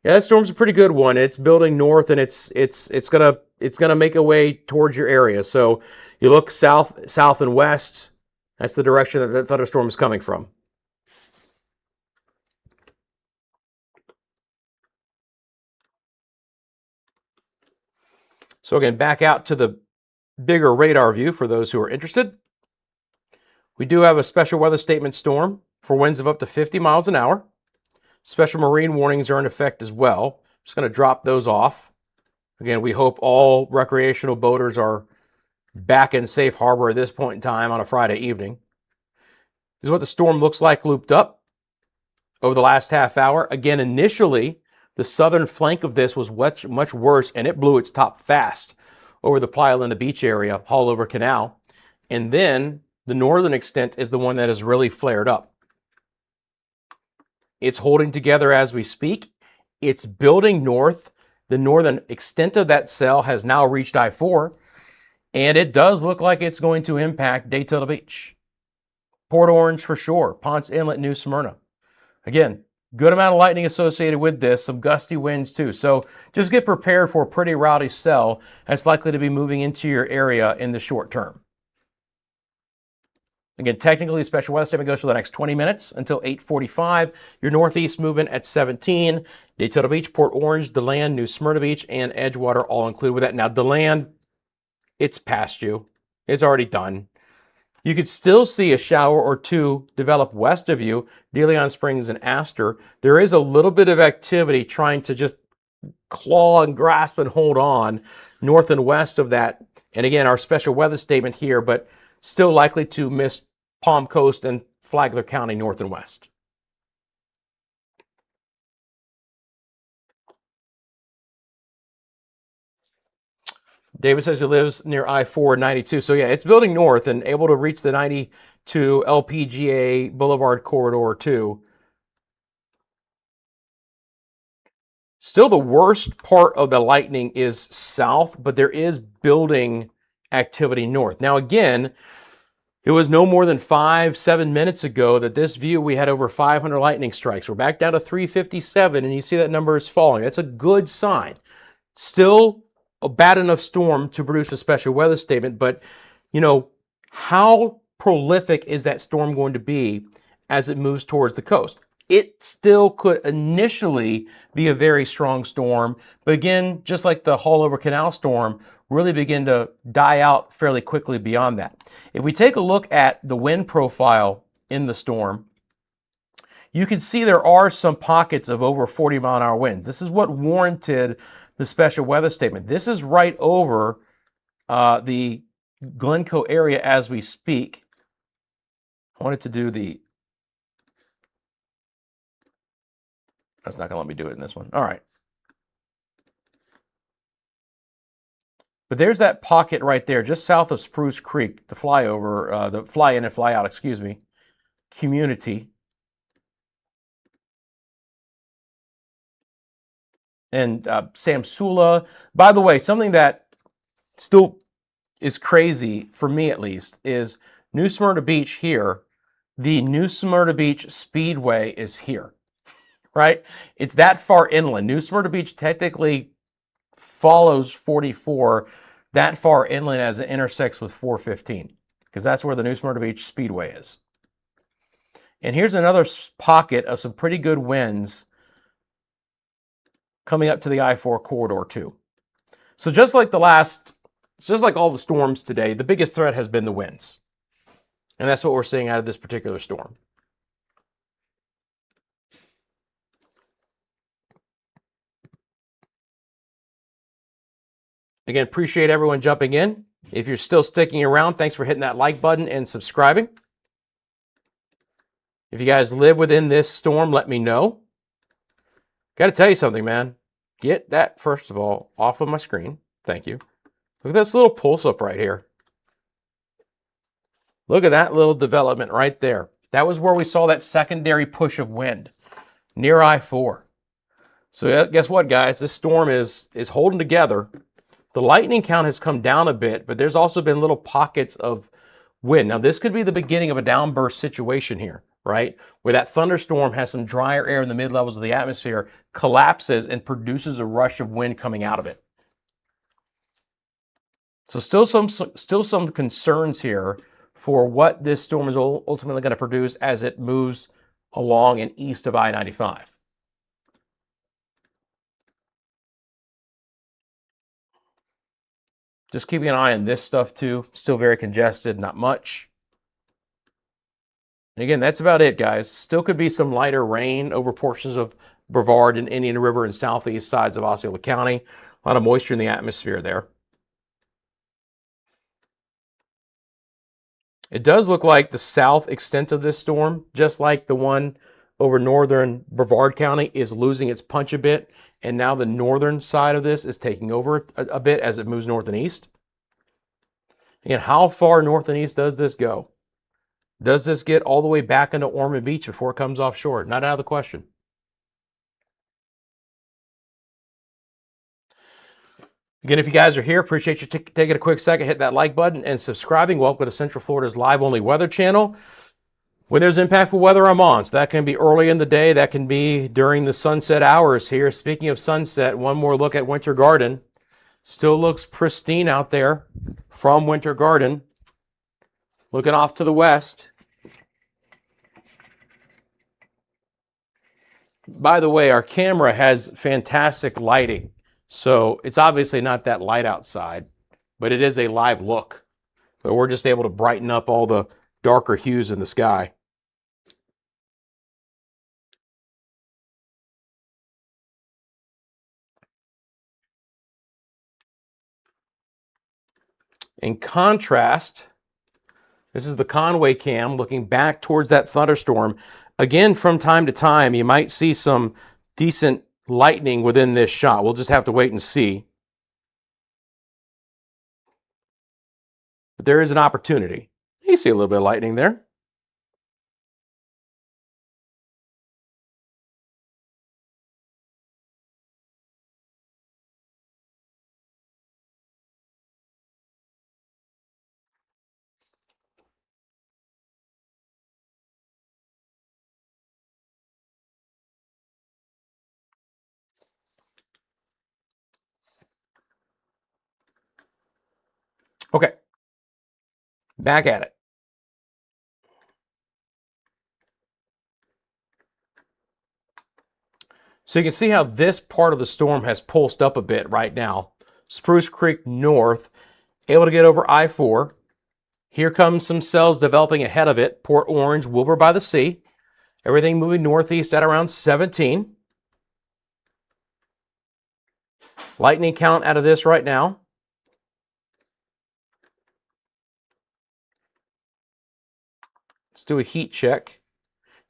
Yeah, that storm's a pretty good one. It's building north, and it's gonna make a way towards your area. So you look south and west. That's the direction that the thunderstorm is coming from. So again, back out to the bigger radar view for those who are interested. We do have a special weather statement storm for winds of up to 50 miles an hour. Special marine warnings are in effect as well. Just going to drop those off. Again, we hope all recreational boaters are back in safe harbor at this point in time on a Friday evening. This is what the storm looks like looped up over the last half hour. Again, initially, the southern flank of this was much worse, and it blew its top fast over the Playa Linda Beach area, Haulover Canal. And then the northern extent is the one that has really flared up. It's holding together as we speak. It's building north. The northern extent of that cell has now reached I-4, and it does look like it's going to impact Daytona Beach. Port Orange for sure. Ponce Inlet, New Smyrna. Again, good amount of lightning associated with this, some gusty winds too. So just get prepared for a pretty rowdy cell that's likely to be moving into your area in the short term. Again, technically, the special weather statement goes for the next 20 minutes until 8:45. Your northeast movement at 17. Daytona Beach, Port Orange, DeLand, New Smyrna Beach, and Edgewater all included with that. Now, DeLand, it's past you. It's already done. You could still see a shower or two develop west of you, De Leon Springs and Astor. There is a little bit of activity trying to just claw and grasp and hold on north and west of that. And again, our special weather statement here, but still likely to miss Palm Coast and Flagler County north and west. David says he lives near I-4 92. So yeah, it's building north and able to reach the 92 LPGA Boulevard Corridor too. Still, the worst part of the lightning is south, but there is building activity north. Now again, it was no more than 5-7 minutes ago that this view we had over 500 lightning strikes. We're back down to 357, and you see that number is falling. That's a good sign. Still a bad enough storm to produce a special weather statement, but you know, how prolific is that storm going to be as it moves towards the coast? It still could initially be a very strong storm, but again, just like the Haulover Canal storm, really begin to die out fairly quickly beyond that. If we take a look at the wind profile in the storm, you can see there are some pockets of over 40-mile-an-hour winds. This is what warranted the special weather statement. This is right over the Glencoe area as we speak. I wanted to do the... That's not going to let me do it in this one. All right. But there's that pocket right there, just south of Spruce Creek, the flyover, the fly in and fly out, excuse me, community. And Samsula. By the way, something that still is crazy, for me at least, is New Smyrna Beach here. The New Smyrna Beach Speedway is here, right? It's that far inland. New Smyrna Beach technically follows 44 that far inland as it intersects with 415, because that's where the New Smyrna Beach Speedway is. And here's another pocket of some pretty good winds coming up to the I-4 corridor too. So just like all the storms today, the biggest threat has been the winds. And that's what we're seeing out of this particular storm. Again, appreciate everyone jumping in. If you're still sticking around, thanks for hitting that like button and subscribing. If you guys live within this storm, let me know. Got to tell you something, man. Get that, first of all, off of my screen. Thank you. Look at this little pulse up right here. Look at that little development right there. That was where we saw that secondary push of wind near I-4. So guess what, guys? This storm is holding together. The lightning count has come down a bit, but there's also been little pockets of wind. Now, this could be the beginning of a downburst situation here, right? Where that thunderstorm has some drier air in the mid-levels of the atmosphere, collapses and produces a rush of wind coming out of it. So still some concerns here for what this storm is ultimately going to produce as it moves along and east of I-95. Just keeping an eye on this stuff too. Still very congested, not much. And again, that's about it, guys. Still could be some lighter rain over portions of Brevard and Indian River and southeast sides of Osceola County. A lot of moisture in the atmosphere there. It does look like the south extent of this storm, just like the one over northern Brevard County, is losing its punch a bit. And now the northern side of this is taking over a bit as it moves north and east. Again, how far north and east does this go? Does this get all the way back into Ormond Beach before it comes offshore? Not out of the question. Again, if you guys are here, appreciate you taking a quick second, hit that like button and subscribing. Welcome to Central Florida's live-only weather channel. When there's impactful weather, I'm on. So that can be early in the day. That can be during the sunset hours here. Speaking of sunset, one more look at Winter Garden. Still looks pristine out there from Winter Garden. Looking off to the west. By the way, our camera has fantastic lighting. So it's obviously not that light outside, but it is a live look. But we're just able to brighten up all the darker hues in the sky. In contrast, this is the Conway cam looking back towards that thunderstorm. Again, from time to time, you might see some decent lightning within this shot. We'll just have to wait and see. But there is an opportunity. You see a little bit of lightning there. Okay, back at it. So you can see how this part of the storm has pulsed up a bit right now. Spruce Creek north, able to get over I-4. Here comes some cells developing ahead of it. Port Orange, Wilbur by the Sea. Everything moving northeast at around 17. Lightning count out of this right now. Let's do a heat check.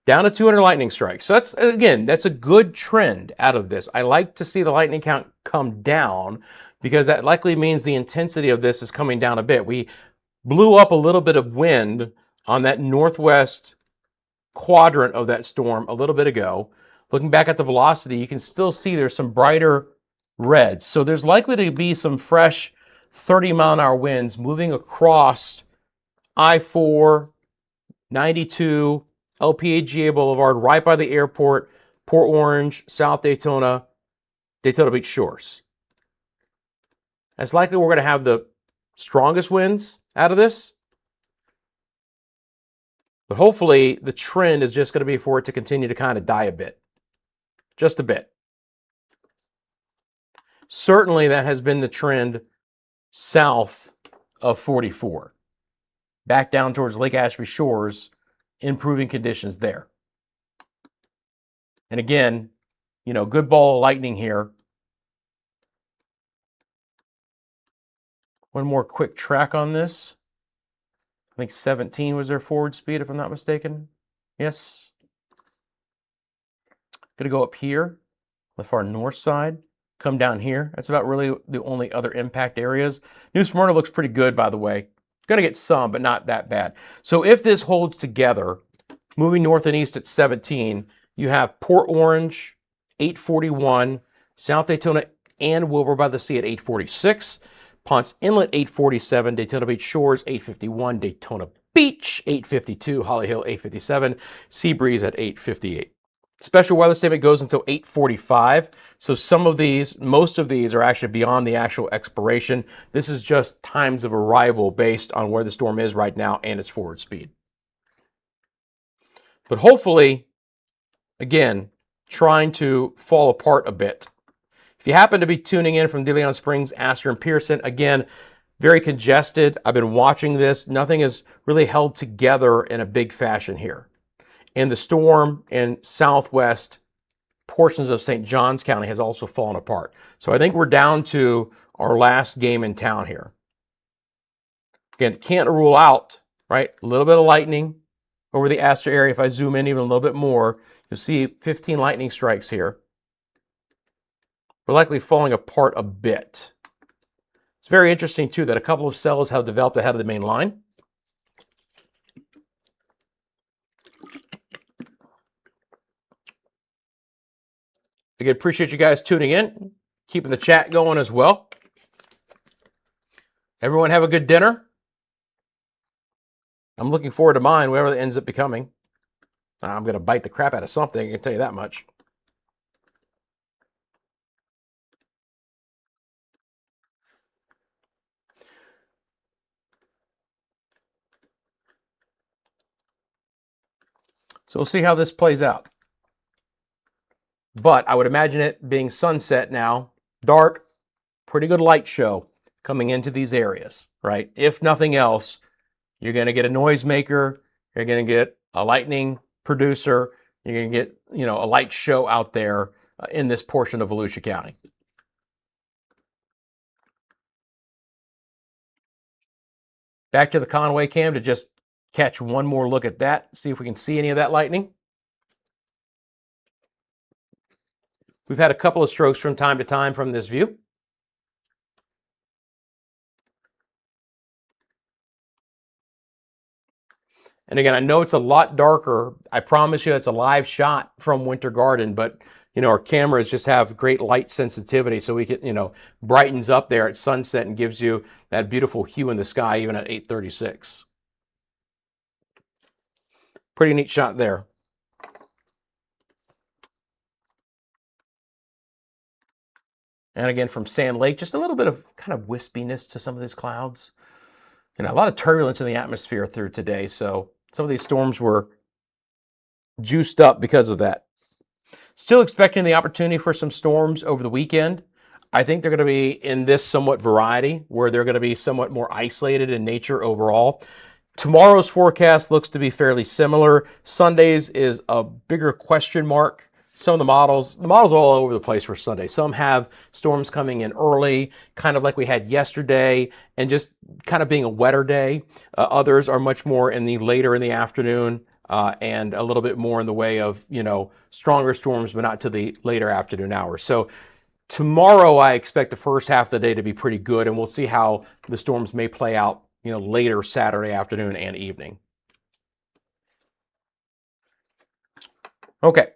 Down to 200 lightning strikes. So that's a good trend out of this. I like to see the lightning count come down because that likely means the intensity of this is coming down a bit. We blew up a little bit of wind on that northwest quadrant of that storm a little bit ago. Looking back at the velocity, you can still see there's some brighter reds. So there's likely to be some fresh 30-mile-an-hour winds moving across I-4, 92, LPGA Boulevard, right by the airport, Port Orange, South Daytona, Daytona Beach shores. That's likely we're going to have the strongest winds out of this. But hopefully the trend is just going to be for it to continue to kind of die a bit. Just a bit. Certainly that has been the trend south of 44. Back down towards Lake Ashby shores, improving conditions there. And again, you know, good ball of lightning here. One more quick track on this. I think 17 was their forward speed, if I'm not mistaken. Yes. Gonna go up here, the far north side, come down here. That's about really the only other impact areas. New Smyrna looks pretty good, by the way. Gonna get some, but not that bad. So if this holds together, moving north and east at 17, you have Port Orange, 841, South Daytona and Wilbur by the Sea at 846, Ponce Inlet, 847, Daytona Beach Shores, 851, Daytona Beach, 852, Holly Hill, 857, Sea Breeze at 858. Special weather statement goes until 8:45. So some of these, most of these are actually beyond the actual expiration. This is just times of arrival based on where the storm is right now and its forward speed. But hopefully, again, trying to fall apart a bit. If you happen to be tuning in from DeLeon Springs, Astor, and Pearson, again, very congested. I've been watching this. Nothing is really held together in a big fashion here. And the storm in southwest portions of St. Johns County has also fallen apart. So I think we're down to our last game in town here. Again, can't rule out, right? A little bit of lightning over the Astor area. If I zoom in even a little bit more, you'll see 15 lightning strikes here. We're likely falling apart a bit. It's very interesting, too, that a couple of cells have developed ahead of the main line. Again, appreciate you guys tuning in, keeping the chat going as well. Everyone have a good dinner. I'm looking forward to mine, whatever it ends up becoming. I'm going to bite the crap out of something, I can tell you that much. So we'll see how this plays out. But I would imagine it being sunset now, dark, pretty good light show coming into these areas, right? If nothing else, you're going to get a noisemaker, you're going to get a lightning producer, you're going to get, you know, a light show out there in this portion of Volusia County. Back to the Conway cam to just catch one more look at that, see if we can see any of that lightning. We've had a couple of strokes from time to time from this view. And again, I know it's a lot darker. I promise you it's a live shot from Winter Garden, but you know, our cameras just have great light sensitivity, so we can, you know, brightens up there at sunset and gives you that beautiful hue in the sky even at 8:36. Pretty neat shot there. And again, from Sand Lake, just a little bit of kind of wispiness to some of these clouds. You know, a lot of turbulence in the atmosphere through today, so some of these storms were juiced up because of that. Still expecting the opportunity for some storms over the weekend. I think they're going to be in this somewhat variety, where they're going to be somewhat more isolated in nature overall. Tomorrow's forecast looks to be fairly similar. Sunday's is a bigger question mark. Some of the models are all over the place for Sunday. Some have storms coming in early, kind of like we had yesterday, and just kind of being a wetter day. Others are much more in the later in the afternoon, and a little bit more in the way of, you know, stronger storms, but not to the later afternoon hours. So tomorrow I expect the first half of the day to be pretty good, and we'll see how the storms may play out, you know, later Saturday afternoon and evening. Okay.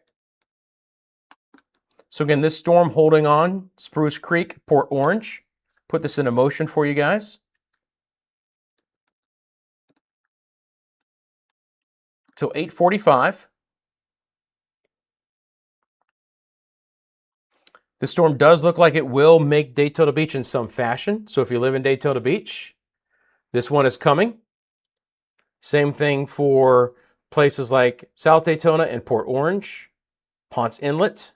So again, this storm holding on, Spruce Creek, Port Orange. Put this into motion for you guys. Till 8:45. The storm does look like it will make Daytona Beach in some fashion. So if you live in Daytona Beach, this one is coming. Same thing for places like South Daytona and Port Orange, Ponce Inlet.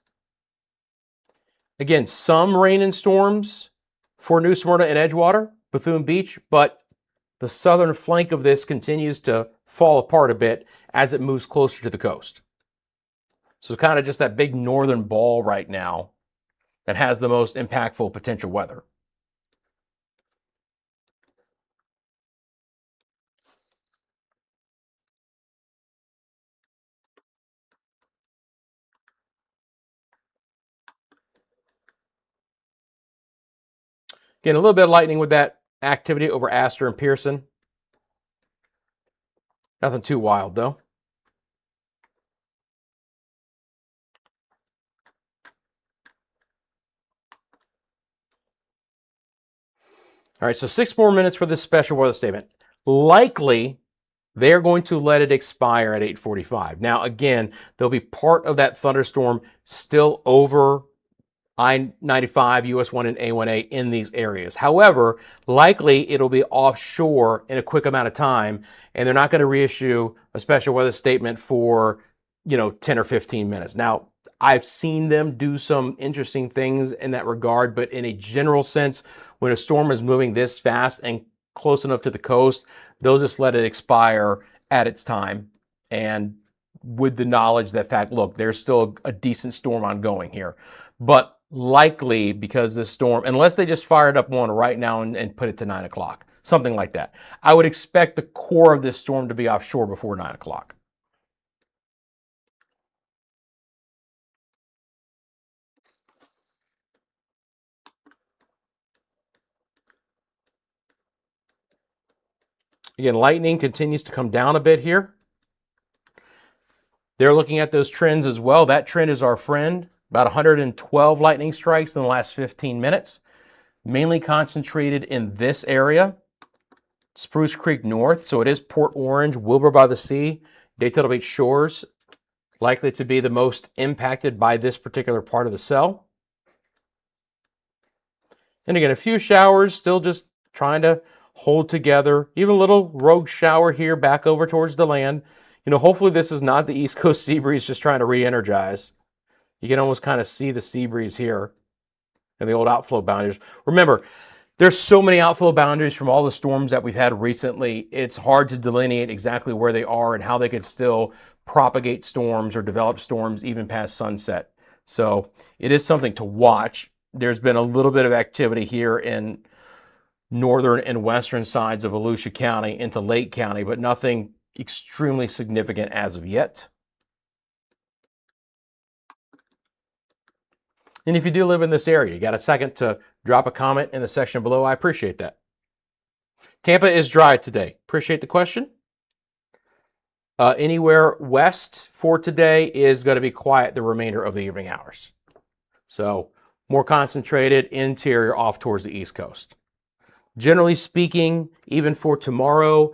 Again, some rain and storms for New Smyrna and Edgewater, Bethune Beach, but the southern flank of this continues to fall apart a bit as it moves closer to the coast. So it's kind of just that big northern ball right now that has the most impactful potential weather. Again, a little bit of lightning with that activity over Astor and Pearson. Nothing too wild, though. All right, so 6 more minutes for this special weather statement. Likely, they're going to let it expire at 8:45. Now, again, there'll be part of that thunderstorm still over I-95, US 1 and A1A in these areas. However, likely it'll be offshore in a quick amount of time, and they're not going to reissue a special weather statement for, 10 or 15 minutes. Now, I've seen them do some interesting things in that regard, but in a general sense, when a storm is moving this fast and close enough to the coast, they'll just let it expire at its time, and with the knowledge that fact, look, there's still a decent storm ongoing here. But likely because this storm, unless they just fired up one right now and put it to 9 o'clock, something like that, I would expect the core of this storm to be offshore before 9 o'clock. Again, lightning continues to come down a bit here. They're looking at those trends as well. That trend is our friend. About 112 lightning strikes in the last 15 minutes, mainly concentrated in this area, Spruce Creek North. So it is Port Orange, Wilbur by the Sea, Daytona Beach Shores, likely to be the most impacted by this particular part of the cell. And again, a few showers, still just trying to hold together. Even a little rogue shower here back over towards the land. Hopefully this is not the East Coast sea breeze just trying to re-energize. You can almost kind of see the sea breeze here and the old outflow boundaries. Remember, there's so many outflow boundaries from all the storms that we've had recently. It's hard to delineate exactly where they are and how they could still propagate storms or develop storms even past sunset. So it is something to watch. There's been a little bit of activity here in northern and western sides of Volusia County into Lake County, but nothing extremely significant as of yet. And if you do live in this area, you got a second to drop a comment in the section below, I appreciate that. Tampa is dry today. Appreciate the question. Anywhere west for today is going to be quiet the remainder of the evening hours. So more concentrated interior off towards the East Coast. Generally speaking, even for tomorrow,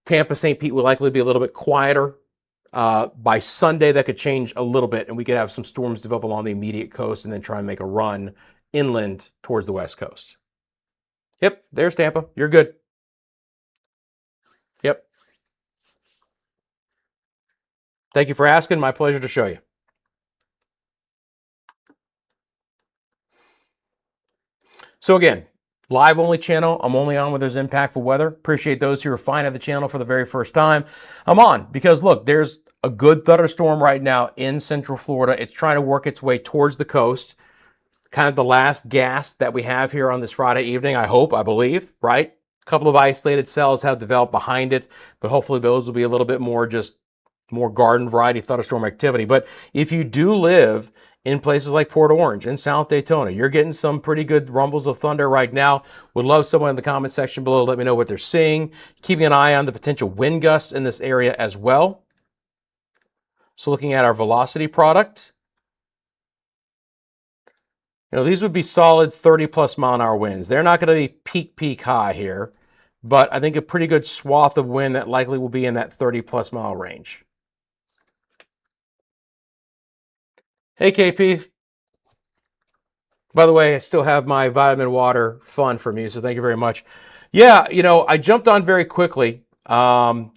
Tampa, St. Pete will likely be a little bit quieter. By Sunday, that could change a little bit, and we could have some storms develop along the immediate coast and then try and make a run inland towards the West Coast. Yep, there's Tampa. You're good. Yep. Thank you for asking. My pleasure to show you. So again, live only channel. I'm only on when there's impactful weather. Appreciate those who are finding the channel for the very first time. I'm on because look, there's a good thunderstorm right now in Central Florida. It's trying to work its way towards the coast. Kind of the last gasp that we have here on this Friday evening, I believe, right? A couple of isolated cells have developed behind it, but hopefully those will be a little bit more just more garden variety thunderstorm activity. But if you do live in places like Port Orange and South Daytona, you're getting some pretty good rumbles of thunder right now. Would love someone in the comment section below to let me know what they're seeing. Keeping an eye on the potential wind gusts in this area as well. So looking at our velocity product, these would be solid 30+ mile an hour winds. They're not going to be peak high here, but I think a pretty good swath of wind that likely will be in that 30+ mile range. Hey, KP. By the way, I still have my vitamin water fund from you, so thank you very much. Yeah, I jumped on very quickly. YouTube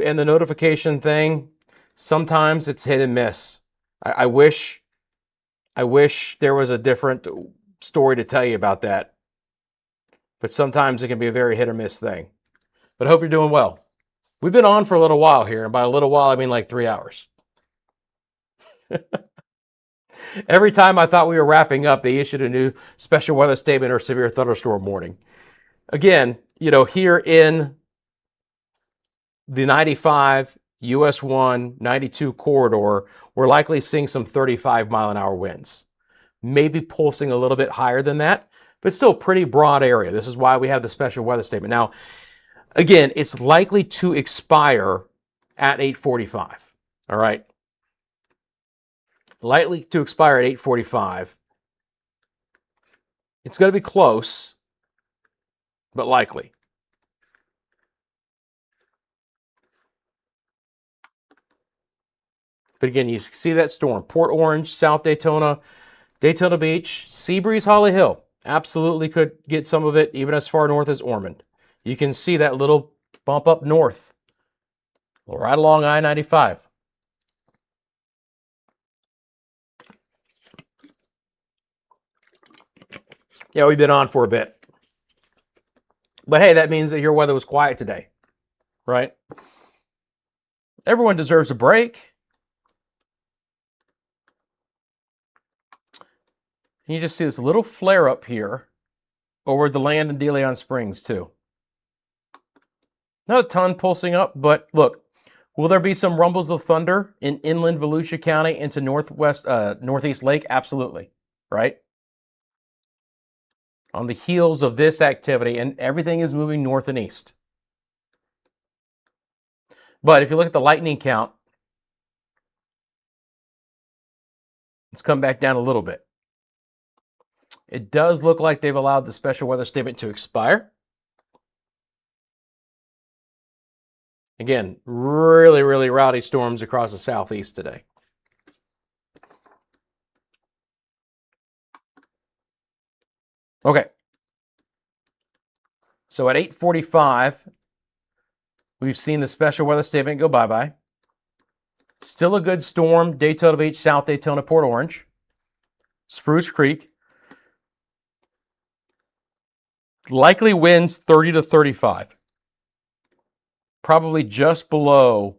and the notification thing, sometimes it's hit and miss. I wish I wish there was a different story to tell you about that, but sometimes it can be a very hit or miss thing. But I hope you're doing well. We've been on for a little while here, and by a little while, I mean like 3 hours. Every time I thought we were wrapping up, they issued a new special weather statement or severe thunderstorm warning. Again, here in the 95, US 1, 92 corridor, we're likely seeing some 35-mile-an-hour winds. Maybe pulsing a little bit higher than that, but still pretty broad area. This is why we have the special weather statement. Now, again, it's likely to expire at 8:45. All right. Likely to expire at 8:45. It's going to be close, but likely. But again, you see that storm. Port Orange, South Daytona, Daytona Beach, Seabreeze, Holly Hill. Absolutely could get some of it even as far north as Ormond. You can see that little bump up north, right along I-95. Yeah, we've been on for a bit. But hey, that means that your weather was quiet today, right? Everyone deserves a break. And you just see this little flare up here over the land in De Leon Springs too. Not a ton pulsing up, but look, will there be some rumbles of thunder in inland Volusia County into Northeast Lake? Absolutely, right? On the heels of this activity, and everything is moving north and east. But if you look at the lightning count, it's come back down a little bit. It does look like they've allowed the special weather statement to expire. Again, really, really rowdy storms across the southeast today. Okay. So at 8:45, we've seen the special weather statement go bye-bye. Still a good storm, Daytona Beach, South Daytona, Port Orange, Spruce Creek. Likely winds 30 to 35. Probably just below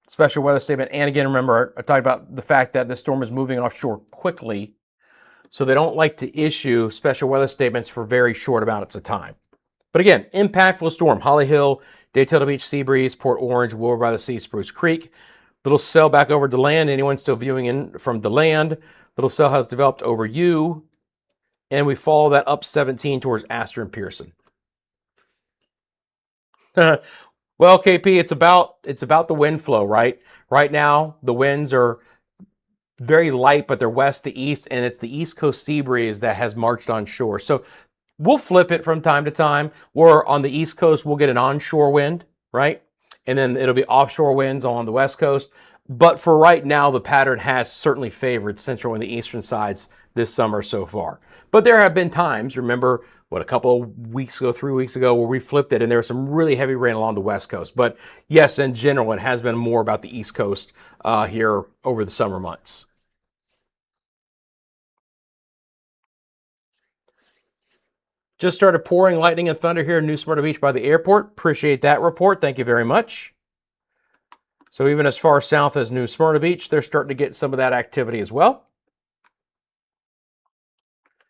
special weather statement. And again, remember, I talked about the fact that the storm is moving offshore quickly, so they don't like to issue special weather statements for very short amounts of time. But again, impactful storm. Holly Hill, Daytona Beach, Seabreeze, Port Orange, Wilbur by the Sea, Spruce Creek. Little cell back over DeLand. Anyone still viewing in from DeLand? Little cell has developed over you. And we follow that up 17 towards Astor and Pearson. Well, KP, it's about the wind flow, right? Right now, the winds are very light, but they're west to east, and it's the East Coast sea breeze that has marched on shore. So we'll flip it from time to time. Where on the East Coast, we'll get an onshore wind, right? And then it'll be offshore winds on the West Coast. But for right now, the pattern has certainly favored central and the eastern sides this summer so far. But there have been times, remember, a couple of weeks ago, 3 weeks ago, where we flipped it and there was some really heavy rain along the West Coast. But yes, in general, it has been more about the East Coast here over the summer months. Just started pouring lightning and thunder here in New Smyrna Beach by the airport. Appreciate that report. Thank you very much. So even as far south as New Smyrna Beach, they're starting to get some of that activity as well.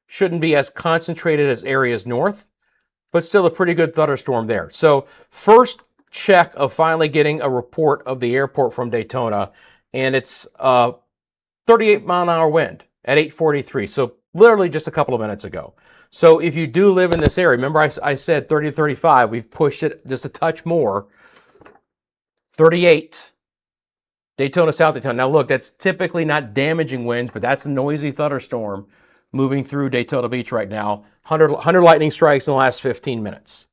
Shouldn't be as concentrated as areas north, but still a pretty good thunderstorm there. So first check of finally getting a report of the airport from Daytona, and it's 38-mile-an-hour wind at 8:43. So literally just a couple of minutes ago. So if you do live in this area, remember I said 30 to 35, we've pushed it just a touch more. 38, Daytona, South Daytona. Now look, that's typically not damaging winds, but that's a noisy thunderstorm moving through Daytona Beach right now. 100 lightning strikes in the last 15 minutes.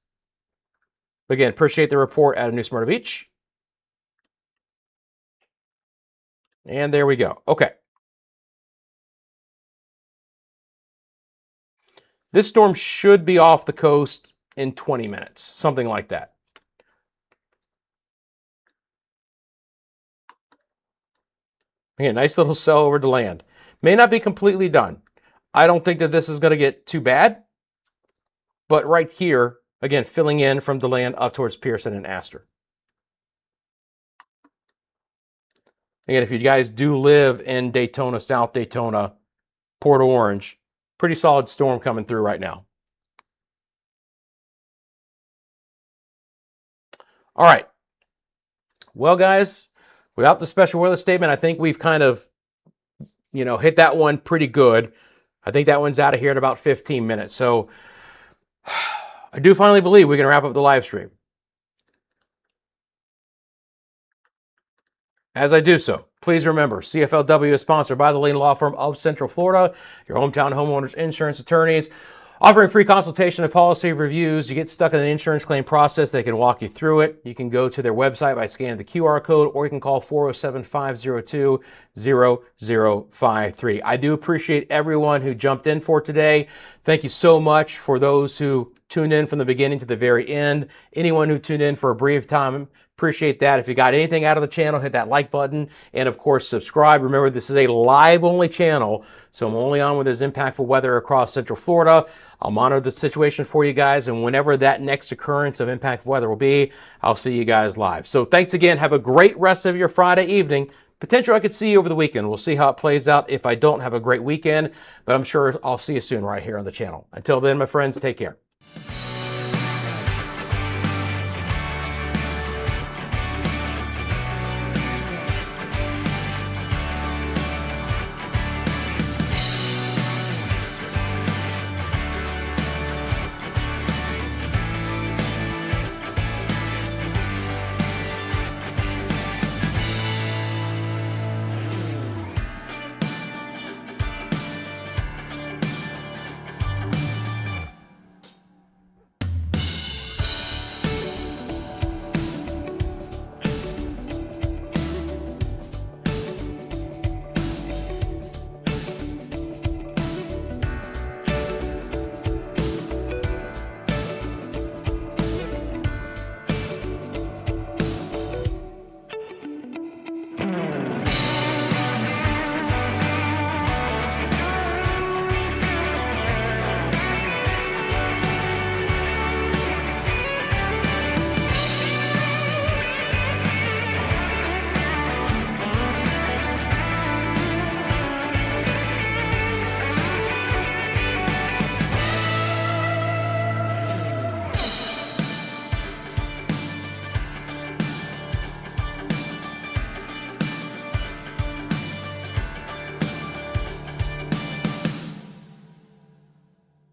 Again, appreciate the report out of New Smyrna Beach. And there we go. Okay. This storm should be off the coast in 20 minutes, something like that. Again, nice little cell over to land. May not be completely done. I don't think that this is going to get too bad. But right here, again, filling in from DeLand up towards Pearson and Astor. Again, if you guys do live in Daytona, South Daytona, Port Orange, pretty solid storm coming through right now. All right. Well, guys, without the special weather statement, I think we've kind of, hit that one pretty good. I think that one's out of here in about 15 minutes. So I do finally believe we can wrap up the live stream. As I do so, please remember, CFLW is sponsored by the Lane Law Firm of Central Florida, your hometown homeowners insurance attorneys, offering free consultation and policy reviews. You get stuck in an insurance claim process, they can walk you through it. You can go to their website by scanning the QR code, or you can call 407-502-0053. I do appreciate everyone who jumped in for today. Thank you so much for those who tuned in from the beginning to the very end. Anyone who tuned in for a brief time, appreciate that. If you got anything out of the channel, hit that like button, and of course subscribe. Remember, this is a live only channel, so I'm only on when there's impactful weather across Central Florida. I'll monitor the situation for you guys, and whenever that next occurrence of impactful weather will be, I'll see you guys live. So thanks again. Have a great rest of your Friday evening. Potential I could see you over the weekend. We'll see how it plays out if I don't have a great weekend, but I'm sure I'll see you soon right here on the channel. Until then, my friends, take care.